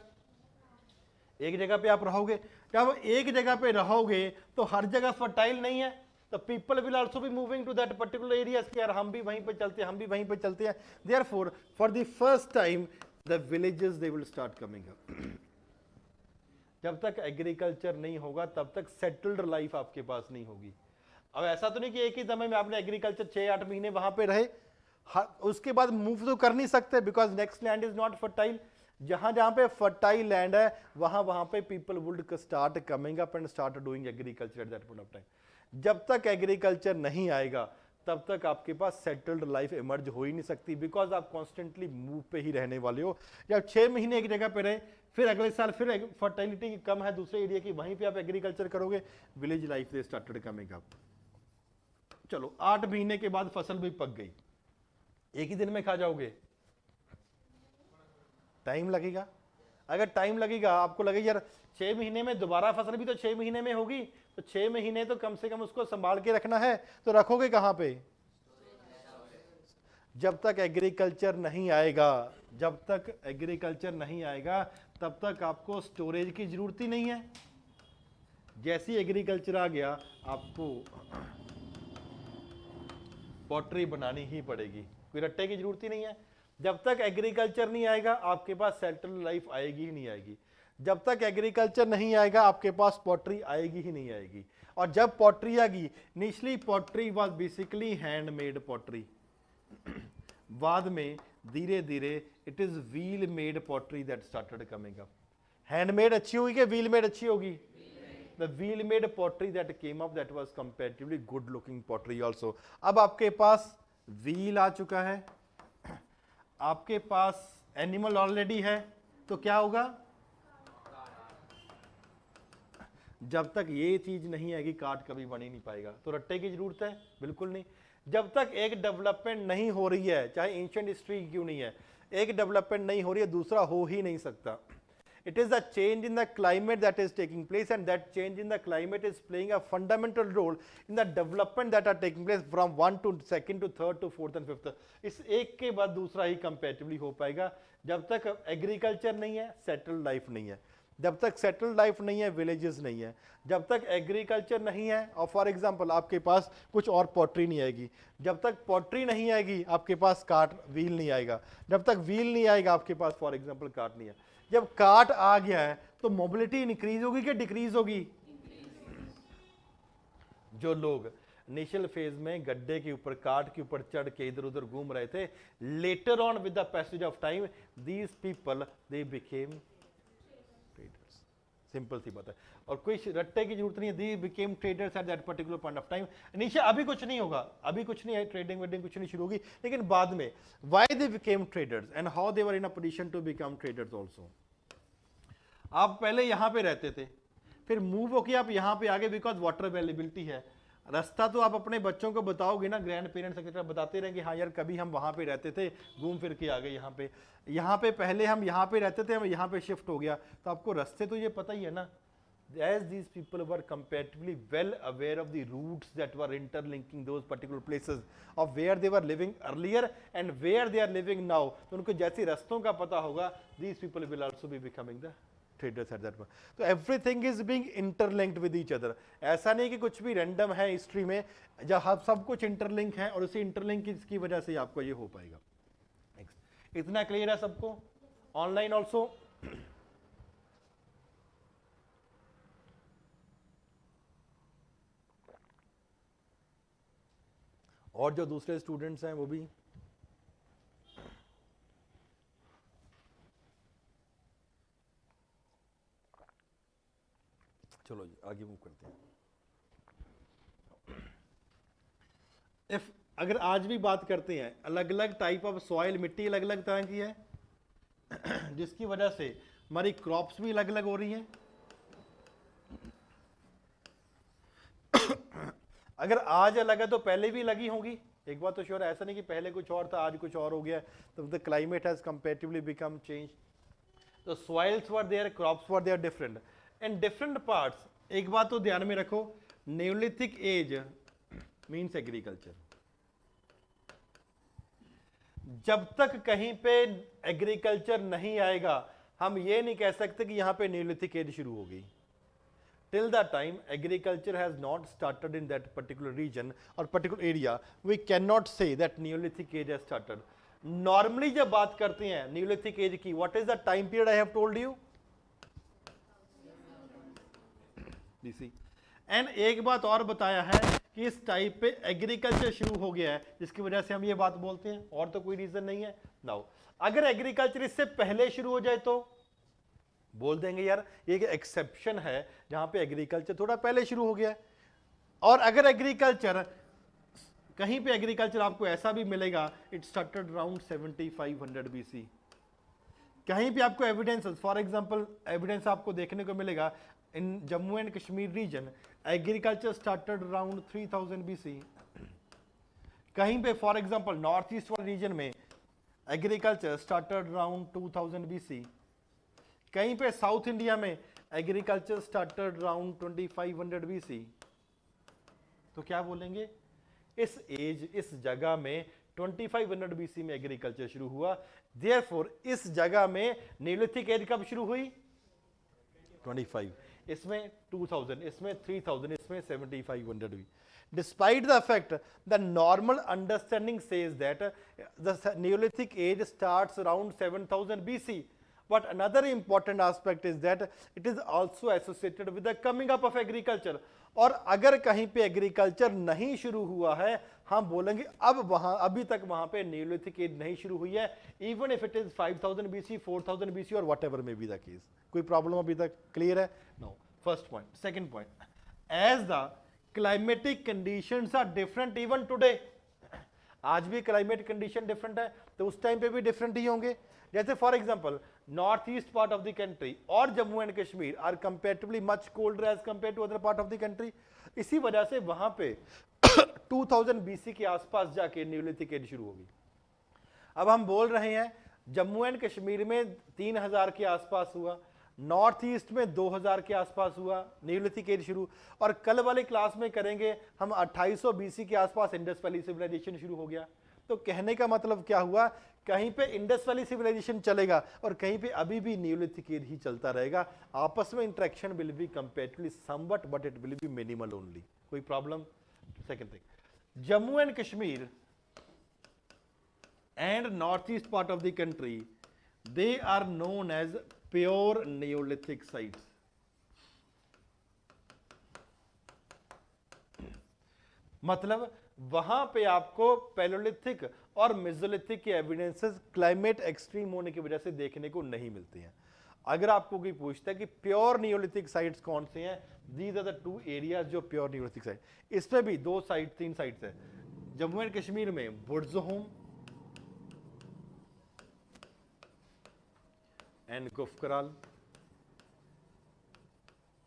एक जगह पे आप रहोगे, जब एक जगह पे रहोगे तो हर जगह फर्टाइल नहीं है, तो people will also be moving to that particular areas कि यार हम भी वहीं पे चलते हैं, हम भी वहीं पे चलते हैं। Therefore for the first time the villages they will start coming up. जब तक एग्रीकल्चर नहीं होगा तब तक सेटल्ड लाइफ आपके पास नहीं होगी। अब ऐसा तो नहीं कि एक ही समय में आपने एग्रीकल्चर 6-8 महीने वहां पे रहे, उसके बाद मूव तो कर नहीं सकते, because next land is not fertile. जहां जहां पे फर्टाइल लैंड है वहां पे people would start coming up and start doing agriculture eight that point of time. जब तक एग्रीकल्चर नहीं आएगा तब तक आपके पास सेटल्ड लाइफ इमर्ज हो ही नहीं सकती, बिकॉज आप कॉन्स्टेंटली मूव पे ही रहने वाले हो। जब 6 महीने एक जगह पे रहे, फिर अगले साल फिर फर्टिलिटी कम है दूसरे एरिया की, वहीं पे आप एग्रीकल्चर करोगे, विलेज लाइफ दे स्टार्टेड कमिंग अप। चलो 8 महीने के बाद फसल भी पक गई, एक ही दिन में खा जाओगे? टाइम लगेगा। अगर टाइम लगेगा, आपको लगेगा यार 6 महीने में दोबारा फसल भी तो 6 महीने में होगी, तो 6 महीने तो कम से कम उसको संभाल के रखना है, तो रखोगे कहां पे? जब तक एग्रीकल्चर नहीं आएगा, जब तक एग्रीकल्चर नहीं आएगा तब तक आपको स्टोरेज की जरूरत ही नहीं है। जैसी एग्रीकल्चर आ गया आपको पॉटरी बनानी ही पड़ेगी, कोई रट्टे की जरूरत ही नहीं है। जब तक एग्रीकल्चर नहीं आएगा आपके पास सेटल्ड लाइफ आएगी ही नहीं आएगी। जब तक एग्रीकल्चर नहीं आएगा आपके पास पॉटरी आएगी ही नहीं आएगी। और जब पॉटरी आएगी, initially pottery was basically handmade pottery, बाद में धीरे धीरे it is wheel made pottery that started coming up. Handmade अच्छी होगी कि व्हील मेड अच्छी होगी? The wheel made pottery that came up, that was comparatively good looking pottery also. अब आपके पास व्हील आ चुका है, आपके पास एनिमल ऑलरेडी है, तो क्या होगा? जब तक ये चीज नहीं आएगी कार्ट कभी बन ही नहीं पाएगा। तो रट्टे की जरूरत है? बिल्कुल नहीं। जब तक एक डेवलपमेंट नहीं हो रही है, चाहे एंशिएंट हिस्ट्री क्यों नहीं है, एक डेवलपमेंट नहीं हो रही है, दूसरा हो ही नहीं सकता। It is the change in the climate that is taking place, and that change in the climate is playing a fundamental role in the development that are taking place from 1 to 2nd to 3rd to 4th and 5th. इस एक के बाद दूसरा ही comparatively हो पाएगा। जब तक agriculture नहीं है सेटल्ड लाइफ नहीं है, जब तक सेटल्ड लाइफ नहीं है विलेजेस नहीं है, जब तक एग्रीकल्चर नहीं है, और फॉर एग्जांपल आपके पास कुछ और पॉटरी नहीं आएगी, जब तक पॉटरी नहीं आएगी आपके पास कार्ट व्हील नहीं आएगा, जब तक व्हील नहीं आएगा आपके पास फॉर एग्जांपल कार्ट नहीं है। जब कार्ट आ गया है तो मोबिलिटी इंक्रीज होगी कि डिक्रीज होगी? जो लोग इनिशियल फेज में गड्ढे के ऊपर कार्ट के ऊपर चढ़ के इधर उधर घूम रहे थे, later on with the passage of time these people they became traders. Simple सी बात है, और कोई रट्टे की जरूरत नहीं है। They became traders at that particular point of time. Initial अभी कुछ नहीं होगा, अभी कुछ नहीं है, ट्रेडिंग वेडिंग कुछ नहीं शुरू होगी, लेकिन बाद में why they became traders and how they were in a position to become traders also. आप पहले यहां पे रहते थे, फिर मूव होके आप यहां पे आ गए बिकॉज वाटर अवेलेबिलिटी है। रास्ता तो आप अपने बच्चों को बताओगे ना, ग्रैंड पेरेंट्स एक्सेट्रा बताते रहेंगे, हाँ यार कभी हम वहां पे रहते थे, घूम फिर के आ गए यहाँ पे पहले हम यहाँ पे रहते थे, हम यहाँ पे शिफ्ट हो गया, तो आपको रास्ते तो ये पता ही है ना। As these people were comparatively well aware of the routes that were interlinking those particular places of where they were living earlier and where they are living now, तो उनको जैसे रास्तों का पता होगा, these people will also be becoming the traders at that point. So everything is being interlinked with each other. ऐसा नहीं कि कुछ भी रैंडम है हिस्ट्री में, जब सब कुछ इंटरलिंक है और उसी इंटरलिंक की वजह से आपको ये हो पाएगा। इतना क्लियर है सबको? ऑनलाइन ऑल्सो और जो दूसरे स्टूडेंट्स हैं वो भी। चलो जी आगे मूव करते हैं। इफ अगर आज भी बात करते हैं, अलग अलग टाइप ऑफ सॉइल, मिट्टी अलग अलग तरह की है जिसकी वजह से हमारी क्रॉप्स भी अलग अलग हो रही हैं। अगर आज अलग है तो पहले भी लगी होंगी, एक बात तो श्योर है, ऐसा नहीं कि पहले कुछ और था आज कुछ और हो गया, तो the climate has comparatively become change. तो soils were there, crops were there different in different parts. एक बात तो ध्यान में रखो, न्यूलिथिक एज मींस एग्रीकल्चर। जब तक कहीं पे एग्रीकल्चर नहीं आएगा हम ये नहीं कह सकते कि यहां पे न्यूलिथिक एज शुरू हो गई। Till the time agriculture has not started in that particular region or particular area, we cannot say that Neolithic age has started. Normally जब बात करते हैं Neolithic age की, what is the time period I have told you? DC. And एक बात और बताया है कि इस टाइप पे एग्रीकल्चर शुरू हो गया है जिसकी वजह से हम ये बात बोलते हैं, और तो कोई रीजन नहीं है। नाउ अगर एग्रीकल्चर इससे पहले शुरू हो जाए तो बोल देंगे यार ये एक एक्सेप्शन है जहां पे एग्रीकल्चर थोड़ा पहले शुरू हो गया है। और अगर एग्रीकल्चर कहीं पे एग्रीकल्चर आपको ऐसा भी मिलेगा इट स्टार्टेड अराउंड 7500 बीसी, कहीं पे आपको एविडेंस, फॉर एग्जांपल एविडेंस आपको देखने को मिलेगा in Jammu and Kashmir region agriculture started around 3000 BC. कहीं पे फॉर एग्जांपल नॉर्थ ईस्ट वाले रीजन में एग्रीकल्चर स्टार्टेड अराउंड 2000 बीसी। कहीं पे साउथ इंडिया में एग्रीकल्चर स्टार्टेड अराउंड 2500 बीसी। तो क्या बोलेंगे, इस एज इस जगह में 2500 बीसी में एग्रीकल्चर शुरू हुआ, देयरफॉर इस जगह में न्यूलिथिक एज कब शुरू हुई 25, इसमें 2000, इसमें 3000, इसमें 7500 भी। Despite the fact the normal understanding says that the Neolithic age starts around 7000 BC, but another important aspect is that it is also associated with the coming up of agriculture। और अगर कहीं पे एग्रीकल्चर नहीं शुरू हुआ है हम बोलेंगे अब वहां अभी तक वहां पे न्यूलिथिक एज नहीं शुरू हुई है, even if it is 5000 BC 4000 BC और whatever may be the case. कोई प्रॉब्लम अभी तक क्लियर है? No. First point. Second point, as the climatic conditions are different even today, आज भी क्लाइमेट कंडीशन डिफरेंट है तो उस टाइम पे भी डिफरेंट ही होंगे। जैसे for example north east part of the country और Jammu and Kashmir are comparatively much colder as compare to other part of the country, इसी वजह से वहां पे 2000 BC के आसपास जाके न्यूलिथिक एज शुरू होगी। अब हम बोल रहे हैं जम्मू एंड कश्मीर में 3000 के आसपास हुआ, नॉर्थ ईस्ट में 2000 के आसपास हुआ न्यूलिथिक एज शुरू, और कल वाले क्लास में करेंगे हम 2800 BC के आसपास इंडस वैली सिविलाइजेशन शुरू हो गया। तो कहने का मतलब क्या हुआ, कहीं पे इंडस वैली सिविलाइजेशन चलेगा और कहीं पे अभी भी न्यूलिथिक एज ही चलता रहेगा। आपस में interaction will be comparatively somewhat but it will be minimal only. कोई problem? Second thing, Jammu and Kashmir and northeast part of the country they are known as pure neolithic sites। मतलब वहां पे आपको पैलोलिथिक और मेसोलिथिक के एविडेंसेस क्लाइमेट एक्सट्रीम होने की वजह से देखने को नहीं मिलते हैं। अगर आपको कोई पूछता है कि प्योर नियोलिथिक साइट्स कौन से हैं, these are the two areas जो प्योर नियोलिथिक साइट। इसमें भी दो साइट तीन साइट्स है। जम्मू एंड कश्मीर में बुर्ज़होम and Gufkaral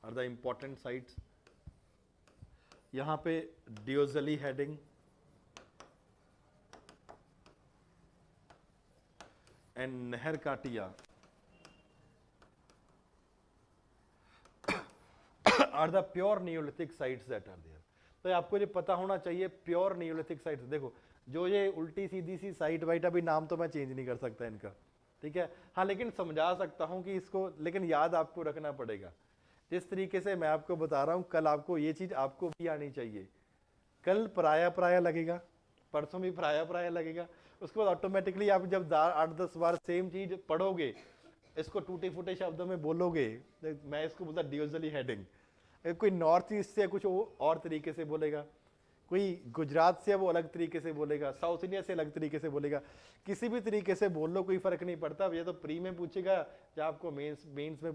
are the important sites। यहां पे डियोजली हेडिंग एंड नहर काटिया are the pure neolithic sites that are there. तो आपको ये पता होना चाहिए प्योर नियोलिथिक साइट्स। देखो जो ये उल्टी सीधी सी साइट वाइट, अभी नाम तो मैं चेंज नहीं कर सकता इनका, ठीक है, हाँ, लेकिन समझा सकता हूं कि इसको, लेकिन याद आपको रखना पड़ेगा। जिस तरीके से मैं आपको बता रहा हूं कल आपको ये चीज आपको भी आनी चाहिए। कल पराया पराया लगेगा, परसों भी पराया पराया लगेगा, उसके बाद ऑटोमेटिकली आप जब 8-10 बार सेम चीज पढ़ोगे, इसको टूटे फूटे शब्दों में बोलोगे, मैं इसको बोलता डियोजली हेडिंग, कोई नॉर्थ ईस्ट से कुछ और तरीके से बोलेगा, कोई गुजरात से है वो अलग तरीके से बोलेगा, साउथ इंडिया से अलग तरीके से बोलेगा, किसी भी तरीके से बोल लो कोई फर्क नहीं पड़ता। ये तो प्री में पूछेगा या आपको मेंस में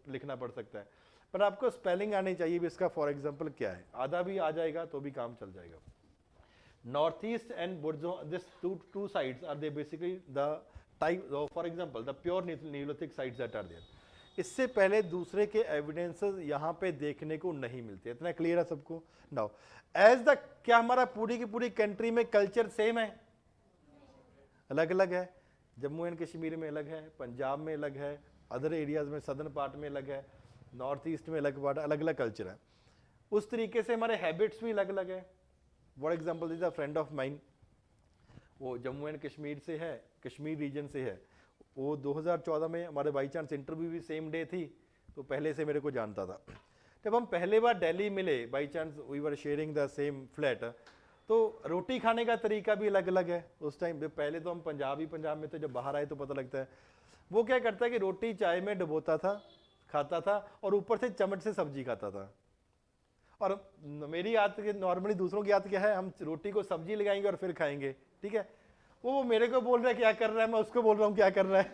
लिखना पड़ सकता है, पर आपको स्पेलिंग आनी चाहिए भी इसका। फॉर एग्जांपल क्या है, आधा भी आ जाएगा तो भी काम चल जाएगा। North east and Burzahom, this two sides are they basically the type, for example the pure neolithic sites that are there. इससे पहले दूसरे के एविडेंसेस यहाँ पे देखने को नहीं मिलते। इतना क्लियर है सबको? नाउ एज द, क्या हमारा पूरी की पूरी कंट्री में कल्चर सेम है? अलग अलग है। जम्मू एंड कश्मीर में अलग है, पंजाब में अलग है, अदर एरियाज में सदर्न पार्ट में अलग है, नॉर्थ ईस्ट में अलग पार्ट, अलग अलग कल्चर है। उस तरीके से हमारे हैबिट्स भी अलग अलग है। For example is a friend of mine, वो जम्मू एंड कश्मीर से है, कश्मीर रीजन से है। वो 2014 में हमारे बाई चांस इंटरव्यू भी सेम डे थी, तो पहले से मेरे को जानता था। जब हम पहले बार दिल्ली मिले, by chance we were sharing the same flat, तो रोटी खाने का तरीका भी अलग अलग है। उस टाइम पहले तो हम पंजाब में थे, जब बाहर आए तो पता लगता है। वो क्या करता है कि रोटी चाय में डुबोता था, खाता था, और ऊपर से चम्मच से सब्जी खाता था। और मेरी आदत, नॉर्मली दूसरों की आदत क्या है, हम रोटी को सब्जी लगाएंगे और फिर खाएंगे, ठीक है। वो मेरे को बोल रहा है क्या कर रहा है, मैं उसको बोल रहा हूँ क्या कर रहा है।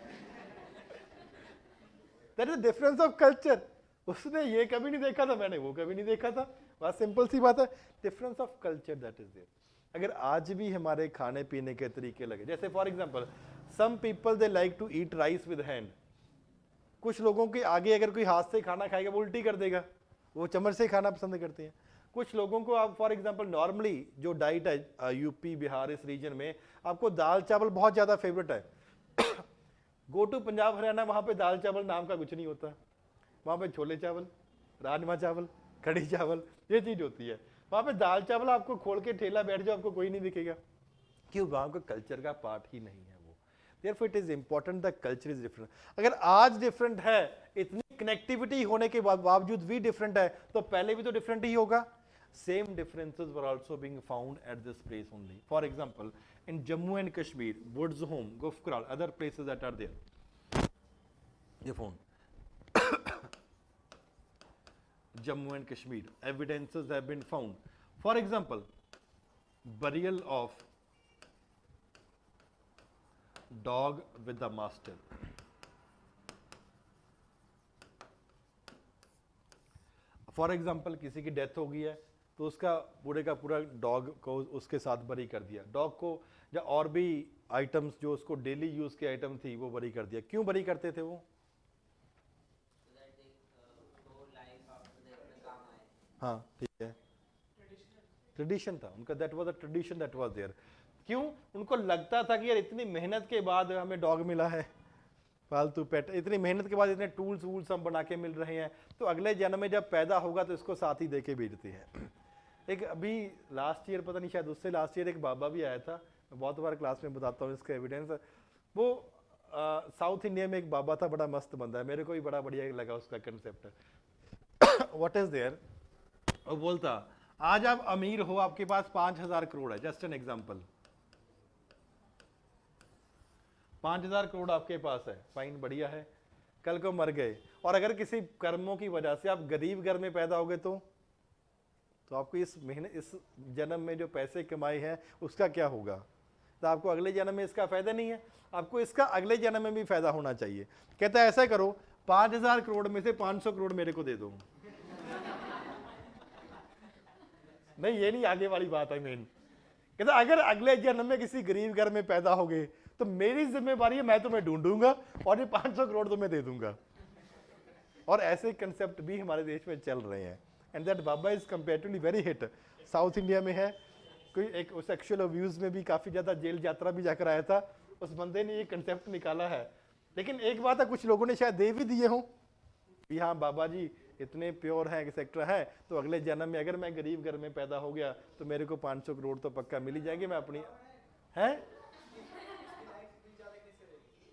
That is difference of culture. उसने ये कभी नहीं देखा था, मैंने वो कभी नहीं देखा था। बस सिंपल सी बात है, difference of culture that is there. अगर आज भी हमारे खाने पीने के तरीके लगे, जैसे for example some people they like to eat rice with hand. कुछ लोगों के आगे अगर कोई हाथ से खाना खाएगा वो उल्टी कर देगा, वो चम्मच से खाना पसंद करते हैं। कुछ लोगों को, आप फॉर एग्जांपल नॉर्मली जो डाइट है यूपी बिहार इस रीजन में, आपको दाल चावल बहुत ज़्यादा फेवरेट है। गो टू पंजाब हरियाणा, वहाँ पे दाल चावल नाम का कुछ नहीं होता। वहाँ पे छोले चावल, राजमा चावल, कढ़ी चावल, ये चीज़ होती है। वहाँ पे दाल चावल आपको खोल के ठेला बैठ जाओ, आपको कोई नहीं दिखेगा, क्यों? वहाँ का कल्चर का पार्ट ही नहीं है वो। Therefore it is important the culture is different. अगर आज डिफरेंट है, इतनी कनेक्टिविटी होने के बावजूद भी डिफरेंट है, तो पहले भी तो डिफरेंट ही होगा। Same differences were also being found at this place only. For example, in Jammu and Kashmir, Woods Home, Gufkral, other places that are there. ये phone. Jammu and Kashmir, evidences have been found. For example, burial of dog with the master. For example किसी की death हो गई है, तो उसका पूरे का पूरा डॉग को उसके साथ बरी कर दिया। डॉग को या और भी आइटम्स जो उसको डेली यूज के आइटम थी वो बरी कर दिया। क्यों बरी करते थे वो? हाँ ठीक है, ट्रेडिशन था उनका, that was a tradition that was there. क्यों? उनको लगता था कि यार इतनी मेहनत के बाद हमें डॉग मिला है, पालतू पेट, इतनी मेहनत के बाद इतने टूल्स वूल्स हम बना के मिल रहे हैं, तो अगले जन्म में जब पैदा होगा तो इसको साथ ही दे के भेजते हैं। एक अभी लास्ट ईयर, पता नहीं शायद उससे लास्ट ईयर, एक बाबा भी आया था, मैं बहुत बार क्लास में बताता हूँ इसका एविडेंस। वो साउथ इंडिया में एक बाबा था, बड़ा मस्त बंदा है, मेरे को भी बड़ा बढ़िया लगा उसका कंसेप्ट। व्हाट इज देयर, वो बोलता आज आप अमीर हो, आपके पास 5,000 करोड़ है, जस्ट एन एग्जाम्पल, 5,000 करोड़ आपके पास है, फाइन, बढ़िया है। कल को मर गए और अगर किसी कर्मों की वजह से आप गरीब घर में पैदा हो गए, तो आपको इस महीने, इस जन्म में जो पैसे कमाए हैं उसका क्या होगा? तो आपको अगले जन्म में इसका फायदा नहीं है, आपको इसका अगले जन्म में भी फायदा होना चाहिए। कहता है ऐसा करो, 5,000 करोड़ में से 500 करोड़ मेरे को दे दो। नहीं, ये नहीं आगे वाली बात है मेन। कहता अगर अगले जन्म में किसी गरीब घर में पैदा हो गए तो मेरी जिम्मेवारी है, मैं तुम्हें ढूंढूंगा और ये 500 करोड़ तुम्हें दे दूंगा। और ऐसे कंसेप्ट भी हमारे देश में चल रहे हैं। And that Baba is comparatively very hit. South India में है, कोई एक सेक्सुअल अब्यूज में भी काफी ज्यादा जेल यात्रा भी जाकर आया था, उस बंदे ने ये कंसेप्ट निकाला है। लेकिन एक बात है, कुछ लोगों ने शायद दे भी दिए हों कि हाँ बाबा जी इतने प्योर है, सेक्टर है, तो अगले जन्म में अगर मैं गरीब घर में पैदा हो गया तो मेरे को 500 करोड़ तो पक्का मिल ही जाएंगे, मैं अपनी है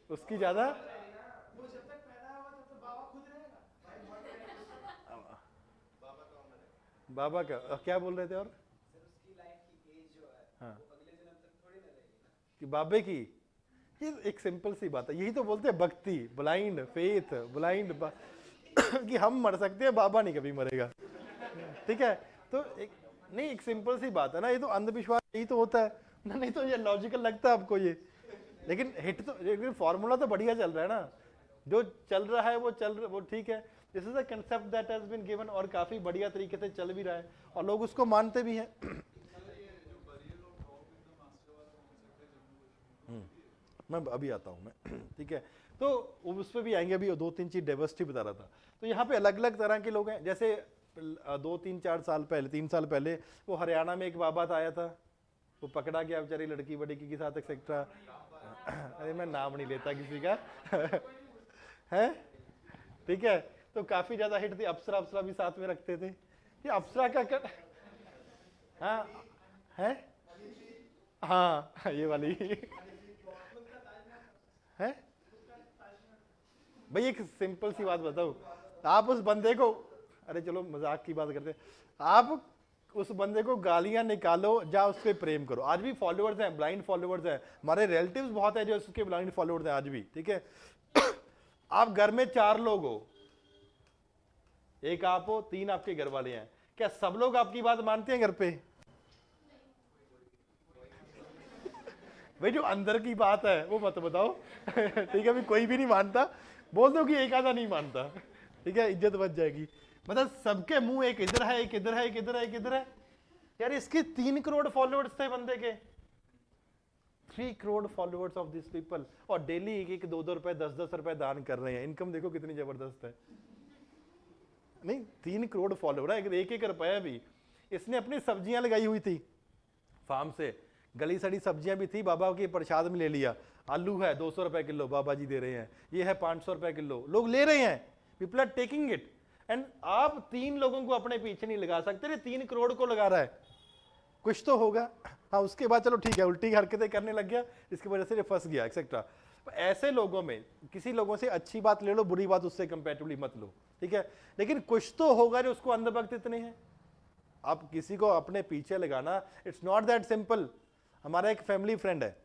उसकी ज्यादा। बाबा का क्या बोल रहे थे? और हाँ कि बाबे की, ये एक सिंपल सी बात है, यही तो बोलते हैं भक्ति, ब्लाइंड फेथ, ब्लाइंड कि हम मर सकते हैं, बाबा नहीं कभी मरेगा। ठीक है, तो एक नहीं, एक सिंपल सी बात है ना, ये तो अंधविश्वास यही तो होता है ना, नहीं तो ये लॉजिकल लगता है आपको ये, लेकिन हिट तो, लेकिन फॉर्मूला तो बढ़िया चल रहा है ना, जो चल रहा है वो ठीक है। This is a concept that has been given और काफी बढ़िया तरीके से चल भी रहा है और लोग उसको मानते भी हैं। मैं अभी आता हूँ मैं, ठीक है, तो उस पर भी आएंगे, अभी 2-3 चीज डाइवर्सिटी बता रहा था। तो यहाँ पे अलग अलग तरह के लोग हैं, जैसे 2-3-4 साल पहले, 3 साल पहले वो हरियाणा में एक बाबा आया था, वो पकड़ा गया बेचारी लड़की बड़ी के साथ एक्सेट्रा। अरे मैं नाम नहीं लेता किसी का है, ठीक है, तो काफी ज्यादा हिट थी। अप्सरा, अप्सरा भी साथ में रखते थे, ये अप्सरा का कर... हाँ है, हाँ ये वाली है भाई। एक सिंपल सी बात बताओ, आप उस बंदे को, अरे चलो मजाक की बात करते हैं, आप उस बंदे को गालियां निकालो, जा उसके प्रेम करो। आज भी फॉलोअर्स हैं, ब्लाइंड फॉलोअर्स हैं, हमारे रिलेटिव्स बहुत है जो उसके ब्लाइंड फॉलोअर्स हैं आज भी, ठीक है। आप घर में 4 लोग हो, एक आप हो, 3 आपके घर वाले हैं, क्या सब लोग आपकी बात मानते हैं घर पे? भाई जो अंदर की बात है वो मत बताओ ठीक है, अभी कोई भी नहीं मानता, बोल दो कि एक आधा नहीं मानता, ठीक है, इज्जत बच जाएगी। मतलब सबके मुंह एक इधर है, एक इधर है, एक इधर है, एक इधर है। यार इसके 3 करोड़ फॉलोअर्स थे बंदे के, 3 crore followers of this people, और डेली 1-1, 2-2 रुपए, 10-10 रुपए दान कर रहे हैं। इनकम देखो कितनी जबरदस्त है। नहीं 3 करोड़ फॉलोअर है, 1-1 रुपया भी इसने अपनी सब्जियां लगाई हुई थी फार्म से, गली सड़ी सब्जियां भी थी, बाबा के प्रसाद में ले लिया। आलू है 200 रुपए किलो, बाबा जी दे रहे हैं, ये है 500 रुपए किलो, लोग ले रहे हैं, people are taking it. And आप 3 लोगों को अपने पीछे नहीं लगा सकते, 3 करोड़ को लगा रहा है, कुछ तो होगा। हाँ उसके बाद चलो ठीक है, उल्टी हरकतें करने लग गया, इसकी वजह से फंस गया एक्सेट्रा। ऐसे लोगों में किसी लोगों से अच्छी बात ले लो, बुरी बात उससे कंपैरेटिवली मत लो, ठीक है, लेकिन कुछ तो होगा जो उसको अंधभक्त इतने हैं। आप किसी को अपने पीछे लगाना, इट्स नॉट दैट सिंपल। हमारा एक फैमिली फ्रेंड है,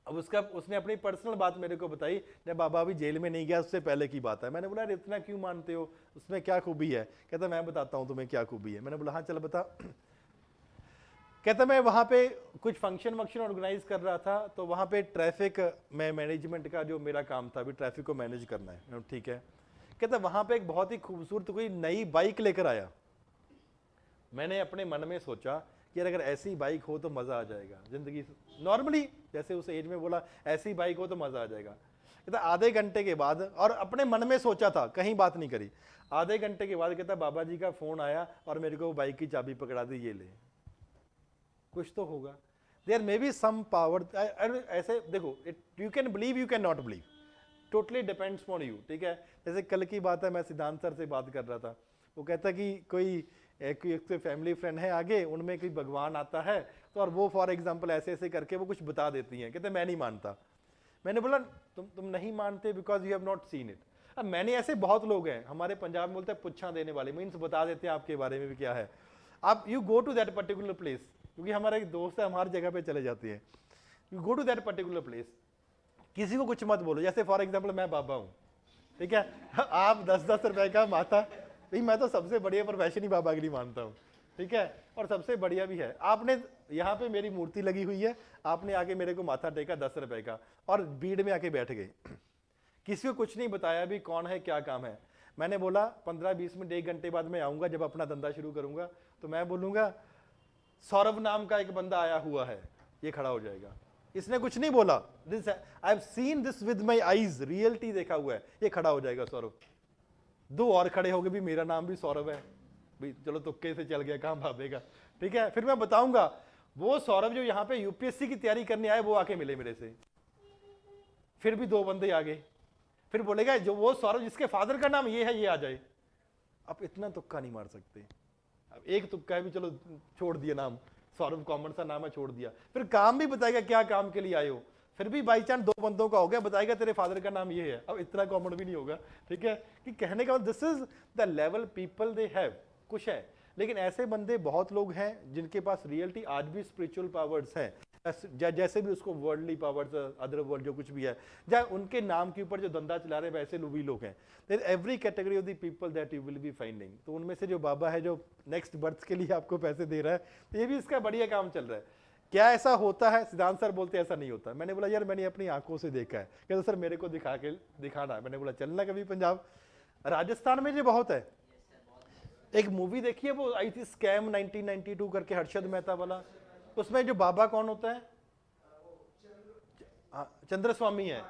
अब उसने अपनी पर्सनल बात मेरे को बताई, जब बाबा अभी जेल में नहीं गया उससे पहले की बात है। मैंने बोला इतना क्यों मानते हो, उसमें क्या खूबी है? कहता मैं बताता हूँ तुम्हें क्या खूबी है। मैंने बोला हाँ चल बता। कहता मैं वहाँ पे कुछ फंक्शन ऑर्गेनाइज कर रहा था, तो वहाँ पे ट्रैफिक में मैनेजमेंट का जो मेरा काम था, अभी ट्रैफिक को मैनेज करना है, ठीक है। कहता वहाँ पे एक बहुत ही खूबसूरत कोई नई बाइक लेकर आया। मैंने अपने मन में सोचा कि अगर ऐसी बाइक हो तो मजा आ जाएगा जिंदगी। नॉर्मली जैसे उस एज में बोला ऐसी बाइक हो तो मजा आ जाएगा। कहता आधे घंटे के बाद, और अपने मन में सोचा था, कहीं बात नहीं करी, आधे घंटे के बाद कहता बाबा जी का फोन आया और मेरे को बाइक की चाबी पकड़ा दी, ये ले, कुछ तो होगा। There may be some power. ऐसे देखो, you can believe, you can not believe, totally depends on you, ठीक है। जैसे कल की बात है, मैं सिद्धांत सर से बात कर रहा था, वो कहता कि कोई एक फैमिली फ्रेंड है आगे, उनमें कोई भगवान आता है तो, और वो फॉर एग्जांपल ऐसे ऐसे करके वो कुछ बता देती हैं, कहते मैं नहीं मानता। मैंने बोला तुम नहीं मानते because you have not seen it. अब मैंने ऐसे बहुत लोग हैं, हमारे पंजाब में बोलते हैं पुच्छा देने वाले, मीन्स बता देते हैं आपके बारे में भी क्या है। आप you go to that particular place, क्योंकि हमारा एक दोस्त है, हमारी जगह पे चले जाते हैं, you go to that particular place, किसी को कुछ मत बोलो। जैसे फॉर एग्जाम्पल मैं बाबा हूँ, ठीक है, आप 10-10 रुपए का माथा, भाई मैं तो सबसे बढ़िया प्रोफेशन ही बाबागिरी मानता हूँ, ठीक है, और सबसे बढ़िया भी है। आपने यहाँ पे मेरी मूर्ति लगी हुई है, आपने आके मेरे को माथा टेका 10 रुपए का और भीड़ में आके बैठ गए, किसी को कुछ नहीं बताया भी कौन है क्या काम है। मैंने बोला 15-20 मिनट 1 घंटे बाद मैं आऊंगा, जब अपना धंधा शुरू करूंगा तो मैं बोलूंगा सौरभ नाम का एक बंदा आया हुआ है, ये खड़ा हो जाएगा। इसने कुछ नहीं बोला, this I have seen this with my eyes, reality देखा हुआ है, ये खड़ा हो जाएगा सौरभ। 2 और खड़े हो गए, भी मेरा नाम भी सौरभ है, भाई चलो तुक्के से चल गया, काम भावेगा, ठीक है। फिर मैं बताऊंगा वो सौरभ जो यहाँ पे यूपीएससी की तैयारी करने आए, वो आके मिले मेरे से, फिर भी 2 बंदे आ गए, फिर बोलेगा जो वो सौरभ जिसके फादर का नाम ये है, ये आ जाए। अब इतना तुक्का नहीं मार सकते, अब एक तुक्का है भी, चलो छोड़ दिया नाम, सौरभ कॉमन सा नाम है, छोड़ दिया। फिर काम भी बताएगा क्या काम के लिए आए हो, फिर भी बाई चांस 2 बंदों का हो गया, बताएगा तेरे फादर का नाम ये है, अब इतना कॉमन भी नहीं होगा, ठीक है। कि कहने का this is the level people they have, कुछ है। लेकिन ऐसे बंदे बहुत लोग हैं जिनके पास रियलिटी आज भी स्पिरिचुअल पावर्स हैं। जैसे भी उसको वर्ल्डली पावर्स, अदर वर्ल्ड जो कुछ भी है, या उनके नाम के ऊपर जो धंधा चला रहे हैं वैसे भी लोग हैं। There every category of the people that you will be finding. तो उनमें से जो बाबा है जो नेक्स्ट बर्थ के लिए आपको पैसे दे रहा है, तो ये भी इसका बढ़िया काम चल रहा है। क्या ऐसा होता है? सिद्धांत सर बोलते हैं ऐसा नहीं होता। मैंने बोला यार मैंने अपनी आंखों से देखा है। कहते सर मेरे को दिखाना। मैंने बोला चलना कभी पंजाब, राजस्थान में ये बहुत है। एक मूवी देखी है वो आई थी स्कैम 1992 करके, हर्षद मेहता वाला। उसमें जो बाबा कौन होता है? चंद्र स्वामी है।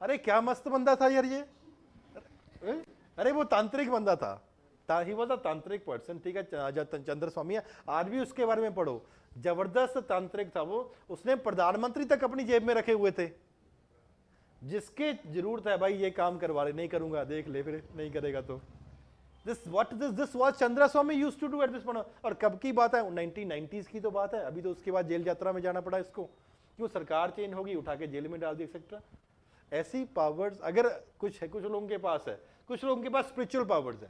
अरे क्या मस्त बंदा था यार ये। अरे वो तांत्रिक बंदा था, ही वॉज अ तांत्रिक पर्सन, ठीक है। चंद्र स्वामी है, आज भी उसके बारे में पढ़ो, जबरदस्त तांत्रिक था वो। उसने प्रधानमंत्री तक अपनी जेब में रखे हुए थे। जिसके जरूरत है भाई ये काम करवा ले, नहीं करूंगा देख ले, फिर नहीं करेगा तो this was Chandra Swami used to do at this point. और कब की बात है? 1990s की तो बात है। अभी तो उसके बाद जेल यात्रा में जाना पड़ा इसको, क्यों? सरकार चेंज होगी, उठा के जेल में डाल दी एक्सेट्रा। ऐसी पावर्स अगर कुछ है, कुछ लोगों के पास है, कुछ लोगों के पास स्पिरिचुअल पावर्स है,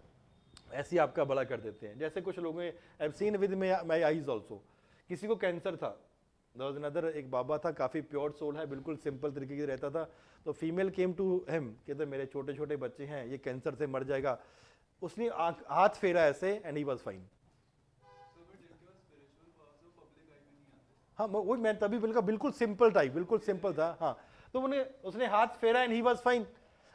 ऐसी आपका भला कर देते हैं। जैसे कुछ लोगों I have seen with my eyes also. किसी को कैंसर था, देयर वाज अनदर, एक बाबा था, काफी प्योर सोल है, बिल्कुल सिंपल तरीके से रहता था। तो फीमेल केम टू हिम, कहते मेरे छोटे छोटे बच्चे हैं, ये कैंसर से मर जाएगा। उसने हाथ फेरा ऐसे एंड ही वाज फाइन। हाँ वही मैं तभी बिल्कुल सिंपल टाइप, बिल्कुल सिंपल था। हाँ तो उसने हाथ फेरा एंड ही वाज फाइन।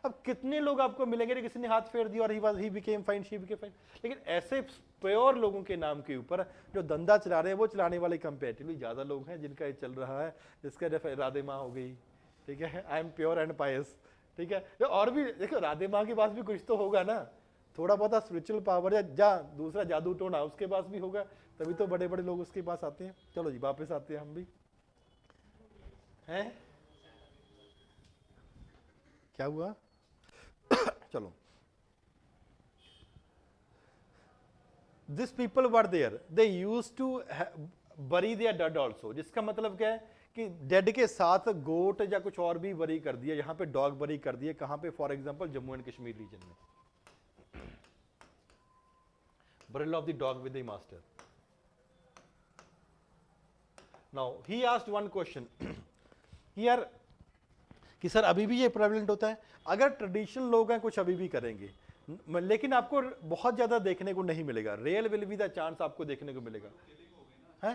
अब कितने लोग आपको मिलेंगे किसी ने हाथ फेर दिया और he became fine, she became fine. लेकिन ऐसे प्योर लोगों के नाम के ऊपर जो धंधा चला रहे हैं, वो चलाने वाले कंपेरेटिवली ज्यादा लोग हैं जिनका ये चल रहा है। जिसका राधे माँ हो गई, ठीक है, आई एम प्योर एंड पायस, ठीक है। और भी देखो राधे माँ के पास भी कुछ तो होगा ना, थोड़ा बहुत स्पिरिचुअल पावर या दूसरा जादू टोना उसके पास भी होगा, तभी तो बड़े बड़े लोग उसके पास आते हैं। चलो जी वापस आते हैं हम भी हैं। क्या हुआ? चलो, this people were there, they used to bury their dead also. जिसका मतलब क्या है कि डेड के साथ गोट या कुछ और भी बरी कर दिया। यहाँ पे डॉग बरी कर दिए, कहाँ पे? For example Jammu and Kashmir region में, burial of the dog with the master. Now he asked one question here कि सर अभी भी ये प्रेवलेंट होता है? अगर ट्रेडिशनल लोग हैं कुछ अभी भी करेंगे, लेकिन आपको बहुत ज्यादा देखने को नहीं मिलेगा। Real will be the chance आपको देखने को मिलेगा है।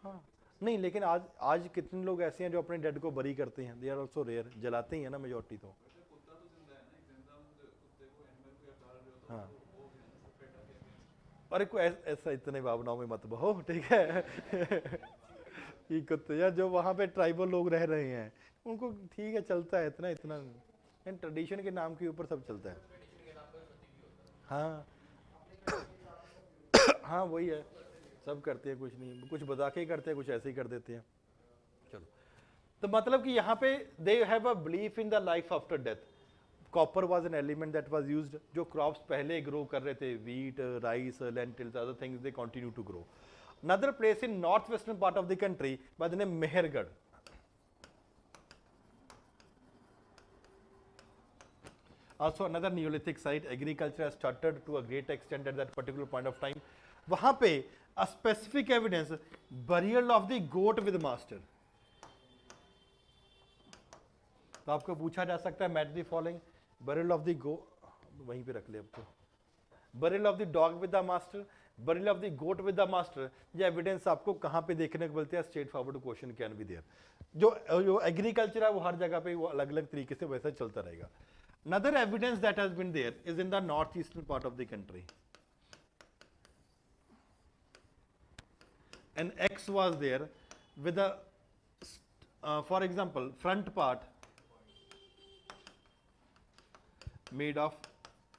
हाँ नहीं, लेकिन आज कितने लोग ऐसे हैं जो अपने डेड को बरी करते हैं? दे आर ऑल्सो रेयर, जलाते ही है ना मेजोरिटी तो। हाँ अरे कोई ऐसा इतने भावनाओं में मत बहो, ठीक है। ये कुत्ते यार जो वहाँ पे ट्राइबल लोग रह रहे हैं उनको ठीक है, चलता है इतना इतना, ट्रेडिशन के नाम के ऊपर सब चलता है। हाँ हाँ वही है, सब करते हैं, कुछ नहीं, कुछ बता के करते हैं, कुछ ऐसे ही कर देते हैं। चलो, तो मतलब कि यहाँ पे they have a belief in the life after death. Copper was an element that was used. जो क्रॉप्स पहले ग्रो कर रहे थे, wheat, rice, lentils, other things, they continue to grow. Another place in northwestern part of the country by the name Mehergarh. Also another Neolithic site. Agriculture has started to a great extent at that particular point of time. वहाँ पे a specific evidence, burial of the goat with master. तो आपको पूछा जा सकता है match the following, burial of the goat, वहीं पे रख ले अब तो, burial of the dog with the master, burial of the goat with the master। ये एविडेंस आपको कहाँ पे देखने को मिलते हैं? Straight forward question can be there. जो एग्रीकल्चर है वो हर जगह पे वो अलग अलग तरीके से वैसा चलता रहेगा। Another evidence that has been there is in the northeastern part of the country. An X was there with a, for example, front part made of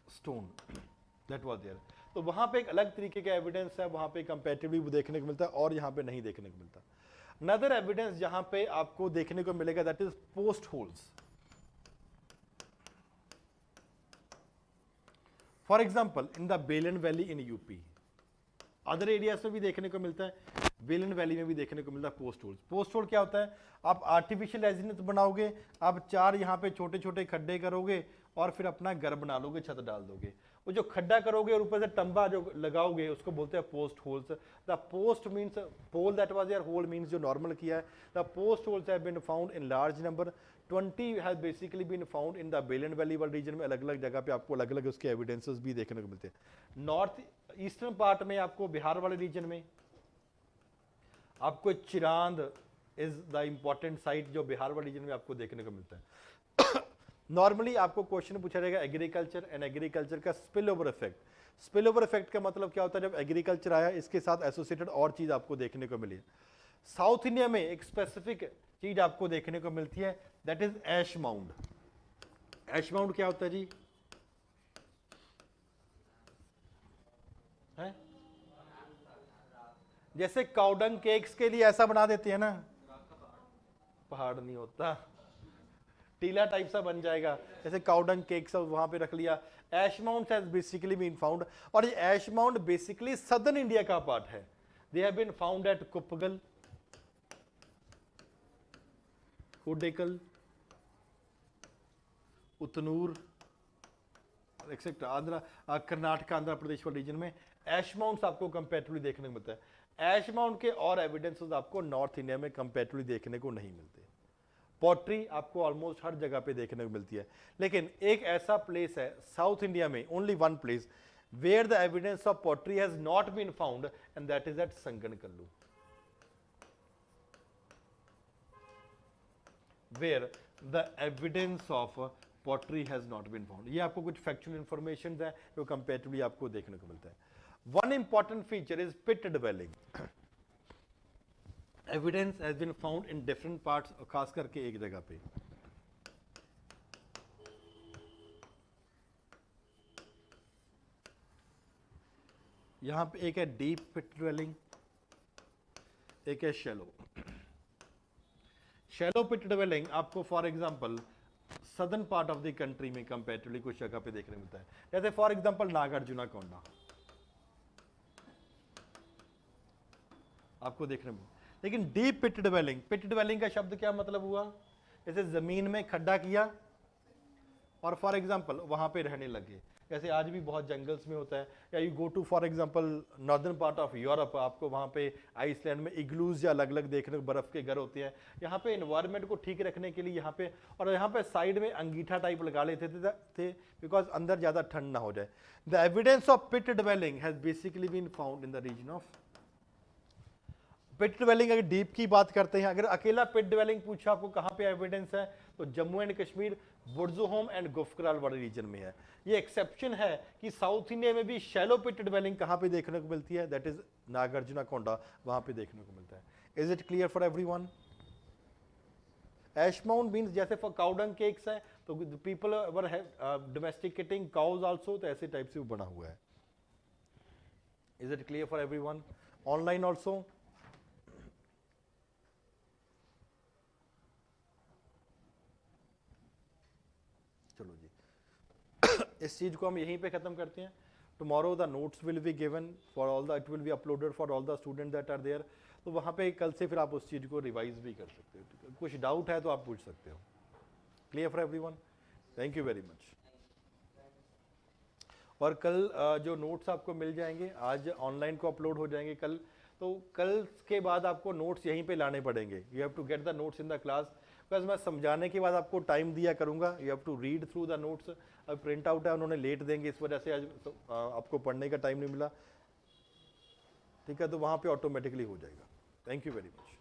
stone, that was there। तो वहां पे एक अलग तरीके का एविडेंस है, वहां पे कंपैरेटिवली देखने को मिलता है और यहाँ पे नहीं देखने को मिलता। अनदर एविडेंस जहां पे आपको देखने को मिलेगा that is post holes. For example in the Belan valley in UP, other areas में भी देखने को मिलता है, बेलन वैली में भी देखने को मिलता है पोस्ट होल्स। पोस्ट होल क्या होता है? आप आर्टिफिशियल रेजिडेंस बनाओगे, आप 4 यहाँ पे छोटे छोटे खड्डे करोगे और फिर अपना घर बना लोगे, छत डाल दोगे। वो जो खड्डा करोगे और ऊपर से टंबा जो लगाओगे उसको बोलते हैं post holes. The post means pole that was your hole means जो नॉर्मल किया है। The post holes have been found in large number, 20 has basically been found in the Belan valley वाले रीजन में। अलग अलग जगह पे आपको अलग अलग उसके एविडेंसेस भी देखने को मिलते हैं। नॉर्थ ईस्टर्न पार्ट में आपको बिहार वाले रीजन में आपको Chirand is the important site जो बिहार वाले रीजन में आपको देखने को मिलता है। नॉर्मली आपको क्वेश्चन पूछा जाएगा एग्रीकल्चर एंड एग्रीकल्चर का spill over effect. Spill over effect का मतलब क्या होता है, जब एग्रीकल्चर आया इसके साथ एसोसिएटेड और चीज आपको देखने को मिली। साउथ इंडिया में एक स्पेसिफिक चीज आपको देखने को मिलती है, that is ash mound. Ash mound क्या होता है जी? है जैसे काउडंग केक्स के लिए ऐसा बना देते हैं ना, पहाड़ नहीं होता, टीला टाइप सा बन जाएगा, जैसे काउडंग केक सब वहां पे रख लिया। Ash mound has basically been found, और ये ash mound basically southern India का पार्ट है। They have been found at Kupgal, Kodekal, Utnur, except Andhra, Karnataka, Andhra Pradesh वाले रीजन में ऐश माउंट्स आपको कंपैरेटिवली देखने को मिलता है। ऐश माउंट के और एविडेंसेस आपको नॉर्थ इंडिया में कंपैरेटिवली देखने को नहीं मिलते। पॉटरी आपको ऑलमोस्ट हर जगह पे देखने को मिलती है, लेकिन एक ऐसा प्लेस है साउथ इंडिया में, only one place where the evidence of pottery has not been found, and that is at Sanganakallu, where the evidence of pottery has not been found. ये आपको कुछ फैक्चुअल इंफॉर्मेशन है जो कंपैरेटिवली आपको देखने को मिलता है। One important feature is pit dwelling. Evidence has been found in different parts, खास करके एक जगह पे। यहां पे एक है डीप पिट ड्वेलिंग, एक है शैलो। शैलो पिट ड्वेलिंग आपको for example southern part of the country में कंपैरेटिवली कुछ जगह पे देखने मिलता है, जैसे फॉर एग्जांपल नागार्जुना कोंडा आपको देखने में। लेकिन डीप पिट ड्वेलिंग का शब्द क्या मतलब हुआ, जैसे जमीन में खड्डा किया और फॉर एग्जांपल वहां पे रहने लगे, जैसे आज भी बहुत जंगल्स में होता है। या you go to for example northern part of Europe, आपको वहां पे आइसलैंड में इग्लूज या अलग अलग देखने को बर्फ के घर होते हैं। यहाँ पे एनवायरनमेंट को ठीक रखने के लिए यहाँ पे, और यहाँ पे साइड में अंगीठा टाइप लगा लेते थे बिकॉज अंदर ज्यादा ठंड ना हो जाए। The evidence of pit dwelling has basically been found in the region of pit dwelling. अगर डीप की बात करते हैं, अगर अकेला पिट ड्वेलिंग पूछा आपको कहां पे एविडेंस है, तो जम्मू एंड कश्मीर, बुर्जुहोम एंड गुफकराल वाले रीजन में है। ये एक्सेप्शन है कि साउथ इंडिया में भी शैलो पिट ड्वेलिंग कहां पे देखने को मिलती है, दैट इज नागार्जुना कोंडा, वहां पे देखने को मिलता है। Is it clear for everyone? Ash mound means जैसे फॉर काउडंग केक्स है, तो people were domesticating cows also, तो ऐसे टाइप से वो बना हुआ है। Is it clear for everyone? Online also? चलो जी, इस चीज को हम यहीं पे खत्म करते हैं। Tomorrow the notes will be given for all the, it will be uploaded for all the student that are there. तो वहाँ पे कल से फिर आप उस चीज़ को रिवाइज भी कर सकते हो। कुछ डाउट है तो आप पूछ सकते हो। Clear for everyone? Thank you very much. और कल जो नोट्स आपको मिल जाएंगे, आज ऑनलाइन को अपलोड हो जाएंगे कल, तो कल के बाद आपको नोट्स यहीं पे लाने पड़ेंगे। You have to get the notes in the class, because मैं समझाने के बाद आपको टाइम दिया करूंगा। You have to read through the notes. अब प्रिंट आउट है, उन्होंने लेट देंगे, इस वजह से आज आपको पढ़ने का टाइम नहीं मिला। ठीक है, तो वहाँ पे ऑटोमेटिकली हो जाएगा। Thank you very much.